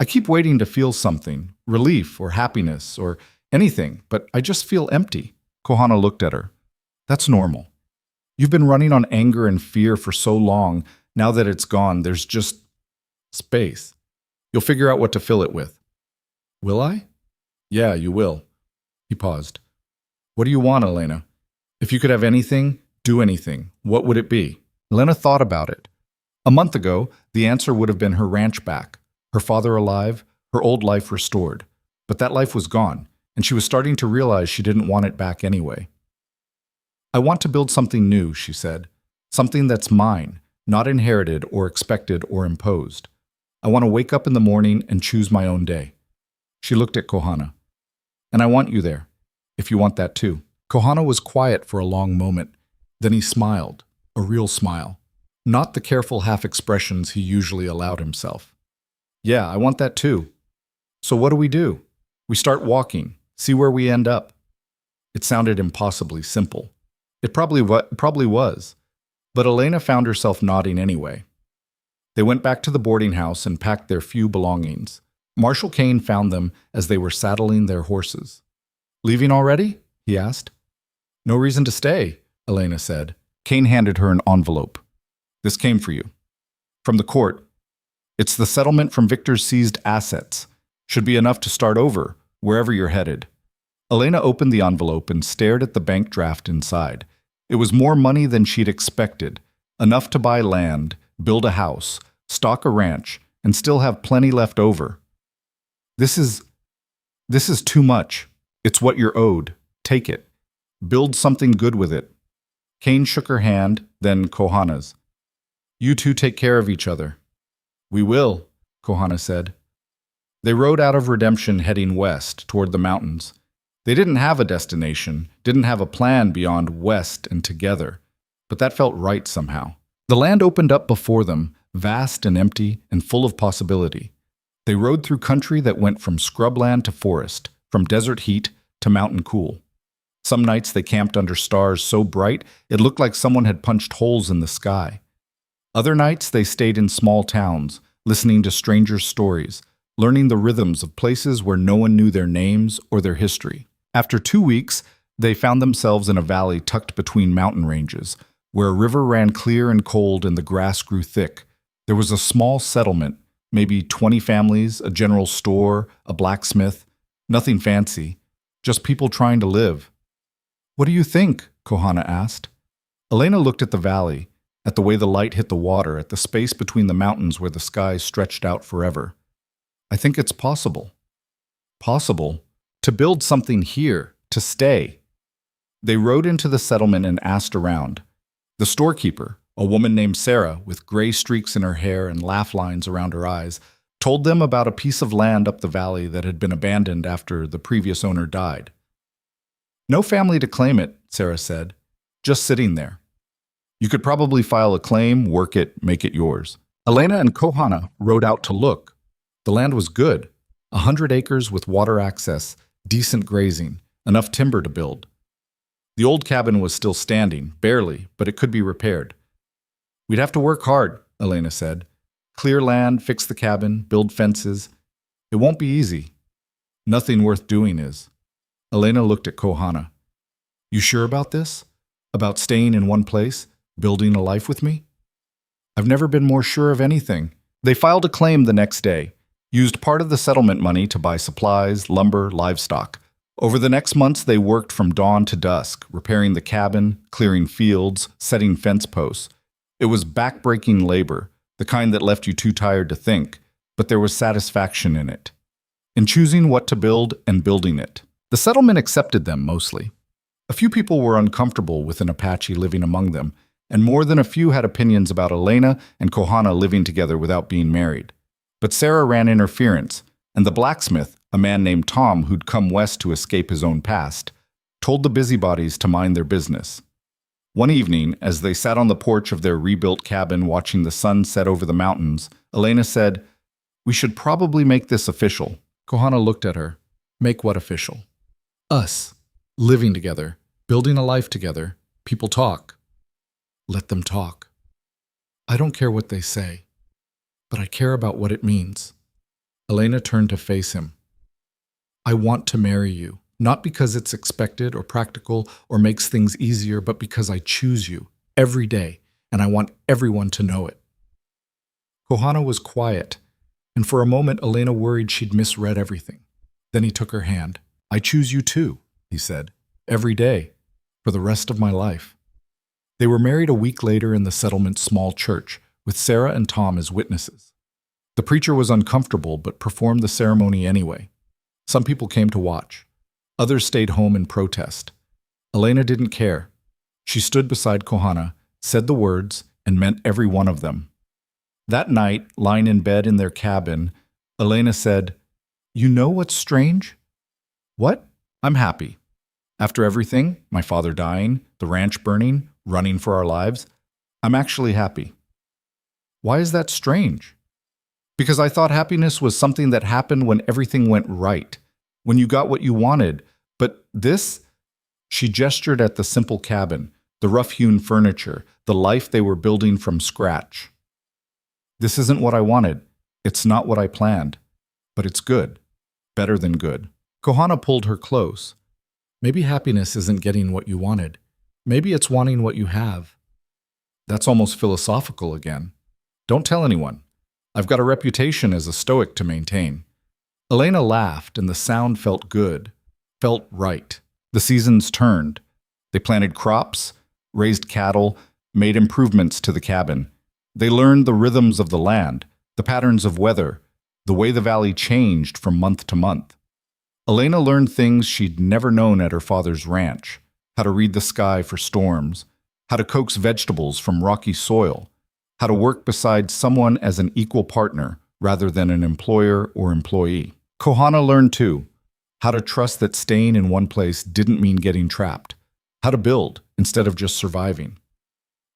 I keep waiting to feel something, relief or happiness or anything, but I just feel empty. Kohana looked at her. That's normal. You've been running on anger and fear for so long. Now that it's gone, there's just space. You'll figure out what to fill it with. Will I? Yeah, you will. He paused. What do you want, Elena? If you could have anything, do anything, what would it be? Elena thought about it. A month ago, the answer would have been her ranch back, her father alive, her old life restored. But that life was gone, and she was starting to realize she didn't want it back anyway. I want to build something new, she said. Something that's mine, not inherited or expected or imposed. I want to wake up in the morning and choose my own day. She looked at Kohana. And I want you there, if you want that too. Kohana was quiet for a long moment. Then he smiled, a real smile. Not the careful half-expressions he usually allowed himself. Yeah, I want that too. So what do? We start walking, see where we end up. It sounded impossibly simple. It probably was. But Elena found herself nodding anyway. They went back to the boarding house and packed their few belongings. Marshal Kane found them as they were saddling their horses. Leaving already? He asked. No reason to stay, Elena said. Kane handed her an envelope. This came for you. From the court. It's the settlement from Victor's seized assets. Should be enough to start over, wherever you're headed. Elena opened the envelope and stared at the bank draft inside. It was more money than she'd expected. Enough to buy land, build a house, stock a ranch, and still have plenty left over. This is too much. It's what you're owed. Take it. Build something good with it. Kane shook her hand, then Kohana's. You two take care of each other. We will, Kohana said. They rode out of Redemption heading west toward the mountains. They didn't have a destination, didn't have a plan beyond west and together, but that felt right somehow. The land opened up before them, vast and empty and full of possibility. They rode through country that went from scrubland to forest, from desert heat to mountain cool. Some nights they camped under stars so bright it looked like someone had punched holes in the sky. Other nights they stayed in small towns, listening to strangers' stories, learning the rhythms of places where no one knew their names or their history. After 2 weeks, they found themselves in a valley tucked between mountain ranges, where a river ran clear and cold and the grass grew thick. There was a small settlement, maybe 20 families, a general store, a blacksmith. Nothing fancy, just people trying to live. "What do you think?" Kohana asked. Elena looked at the valley, at the way the light hit the water, at the space between the mountains where the sky stretched out forever. "I think it's possible." Possible? To build something here, to stay. They rode into the settlement and asked around. The storekeeper, a woman named Sarah with gray streaks in her hair and laugh lines around her eyes, told them about a piece of land up the valley that had been abandoned after the previous owner died. "No family to claim it," Sarah said, "just sitting there. You could probably file a claim, work it, make it yours." Elena and Kohana rode out to look. The land was good, 100 acres with water access, decent grazing, enough timber to build. The old cabin was still standing, barely, but it could be repaired. "We'd have to work hard," Elena said. "Clear land, fix the cabin, build fences. It won't be easy. Nothing worth doing is." Elena looked at Kohana. "You sure about this? About staying in one place, building a life with me?" "I've never been more sure of anything." They filed a claim the next day, used part of the settlement money to buy supplies, lumber, livestock. Over the next months, they worked from dawn to dusk, repairing the cabin, clearing fields, setting fence posts. It was back-breaking labor, the kind that left you too tired to think, but there was satisfaction in it, in choosing what to build and building it. The settlement accepted them mostly. A few people were uncomfortable with an Apache living among them, and more than a few had opinions about Elena and Kohana living together without being married. But Sarah ran interference, and the blacksmith, a man named Tom who'd come west to escape his own past, told the busybodies to mind their business. One evening, as they sat on the porch of their rebuilt cabin watching the sun set over the mountains, Elena said, "We should probably make this official." Kohana looked at her. "Make what official?" "Us. Living together. Building a life together. People talk." "Let them talk. I don't care what they say, but I care about what it means." Elena turned to face him. "I want to marry you, not because it's expected or practical or makes things easier, but because I choose you every day, and I want everyone to know it." Kohana was quiet, and for a moment Elena worried she'd misread everything. Then he took her hand. "I choose you too," he said, "every day, for the rest of my life." They were married a week later in the settlement's small church, with Sarah and Tom as witnesses. The preacher was uncomfortable but performed the ceremony anyway. Some people came to watch. Others stayed home in protest. Elena didn't care. She stood beside Kohana, said the words, and meant every one of them. That night, lying in bed in their cabin, Elena said, "You know what's strange?" "What?" "I'm happy. After everything, my father dying, the ranch burning, running for our lives, I'm actually happy." "Why is that strange?" "Because I thought happiness was something that happened when everything went right, when you got what you wanted. But this..." She gestured at the simple cabin, the rough-hewn furniture, the life they were building from scratch. "This isn't what I wanted. It's not what I planned. But it's good. Better than good." Kohana pulled her close. "Maybe happiness isn't getting what you wanted. Maybe it's wanting what you have." "That's almost philosophical again." "Don't tell anyone. I've got a reputation as a stoic to maintain." Elena laughed, and the sound felt good, felt right. The seasons turned. They planted crops, raised cattle, made improvements to the cabin. They learned the rhythms of the land, the patterns of weather, the way the valley changed from month to month. Elena learned things she'd never known at her father's ranch: how to read the sky for storms, how to coax vegetables from rocky soil, how to work beside someone as an equal partner rather than an employer or employee. Kohana learned, too, how to trust that staying in one place didn't mean getting trapped, how to build instead of just surviving,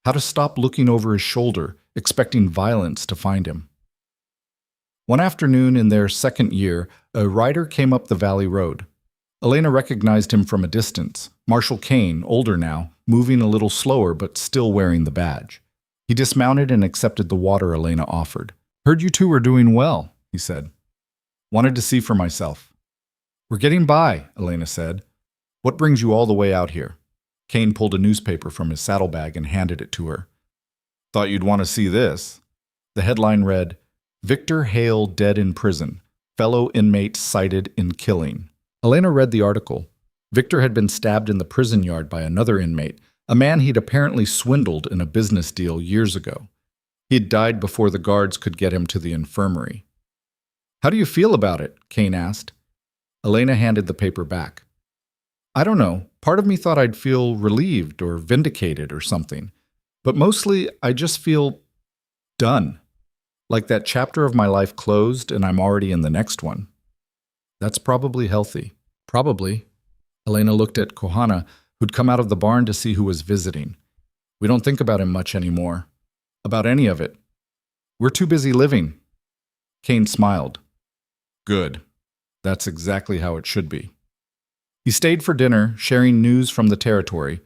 how to stop looking over his shoulder, expecting violence to find him. One afternoon in their second year, a rider came up the valley road. Elena recognized him from a distance, Marshal Kane, older now, moving a little slower but still wearing the badge. He dismounted and accepted the water Elena offered. "Heard you two were doing well," he said. "Wanted to see for myself." "We're getting by," Elena said. "What brings you all the way out here?" Kane pulled a newspaper from his saddlebag and handed it to her. "Thought you'd want to see this." The headline read, "Victor Hale dead in prison. Fellow inmate cited in killing." Elena read the article. Victor had been stabbed in the prison yard by another inmate, a man he'd apparently swindled in a business deal years ago. He'd died before the guards could get him to the infirmary. "How do you feel about it?" Kane asked. Elena handed the paper back. "I don't know. Part of me thought I'd feel relieved or vindicated or something. But mostly, I just feel done. Like that chapter of my life closed and I'm already in the next one." "That's probably healthy." "Probably." Elena looked at Kohana, who'd come out of the barn to see who was visiting. "We don't think about him much anymore. About any of it. We're too busy living." Kane smiled. "Good. That's exactly how it should be." He stayed for dinner, sharing news from the territory,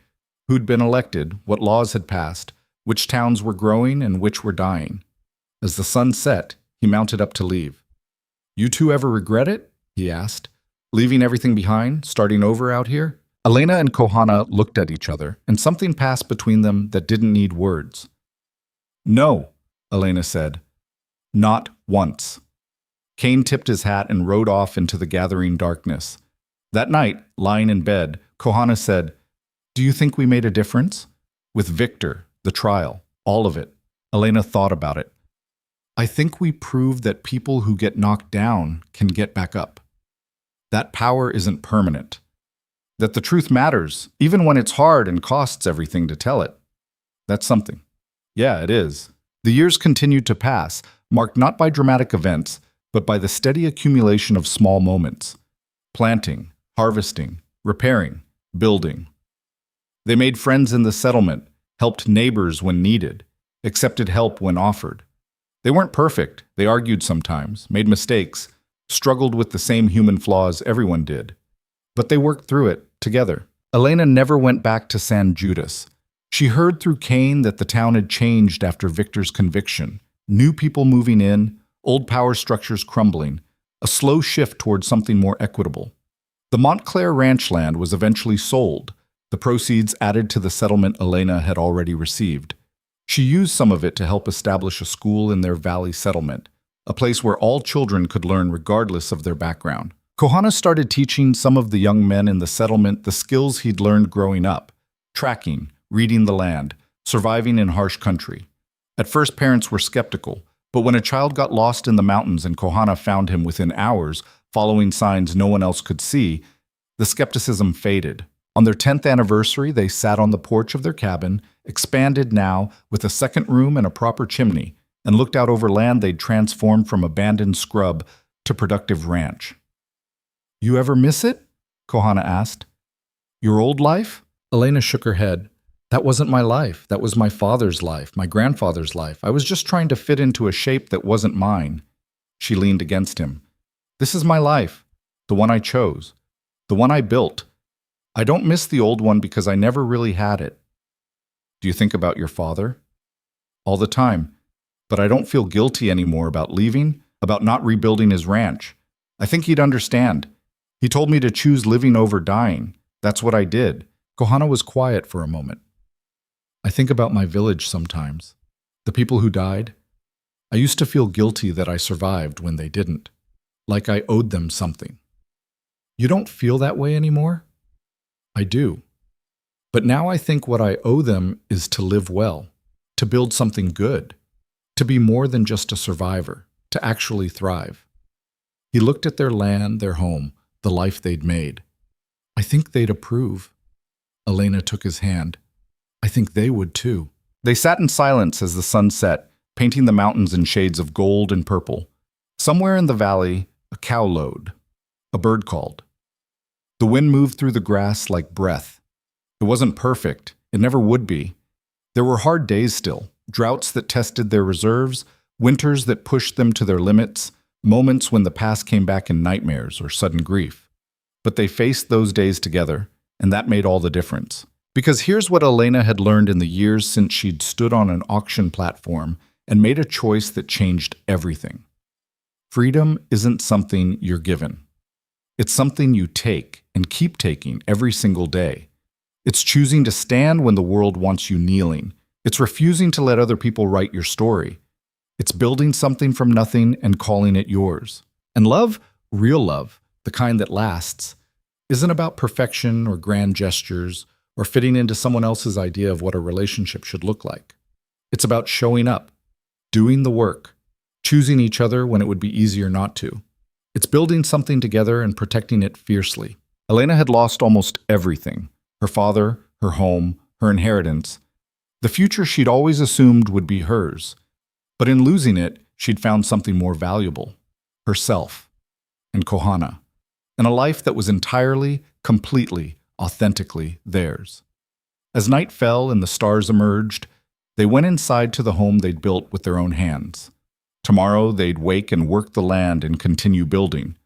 who'd been elected, what laws had passed, which towns were growing and which were dying. As the sun set, he mounted up to leave. "You two ever regret it?" he asked. "Leaving everything behind, starting over out here?" Elena and Kohana looked at each other, and something passed between them that didn't need words. "No," Elena said. "Not once." Kane tipped his hat and rode off into the gathering darkness. That night, lying in bed, Kohana said, "Do you think we made a difference?" With Victor, the trial, all of it. Elena thought about it. "I think we proved that people who get knocked down can get back up. That power isn't permanent. That the truth matters, even when it's hard and costs everything to tell it. That's something." "Yeah, it is." The years continued to pass, marked not by dramatic events, but by the steady accumulation of small moments. Planting, harvesting, repairing, building. They made friends in the settlement, helped neighbors when needed, accepted help when offered. They weren't perfect, they argued sometimes, made mistakes, struggled with the same human flaws everyone did. But they worked through it, together. Elena never went back to San Judas. She heard through Kane that the town had changed after Victor's conviction. New people moving in, old power structures crumbling, a slow shift towards something more equitable. The Montclair ranch land was eventually sold, the proceeds added to the settlement Elena had already received. She used some of it to help establish a school in their valley settlement, a place where all children could learn regardless of their background. Kohana started teaching some of the young men in the settlement the skills he'd learned growing up: tracking, reading the land, surviving in harsh country. At first, parents were skeptical, but when a child got lost in the mountains and Kohana found him within hours, following signs no one else could see, the skepticism faded. On their 10th anniversary, they sat on the porch of their cabin, expanded now, with a second room and a proper chimney, and looked out over land they'd transformed from abandoned scrub to productive ranch. "You ever miss it?" Kohana asked. "Your old life?" Elena shook her head. "That wasn't my life. That was my father's life, my grandfather's life. I was just trying to fit into a shape that wasn't mine." She leaned against him. "This is my life, the one I chose, the one I built. I don't miss the old one because I never really had it." "Do you think about your father?" "All the time. But I don't feel guilty anymore about leaving, about not rebuilding his ranch. I think he'd understand. He told me to choose living over dying. That's what I did." Kohana was quiet for a moment. "I think about my village sometimes. The people who died. I used to feel guilty that I survived when they didn't. Like I owed them something." "You don't feel that way anymore?" "I do. But now I think what I owe them is to live well, to build something good, to be more than just a survivor, to actually thrive." He looked at their land, their home, the life they'd made. "I think they'd approve." Elena took his hand. "I think they would too." They sat in silence as the sun set, painting the mountains in shades of gold and purple. Somewhere in the valley, a cow lowed. A bird called. The wind moved through the grass like breath. It wasn't perfect. It never would be. There were hard days still, droughts that tested their reserves, winters that pushed them to their limits, moments when the past came back in nightmares or sudden grief. But they faced those days together, and that made all the difference. Because here's what Elena had learned in the years since she'd stood on an auction platform and made a choice that changed everything. Freedom isn't something you're given. It's something you take and keep taking every single day. It's choosing to stand when the world wants you kneeling. It's refusing to let other people write your story. It's building something from nothing and calling it yours. And love, real love, the kind that lasts, isn't about perfection or grand gestures or fitting into someone else's idea of what a relationship should look like. It's about showing up, doing the work, choosing each other when it would be easier not to. It's building something together and protecting it fiercely. Elena had lost almost everything: her father, her home, her inheritance, the future she'd always assumed would be hers. But in losing it, she'd found something more valuable: herself and Kohana, and a life that was entirely, completely, authentically theirs. As night fell and the stars emerged, they went inside to the home they'd built with their own hands. Tomorrow they'd wake and work the land and continue building.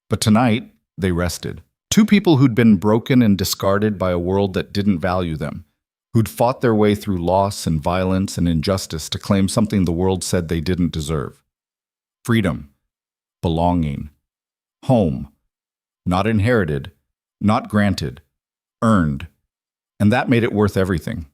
But tonight, they rested. Two people who'd been broken and discarded by a world that didn't value them, who'd fought their way through loss and violence and injustice to claim something the world said they didn't deserve. Freedom, belonging, home, not inherited, not granted, earned. And that made it worth everything.